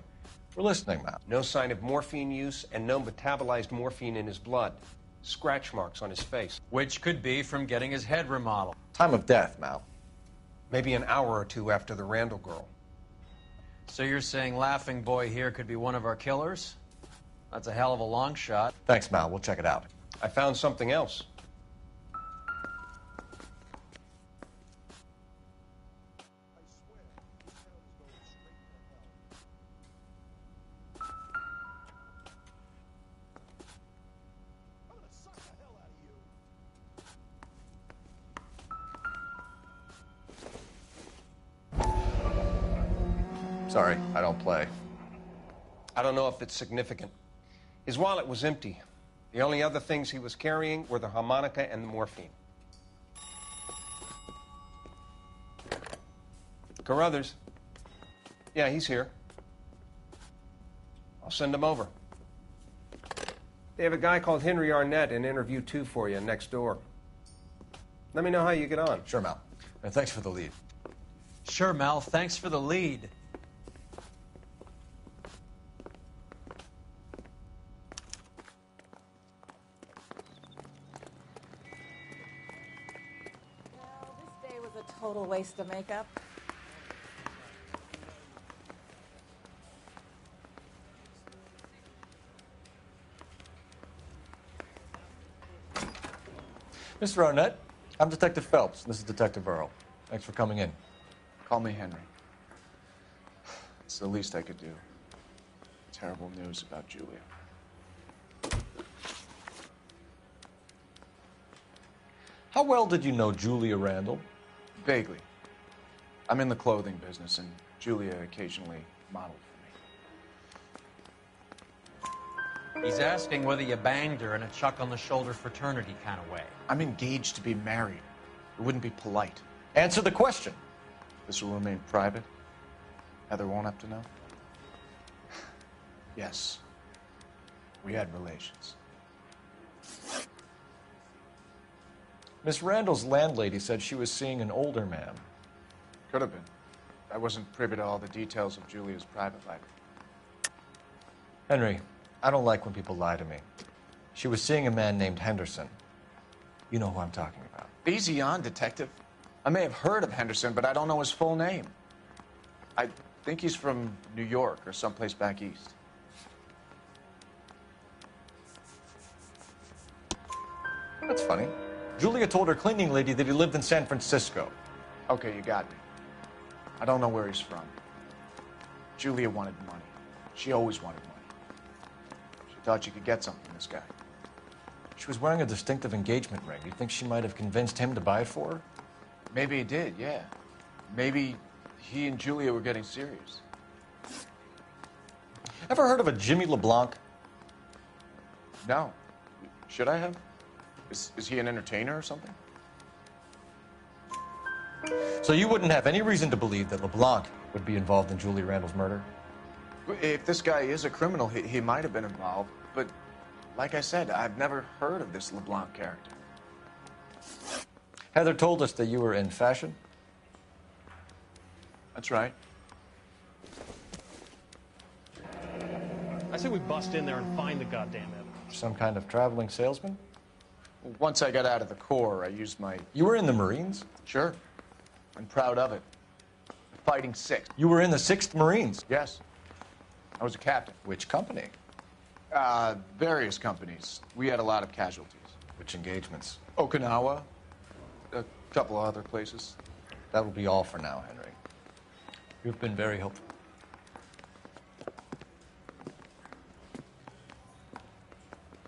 We're listening, Mal. No sign of morphine use and no metabolized morphine in his blood. Scratch marks on his face. Which could be from getting his head remodeled. Time of death, Mal. Maybe an hour or 2 after the Randall girl. So you're saying Laughing Boy here could be one of our killers? That's a hell of a long shot. Thanks, Mal. We'll check it out. I found something else. Sorry, I don't play. I don't know if it's significant. His wallet was empty. The only other things he was carrying were the harmonica and the morphine. Carruthers. Yeah, he's here. I'll send him over. They have a guy called Henry Arnett in interview 2 for you next door. Let me know how you get on. Sure, Mal. And thanks for the lead. Sure, Mel. Thanks for the lead. This day was a total waste of makeup. Mr. Arnett, I'm Detective Phelps. This is Detective Earl. Thanks for coming in. Call me Henry. It's the least I could do. Terrible news about Julia. How well did you know Julia Randall? Vaguely. I'm in the clothing business, and Julia occasionally modeled for me. He's asking whether you banged her in a chuck-on-the-shoulder fraternity kind of way. I'm engaged to be married. It wouldn't be polite. Answer the question. This will remain private. Heather won't have to know. Yes. We had relations. Miss Randall's landlady said she was seeing an older man. Could have been. I wasn't privy to all the details of Julia's private life. Henry, I don't like when people lie to me. She was seeing a man named Henderson. You know who I'm talking about. Easy on, Detective. I may have heard of Henderson, but I don't know his full name. I think he's from New York or someplace back east. That's funny. Julia told her cleaning lady that he lived in San Francisco. Okay, you got me. I don't know where he's from. Julia wanted money. She always wanted money. She thought she could get something from this guy. She was wearing a distinctive engagement ring. You think she might have convinced him to buy it for her? Maybe he did, yeah. Maybe he and Julia were getting serious. Ever heard of a Jimmy LeBlanc? No. Should I have? Is he an entertainer or something? So you wouldn't have any reason to believe that LeBlanc would be involved in Julia Randall's murder? If this guy is a criminal, he might have been involved. But like I said, I've never heard of this LeBlanc character. Heather told us that you were in fashion. That's right. I say we bust in there and find the goddamn evidence. Some kind of traveling salesman? Once I got out of the Corps, I used my... You were in the Marines? Sure. I'm proud of it. Fighting 6th. You were in the 6th Marines? Yes. I was a captain. Which company? Various companies. We had a lot of casualties. Which engagements? Okinawa. A couple of other places. That will be all for now, Henry. You've been very helpful.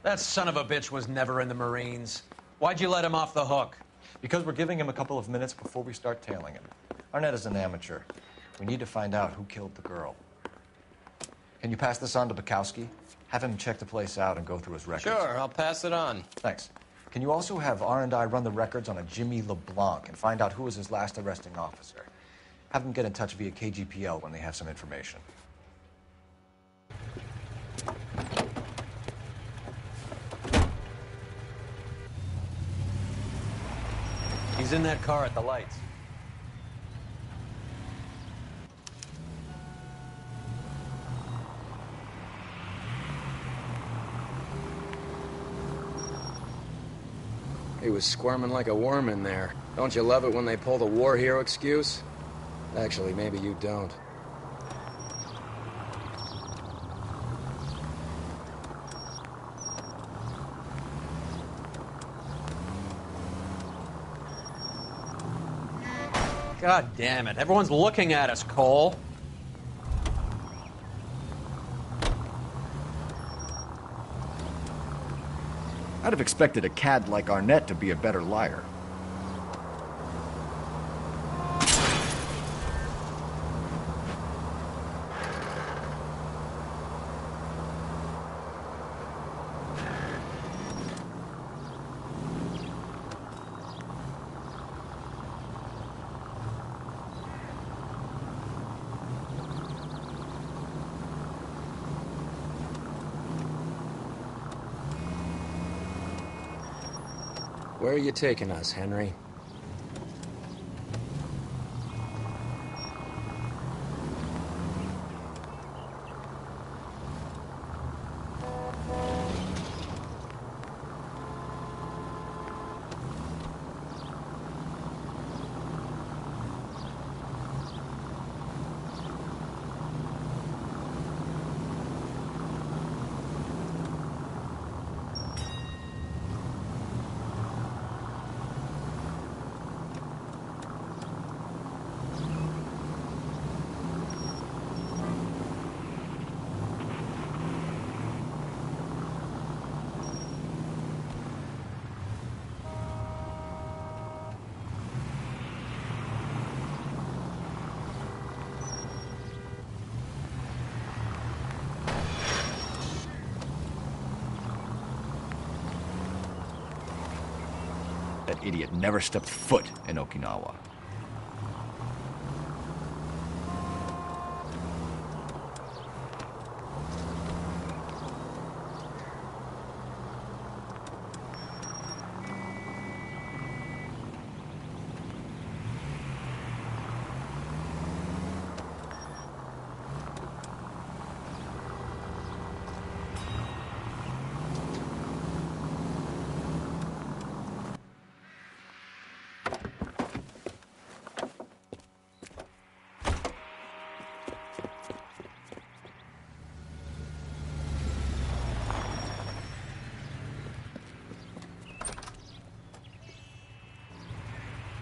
That son of a bitch was never in the Marines. Why'd you let him off the hook? Because we're giving him a couple of minutes before we start tailing him. Arnett is an amateur. We need to find out who killed the girl. Can you pass this on to Bukowski? Have him check the place out and go through his records. Sure, I'll pass it on. Thanks. Can you also have R&I run the records on a Jimmy LeBlanc and find out who was his last arresting officer? Have them get in touch via KGPL when they have some information. He's in that car at the lights. He was squirming like a worm in there. Don't you love it when they pull the war hero excuse? Actually, maybe you don't. God damn it. Everyone's looking at us, Cole. I'd have expected a cad like Arnett to be a better liar. Where are you taking us, Henry? That idiot never stepped foot in Okinawa.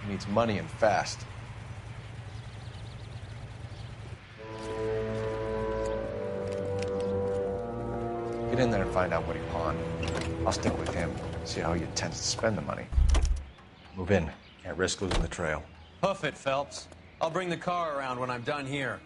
He needs money and fast. Get in there and find out what he pawned. I'll stick with him, see how he intends to spend the money. Move in. Can't risk losing the trail. Hoof it, Phelps. I'll bring the car around when I'm done here.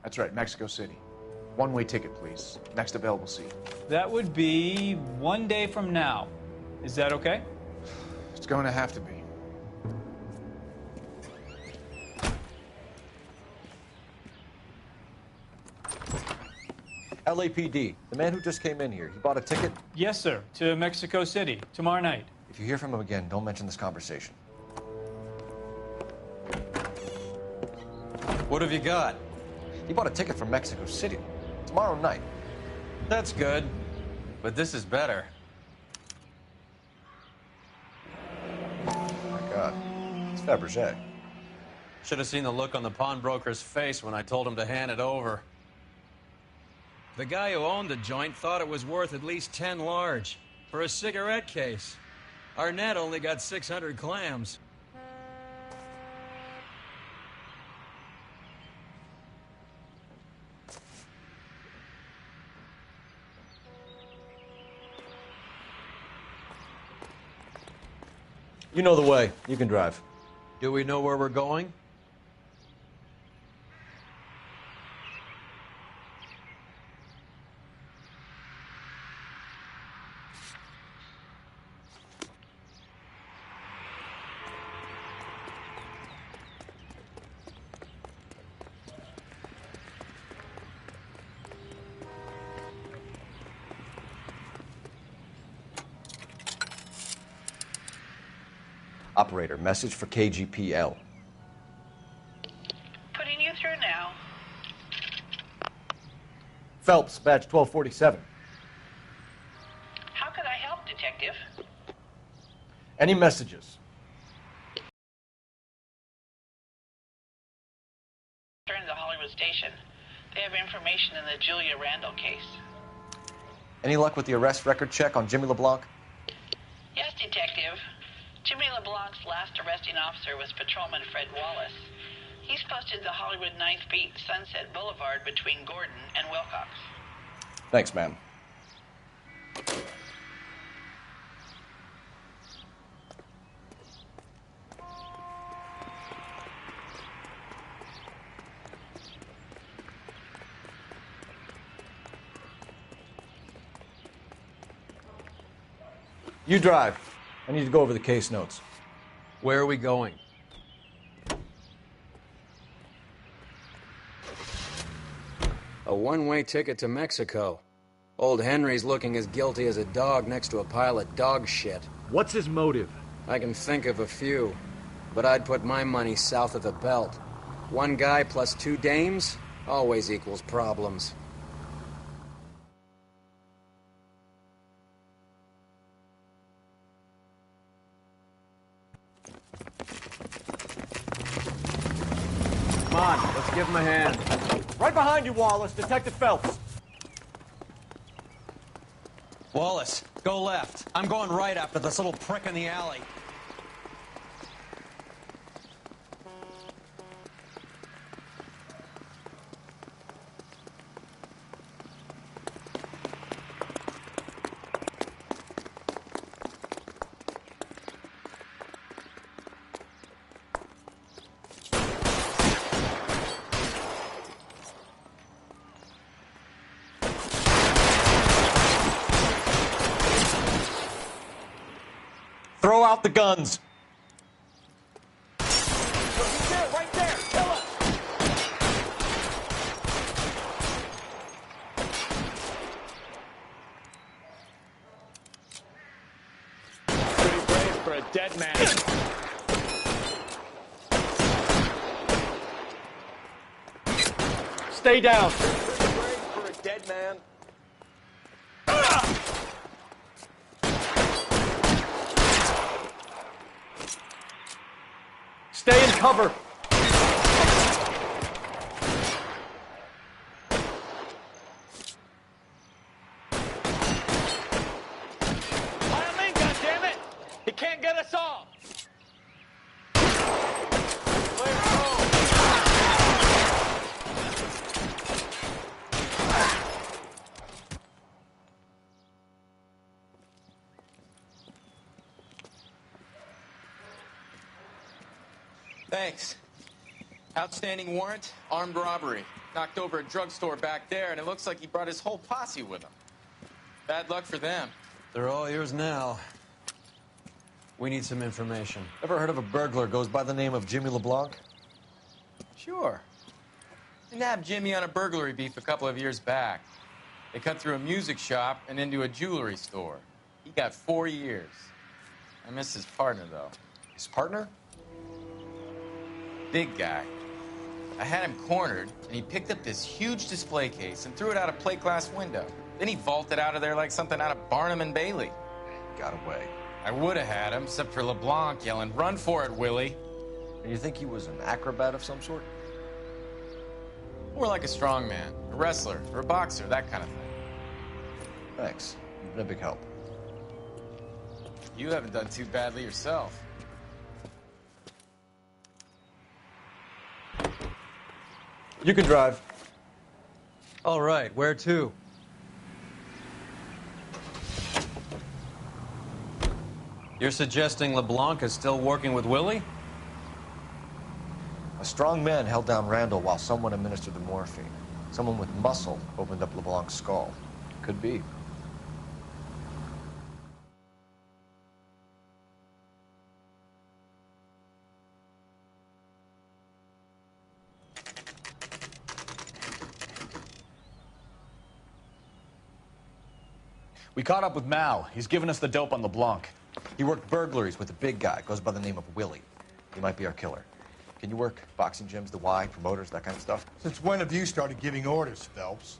That's right, Mexico City. One-way ticket, please. Next available seat. That would be 1 day from now. Is that okay? It's going to have to be. LAPD, the man who just came in here, he bought a ticket? Yes, sir. To Mexico City, tomorrow night. If you hear from him again, don't mention this conversation. What have you got? He bought a ticket from Mexico City. Tomorrow night. That's good. But this is better. Oh my God. It's Fabergé. Should have seen the look on the pawnbroker's face when I told him to hand it over. The guy who owned the joint thought it was worth at least 10 large for a cigarette case. Arnett only got 600 clams. You know the way. You can drive. Do we know where we're going? Operator, message for KGPL. Putting you through now. Phelps, badge 1247. How could I help, Detective? Any messages? Hollywood Station. They have information in the Julia Randall case. Any luck with the arrest record check on Jimmy LeBlanc? Yes, Detective. Jimmy LeBlanc's last arresting officer was Patrolman Fred Wallace. He's posted the Hollywood 9th Beat Sunset Boulevard between Gordon and Wilcox. Thanks, ma'am. You drive. I need to go over the case notes. Where are we going? A one-way ticket to Mexico. Old Henry's looking as guilty as a dog next to a pile of dog shit. What's his motive? I can think of a few, but I'd put my money south of the belt. One guy plus 2 dames always equals problems. Come on, let's give him a hand. Right behind you, Wallace. Detective Phelps. Wallace, go left. I'm going right after this little prick in the alley. Throw out the guns. Right there. Kill him. Pretty brave for a dead man. Stay down. Pretty brave for a dead man. Stay in cover. Pile him in, goddammit! He can't get us all. Thanks. Outstanding warrant, armed robbery. Knocked over a drugstore back there, and it looks like he brought his whole posse with him. Bad luck for them. They're all yours now. We need some information. Ever heard of a burglar goes by the name of Jimmy LeBlanc? Sure. They nabbed Jimmy on a burglary beef a couple of years back. They cut through a music shop and into a jewelry store. He got 4 years. I miss his partner, though. His partner? Big guy. I had him cornered, and he picked up this huge display case and threw it out a plate glass window. Then he vaulted out of there like something out of Barnum and Bailey. Got away. I would have had him, except for LeBlanc yelling, "Run for it, Willie!" And you think he was an acrobat of some sort? More like a strongman, a wrestler, or a boxer, that kind of thing. Thanks. You've been a big help. You haven't done too badly yourself. You can drive. All right, where to? You're suggesting LeBlanc is still working with Willie? A strong man held down Randall while someone administered the morphine. Someone with muscle opened up LeBlanc's skull. Could be. We caught up with Mao. He's given us the dope on LeBlanc. He worked burglaries with a big guy. Goes by the name of Willie. He might be our killer. Can you work boxing gyms, the Y, promoters, that kind of stuff? Since when have you started giving orders, Phelps?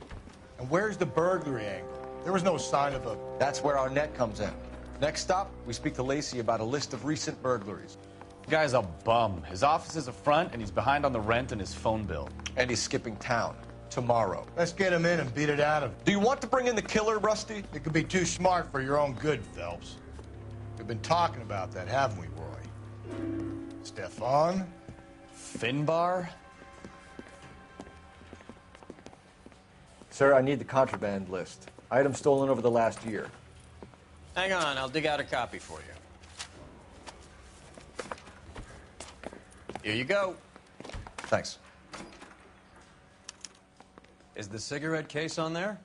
And where's the burglary angle? There was no sign of a... That's where our net comes in. Next stop, we speak to Lacey about a list of recent burglaries. The guy's a bum. His office is a front, and he's behind on the rent and his phone bill. And he's skipping town tomorrow. Let's get him in and beat it out of him. Do you want to bring in the killer, Rusty? It could be too smart for your own good, Phelps. We've been talking about that, haven't we, Roy? Stefan? Finbar? Sir, I need the contraband list. Items stolen over the last year. Hang on, I'll dig out a copy for you. Here you go. Thanks. Is the cigarette case on there?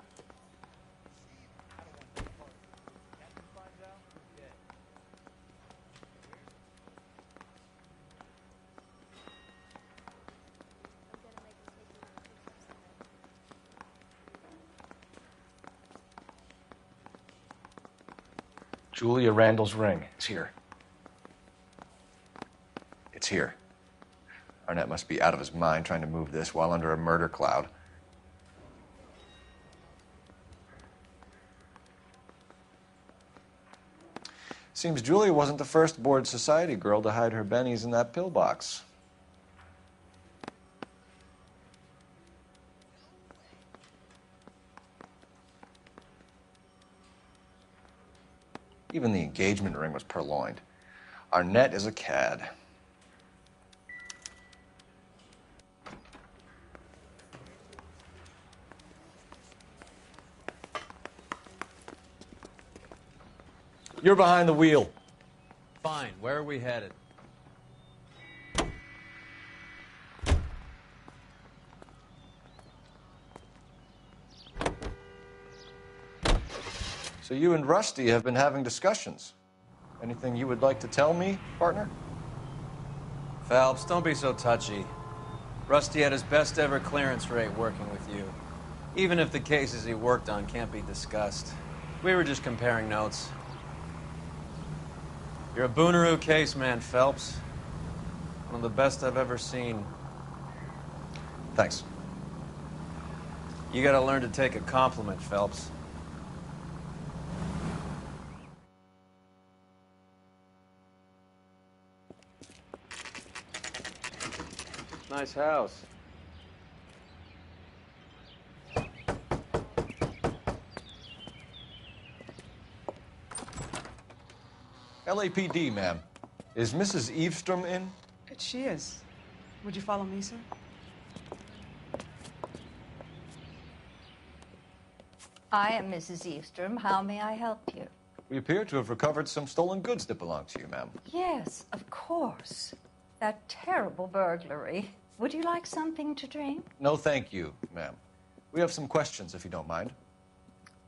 Julia Randall's ring. It's here. It's here. Arnett must be out of his mind trying to move this while under a murder cloud. Seems Julia wasn't the first bored society girl to hide her bennies in that pillbox. Even the engagement ring was purloined. Arnett is a cad. You're behind the wheel. Fine. Where are we headed? So you and Rusty have been having discussions. Anything you would like to tell me, partner? Phelps, don't be so touchy. Rusty had his best ever clearance rate working with you. Even if the cases he worked on can't be discussed. We were just comparing notes. You're a Booneroo case man, Phelps. One of the best I've ever seen. Thanks. You gotta learn to take a compliment, Phelps. Nice house. LAPD, ma'am. Is Mrs. Eavestrom in? She is. Would you follow me, sir? I am Mrs. Eavestrom. How may I help you? We appear to have recovered some stolen goods that belong to you, ma'am. Yes, of course. That terrible burglary. Would you like something to drink? No, thank you, ma'am. We have some questions, if you don't mind.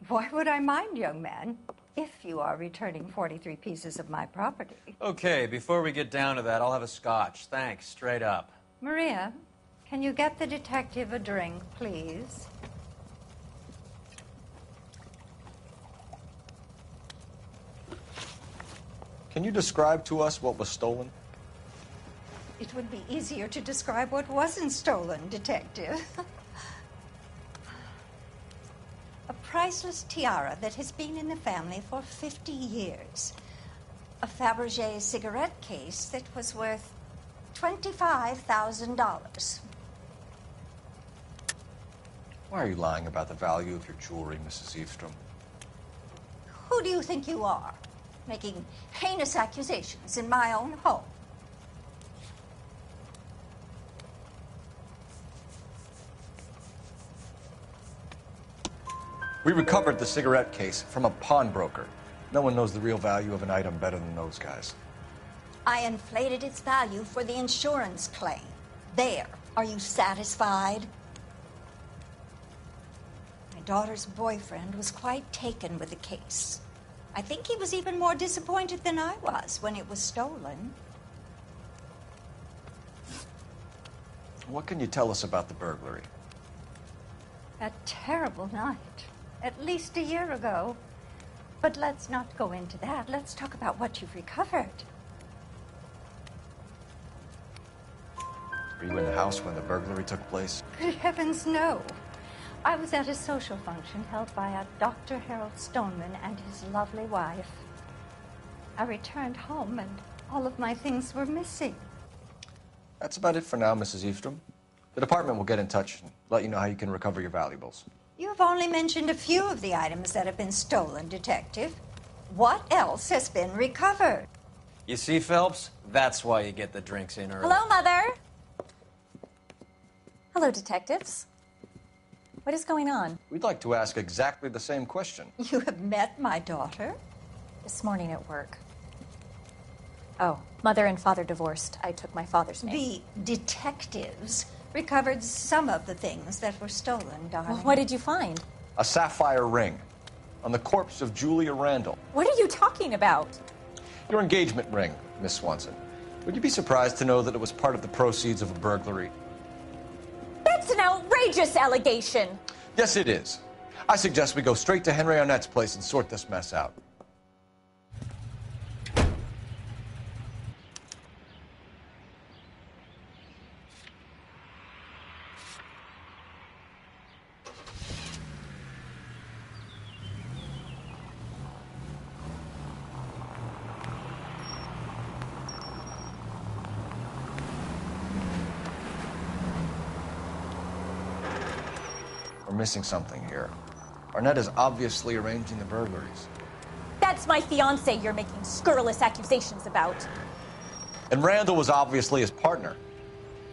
Why would I mind, young man, if you are returning 43 pieces of my property? Okay, before we get down to that, I'll have a scotch. Thanks, straight up. Maria, can you get the detective a drink, please? Can you describe to us what was stolen? It would be easier to describe what wasn't stolen, Detective. A priceless tiara that has been in the family for 50 years. A Fabergé cigarette case that was worth $25,000. Why are you lying about the value of your jewelry, Mrs. Eavestrom? Who do you think you are, making heinous accusations in my own home? We recovered the cigarette case from a pawnbroker. No one knows the real value of an item better than those guys. I inflated its value for the insurance claim. There. Are you satisfied? My daughter's boyfriend was quite taken with the case. I think he was even more disappointed than I was when it was stolen. What can you tell us about the burglary? A terrible night. At least a year ago. But let's not go into that. Let's talk about what you've recovered. Were you in the house when the burglary took place? Good heavens, no. I was at a social function held by a Dr. Harold Stoneman and his lovely wife. I returned home, and all of my things were missing. That's about it for now, Mrs. Eastrom. The department will get in touch and let you know how you can recover your valuables. You have only mentioned a few of the items that have been stolen, Detective. What else has been recovered? You see, Phelps? That's why you get the drinks in early. Hello, Mother. Hello, detectives. What is going on? We'd like to ask exactly the same question. You have met my daughter? This morning at work. Oh, mother and father divorced. I took my father's name. The detectives recovered some of the things that were stolen, darling. Well, what did you find? A sapphire ring on the corpse of Julia Randall. What are you talking about? Your engagement ring, Miss Swanson. Would you be surprised to know that it was part of the proceeds of a burglary? That's an outrageous allegation. Yes, it is. I suggest we go straight to Henry Arnett's place and sort this mess out. We're missing something here. Arnett is obviously arranging the burglaries. That's my fiance you're making scurrilous accusations about. And Randall was obviously his partner.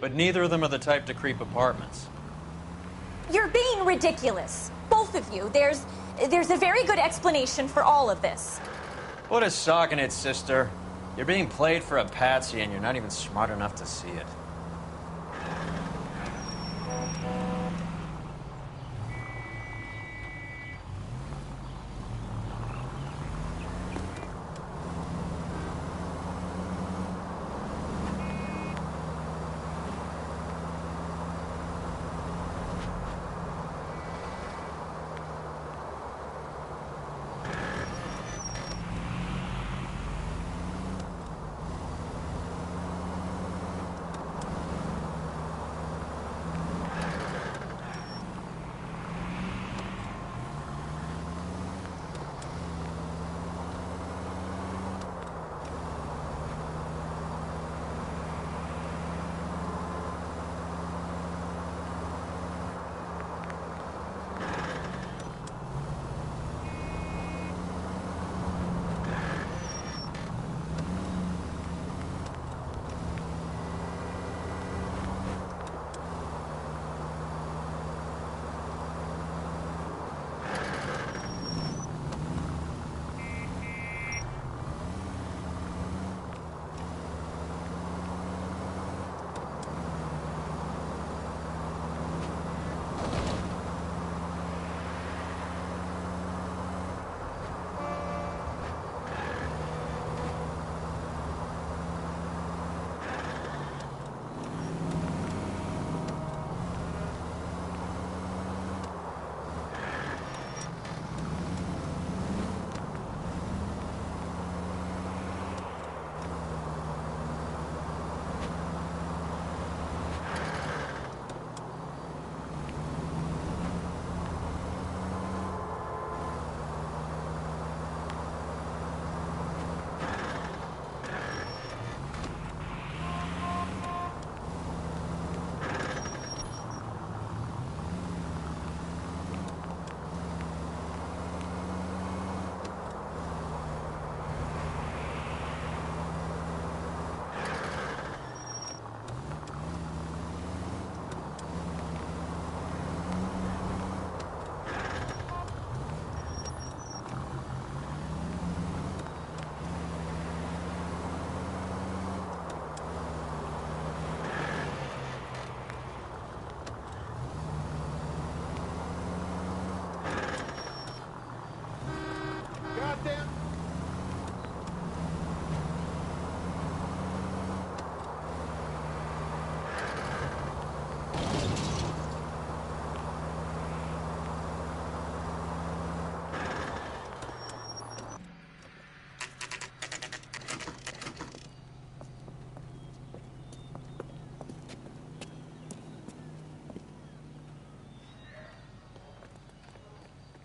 But neither of them are the type to creep apartments. You're being ridiculous. Both of you. There's a very good explanation for all of this. What a sock in it, sister. You're being played for a patsy and you're not even smart enough to see it.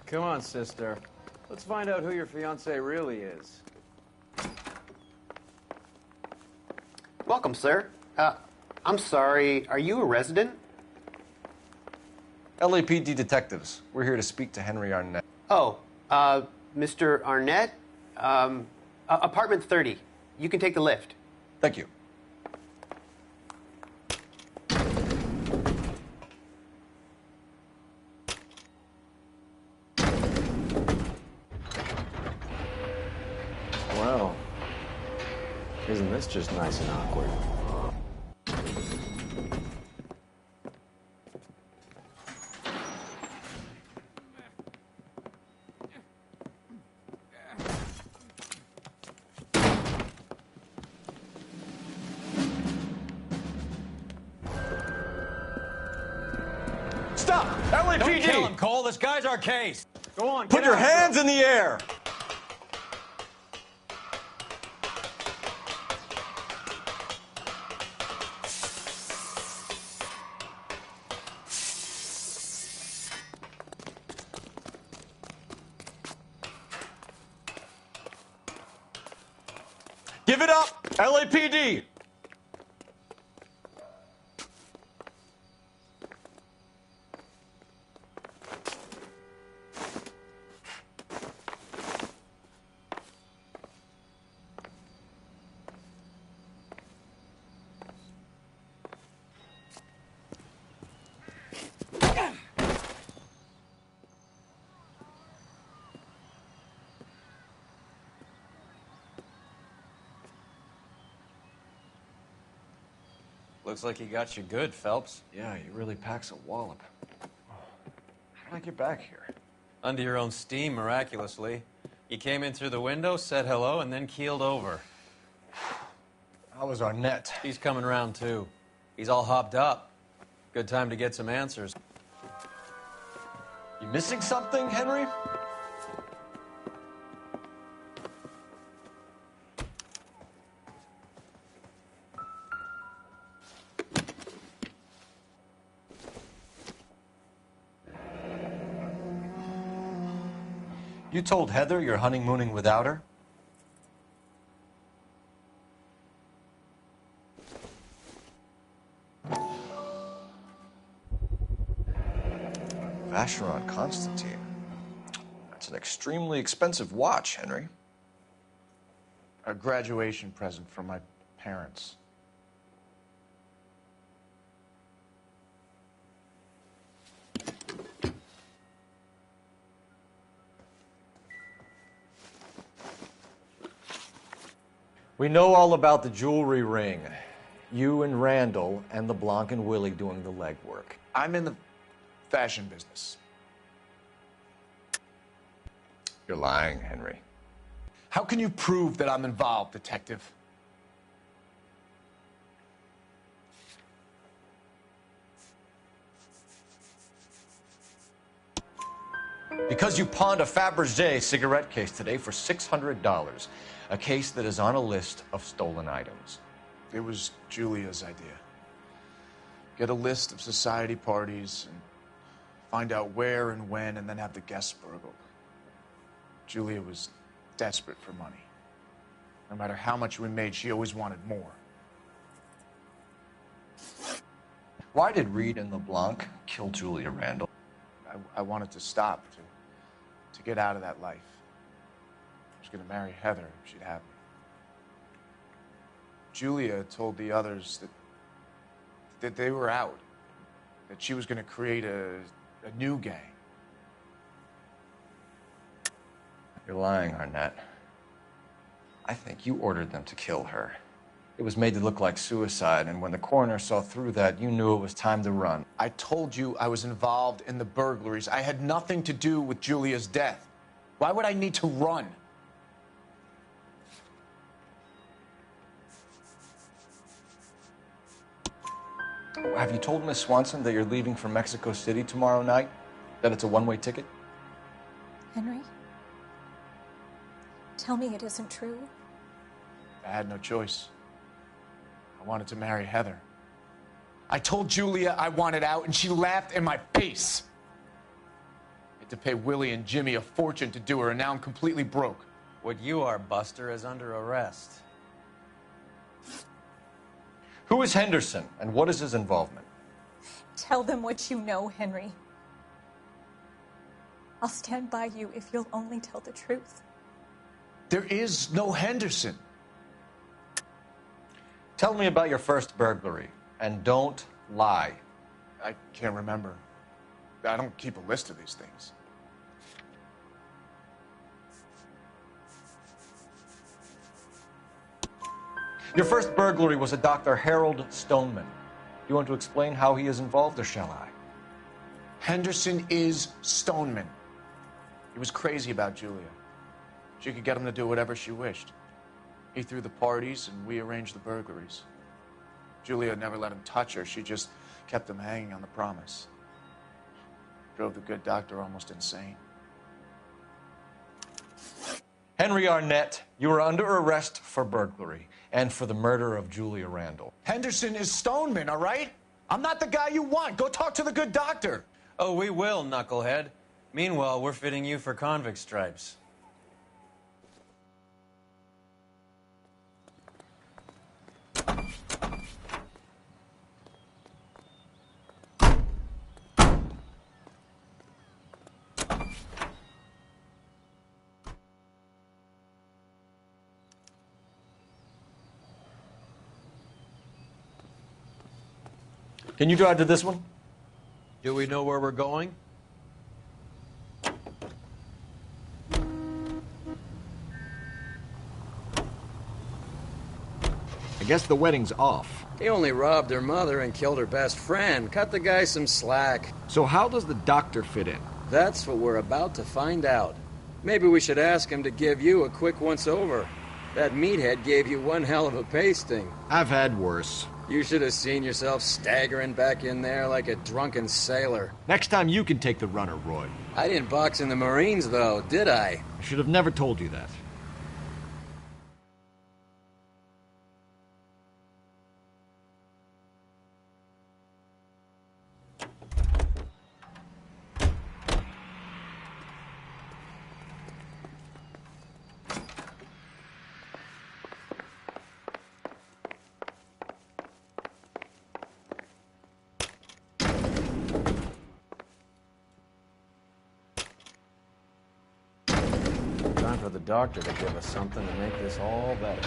Come on, sister. Let's find out who your fiancé really is. Welcome, sir. I'm sorry, are you a resident? LAPD detectives. We're here to speak to Henry Arnett. Oh, Mr. Arnett? Apartment 30. You can take the lift. Thank you. Well, isn't this just nice and awkward? Stop! LAPD! Don't kill him, Cole. This guy's our case. Go on. Put get your out, hands bro. in the air! Give it up, LAPD! Looks like he got you good, Phelps. Yeah, he really packs a wallop. How did I get back here? Under your own steam, miraculously. You came in through the window, said hello, and then keeled over. How was Arnett? He's coming round, too. He's all hopped up. Good time to get some answers. You missing something, Henry? You told Heather you're honeymooning without her? Vacheron Constantine. That's an extremely expensive watch, Henry. A graduation present from my parents. We know all about the jewelry ring. You and Randall and LeBlanc and Willie doing the legwork. I'm in the fashion business. You're lying, Henry. How can you prove that I'm involved, detective? Because you pawned a Fabergé cigarette case today for $600. A case that is on a list of stolen items. It was Julia's idea. Get a list of society parties and find out where and when and then have the guests burgled. Julia was desperate for money. No matter how much we made, she always wanted more. Why did Reed and LeBlanc kill Julia Randall? I wanted to stop, to get out of that life. I was going to marry Heather if she'd have me. Julia told the others that they were out, that she was going to create a new gang. You're lying, Arnett. I think you ordered them to kill her. It was made to look like suicide, and when the coroner saw through that, you knew it was time to run. I told you I was involved in the burglaries. I had nothing to do with Julia's death. Why would I need to run? Have you told Miss Swanson that you're leaving for Mexico City tomorrow night? That it's a one-way ticket? Henry? Tell me it isn't true. I had no choice. I wanted to marry Heather. I told Julia I wanted out, and she laughed in my face. I had to pay Willie and Jimmy a fortune to do her, and now I'm completely broke. What you are, Buster, is under arrest. Who is Henderson, and what is his involvement? Tell them what you know, Henry. I'll stand by you if you'll only tell the truth. There is no Henderson. Tell me about your first burglary, and don't lie. I can't remember. I don't keep a list of these things. Your first burglary was a Dr. Harold Stoneman. Do you want to explain how he is involved, or shall I? Henderson is Stoneman. He was crazy about Julia. She could get him to do whatever she wished. He threw the parties, and we arranged the burglaries. Julia never let him touch her. She just kept him hanging on the promise. Drove the good doctor almost insane. Henry Arnett, you are under arrest for burglary and for the murder of Julia Randall. Henderson is Stoneman, all right? I'm not the guy you want. Go talk to the good doctor. Oh, we will, knucklehead. Meanwhile, we're fitting you for convict stripes. Can you drive to this one? Do we know where we're going? I guess the wedding's off. He only robbed her mother and killed her best friend. Cut the guy some slack. So how does the doctor fit in? That's what we're about to find out. Maybe we should ask him to give you a quick once-over. That meathead gave you one hell of a pasting. I've had worse. You should have seen yourself staggering back in there like a drunken sailor. Next time you can take the runner, Roy. I didn't box in the Marines, though, did I? I should have never told you that. Time for the doctor to give us something to make this all better.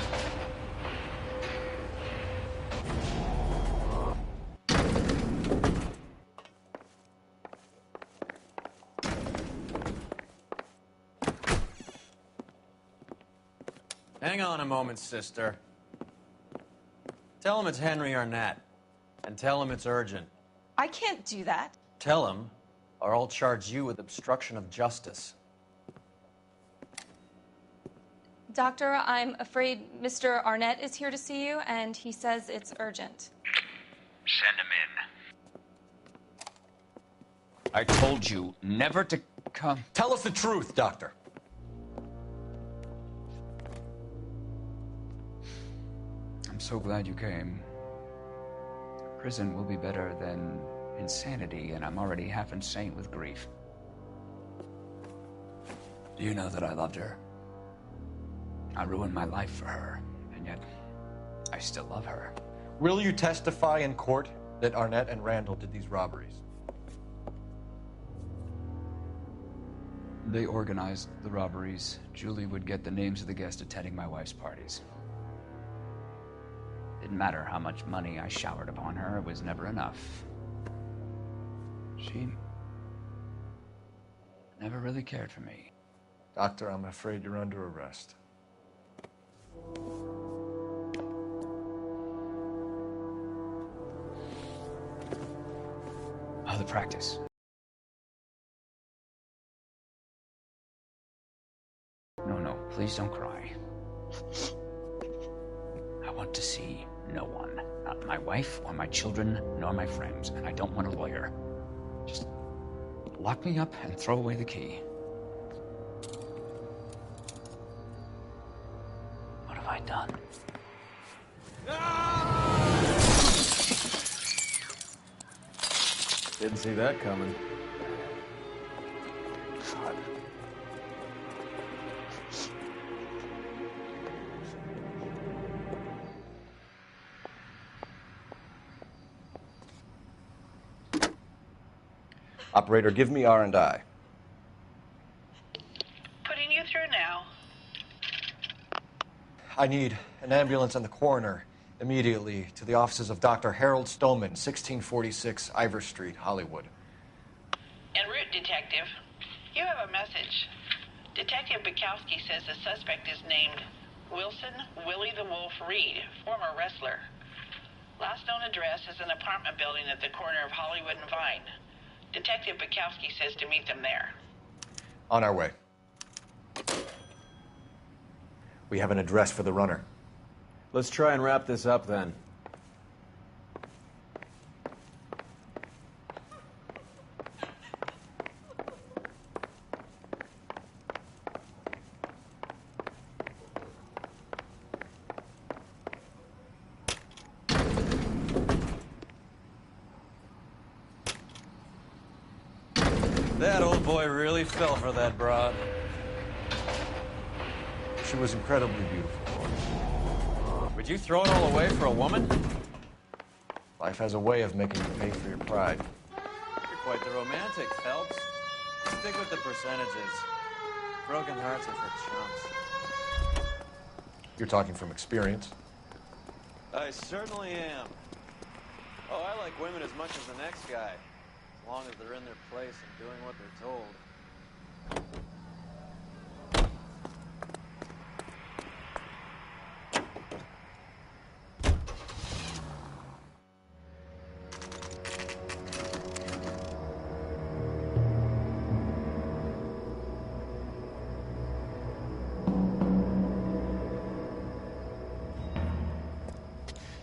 Hang on a moment, sister. Tell him it's Henry Arnett. And tell him it's urgent. I can't do that. Tell him, or I'll charge you with obstruction of justice. Doctor, I'm afraid Mr. Arnett is here to see you, and he says it's urgent. Send him in. I told you never to come. Tell us the truth, Doctor. I'm so glad you came. Prison will be better than insanity, and I'm already half insane with grief. Do you know that I loved her? I ruined my life for her, and yet I still love her. Will you testify in court that Arnett and Randall did these robberies? They organized the robberies. Julie would get the names of the guests attending my wife's parties. Didn't matter how much money I showered upon her, it was never enough. She never really cared for me. Doctor, I'm afraid you're under arrest. Oh, the practice. No, please don't cry. I want to see no one. Not my wife or my children, nor my friends. And I don't want a lawyer. Just lock me up and throw away the key. What have I done? Didn't see that coming. God. Operator, give me R&I. Putting you through now. I need an ambulance and the coroner immediately to the offices of Dr. Harold Stoneman, 1646 Ivor Street, Hollywood. En route, Detective. You have a message. Detective Bukowski says the suspect is named Wilson Willie the Wolf Reed, former wrestler. Last known address is an apartment building at the corner of Hollywood and Vine. Detective Bukowski says to meet them there. On our way. We have an address for the runner. Let's try and wrap this up then. That old boy really fell for that broad. She was incredibly beautiful. Would you throw it all away for a woman? Life has a way of making you pay for your pride. You're quite the romantic, Phelps. Stick with the percentages. Broken hearts are for chumps. You're talking from experience. I certainly am. Oh, I like women as much as the next guy. As long as they're in their place and doing what they're told.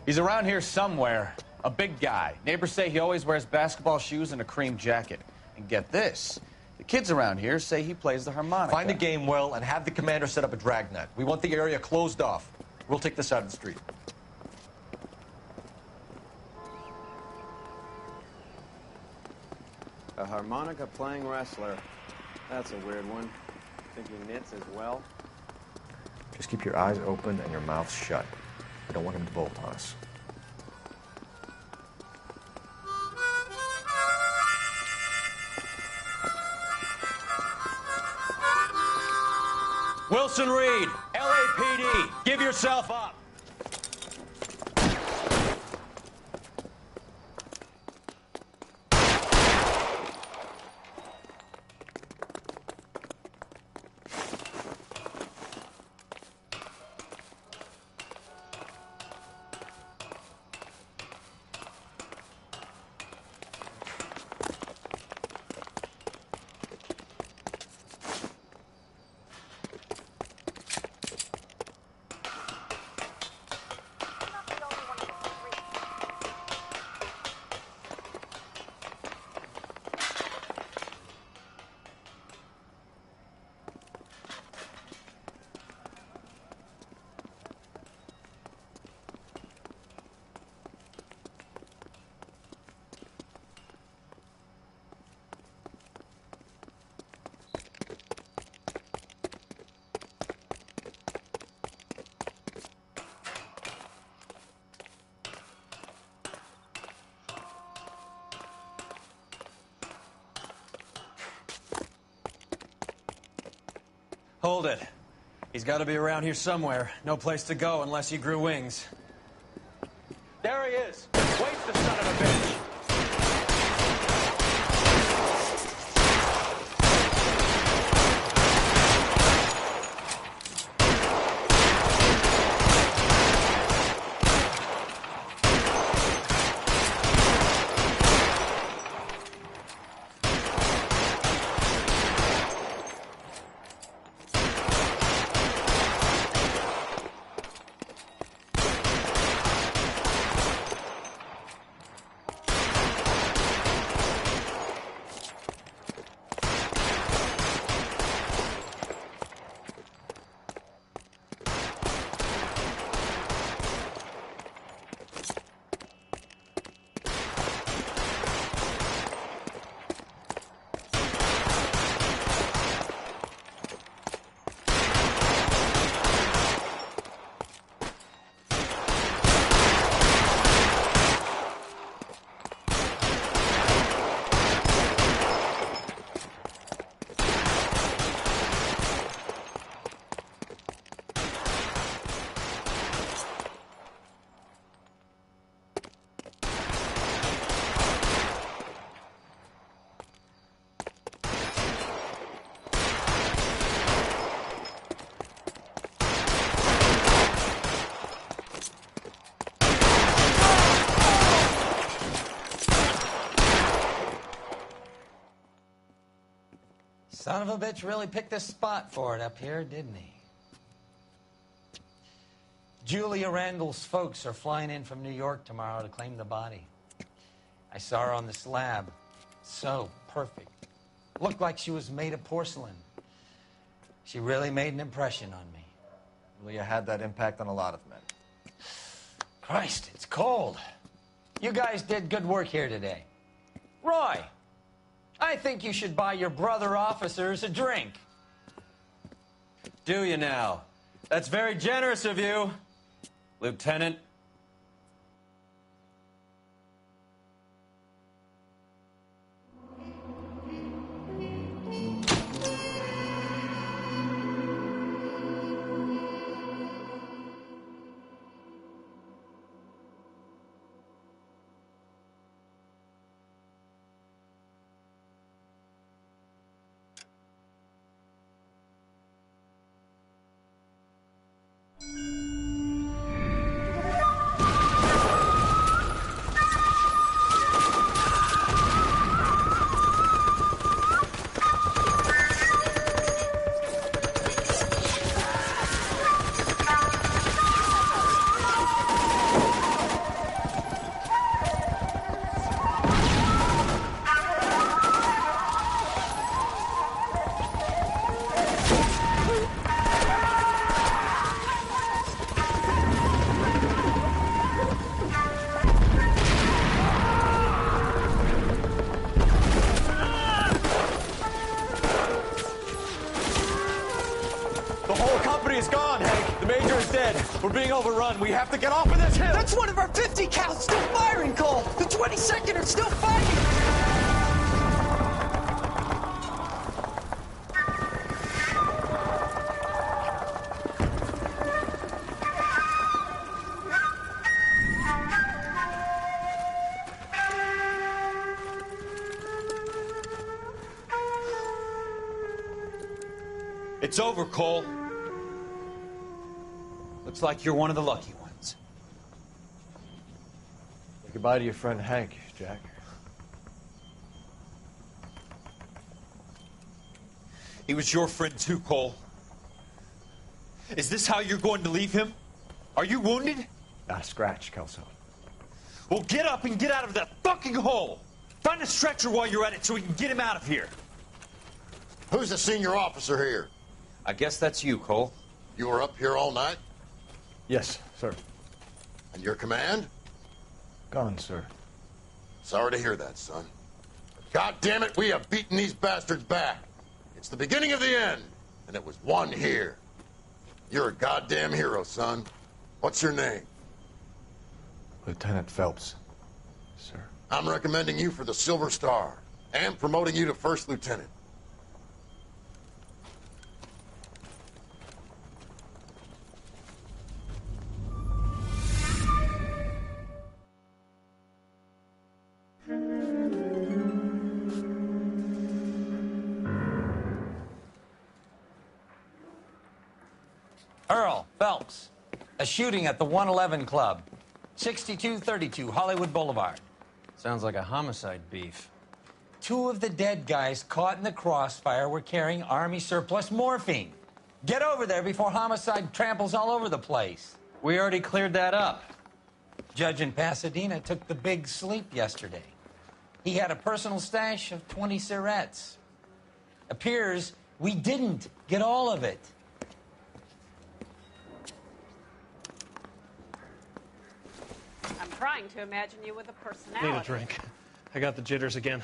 He's around here somewhere. A big guy. Neighbors say he always wears basketball shoes and a cream jacket. And get this, the kids around here say he plays the harmonica. Find the game well and have the commander set up a dragnet. We want the area closed off. We'll take this out of the street. A harmonica playing wrestler. That's a weird one. Think he knits as well? Just keep your eyes open and your mouth shut. We don't want him to bolt on us. Wilson Reed, LAPD, give yourself up. Hold it. He's got to be around here somewhere. No place to go unless he grew wings. There he is. Wait, the son of a bitch. Son of a bitch really picked a spot for it up here, didn't he? Julia Randall's folks are flying in from New York tomorrow to claim the body. I saw her on the slab. So perfect. Looked like she was made of porcelain. She really made an impression on me. Leah had that impact on a lot of men. Christ, it's cold. You guys did good work here today. Roy, I think you should buy your brother officers a drink. Do you now? That's very generous of you, Lieutenant. We're being overrun. We have to get off of this hill. That's one of our 50 cows still firing, Cole. The 22nd are still fighting. It's over, Cole. Looks like you're one of the lucky ones. Say goodbye to your friend Hank, Jack. He was your friend too, Cole. Is this how you're going to leave him? Are you wounded? Not a scratch, Kelso. Well, get up and get out of that fucking hole! Find a stretcher while you're at it so we can get him out of here. Who's the senior officer here? I guess that's you, Cole. You were up here all night? Yes, sir. And your command? Gone, sir. Sorry to hear that, son. God damn it, we have beaten these bastards back. It's the beginning of the end, and it was one here. You're a goddamn hero, son. What's your name? Lieutenant Phelps, sir. I'm recommending you for the Silver Star and promoting you to First Lieutenant. Earl Phelps, a shooting at the 111 Club, 6232 Hollywood Boulevard. Sounds like a homicide beef. 2 of the dead guys caught in the crossfire were carrying Army surplus morphine. Get over there before homicide tramples all over the place. We already cleared that up. Judge in Pasadena took the big sleep yesterday. He had a personal stash of 20 cigarettes. Appears we didn't get all of it. I'm trying to imagine you with a personality. Need a drink. I got the jitters again.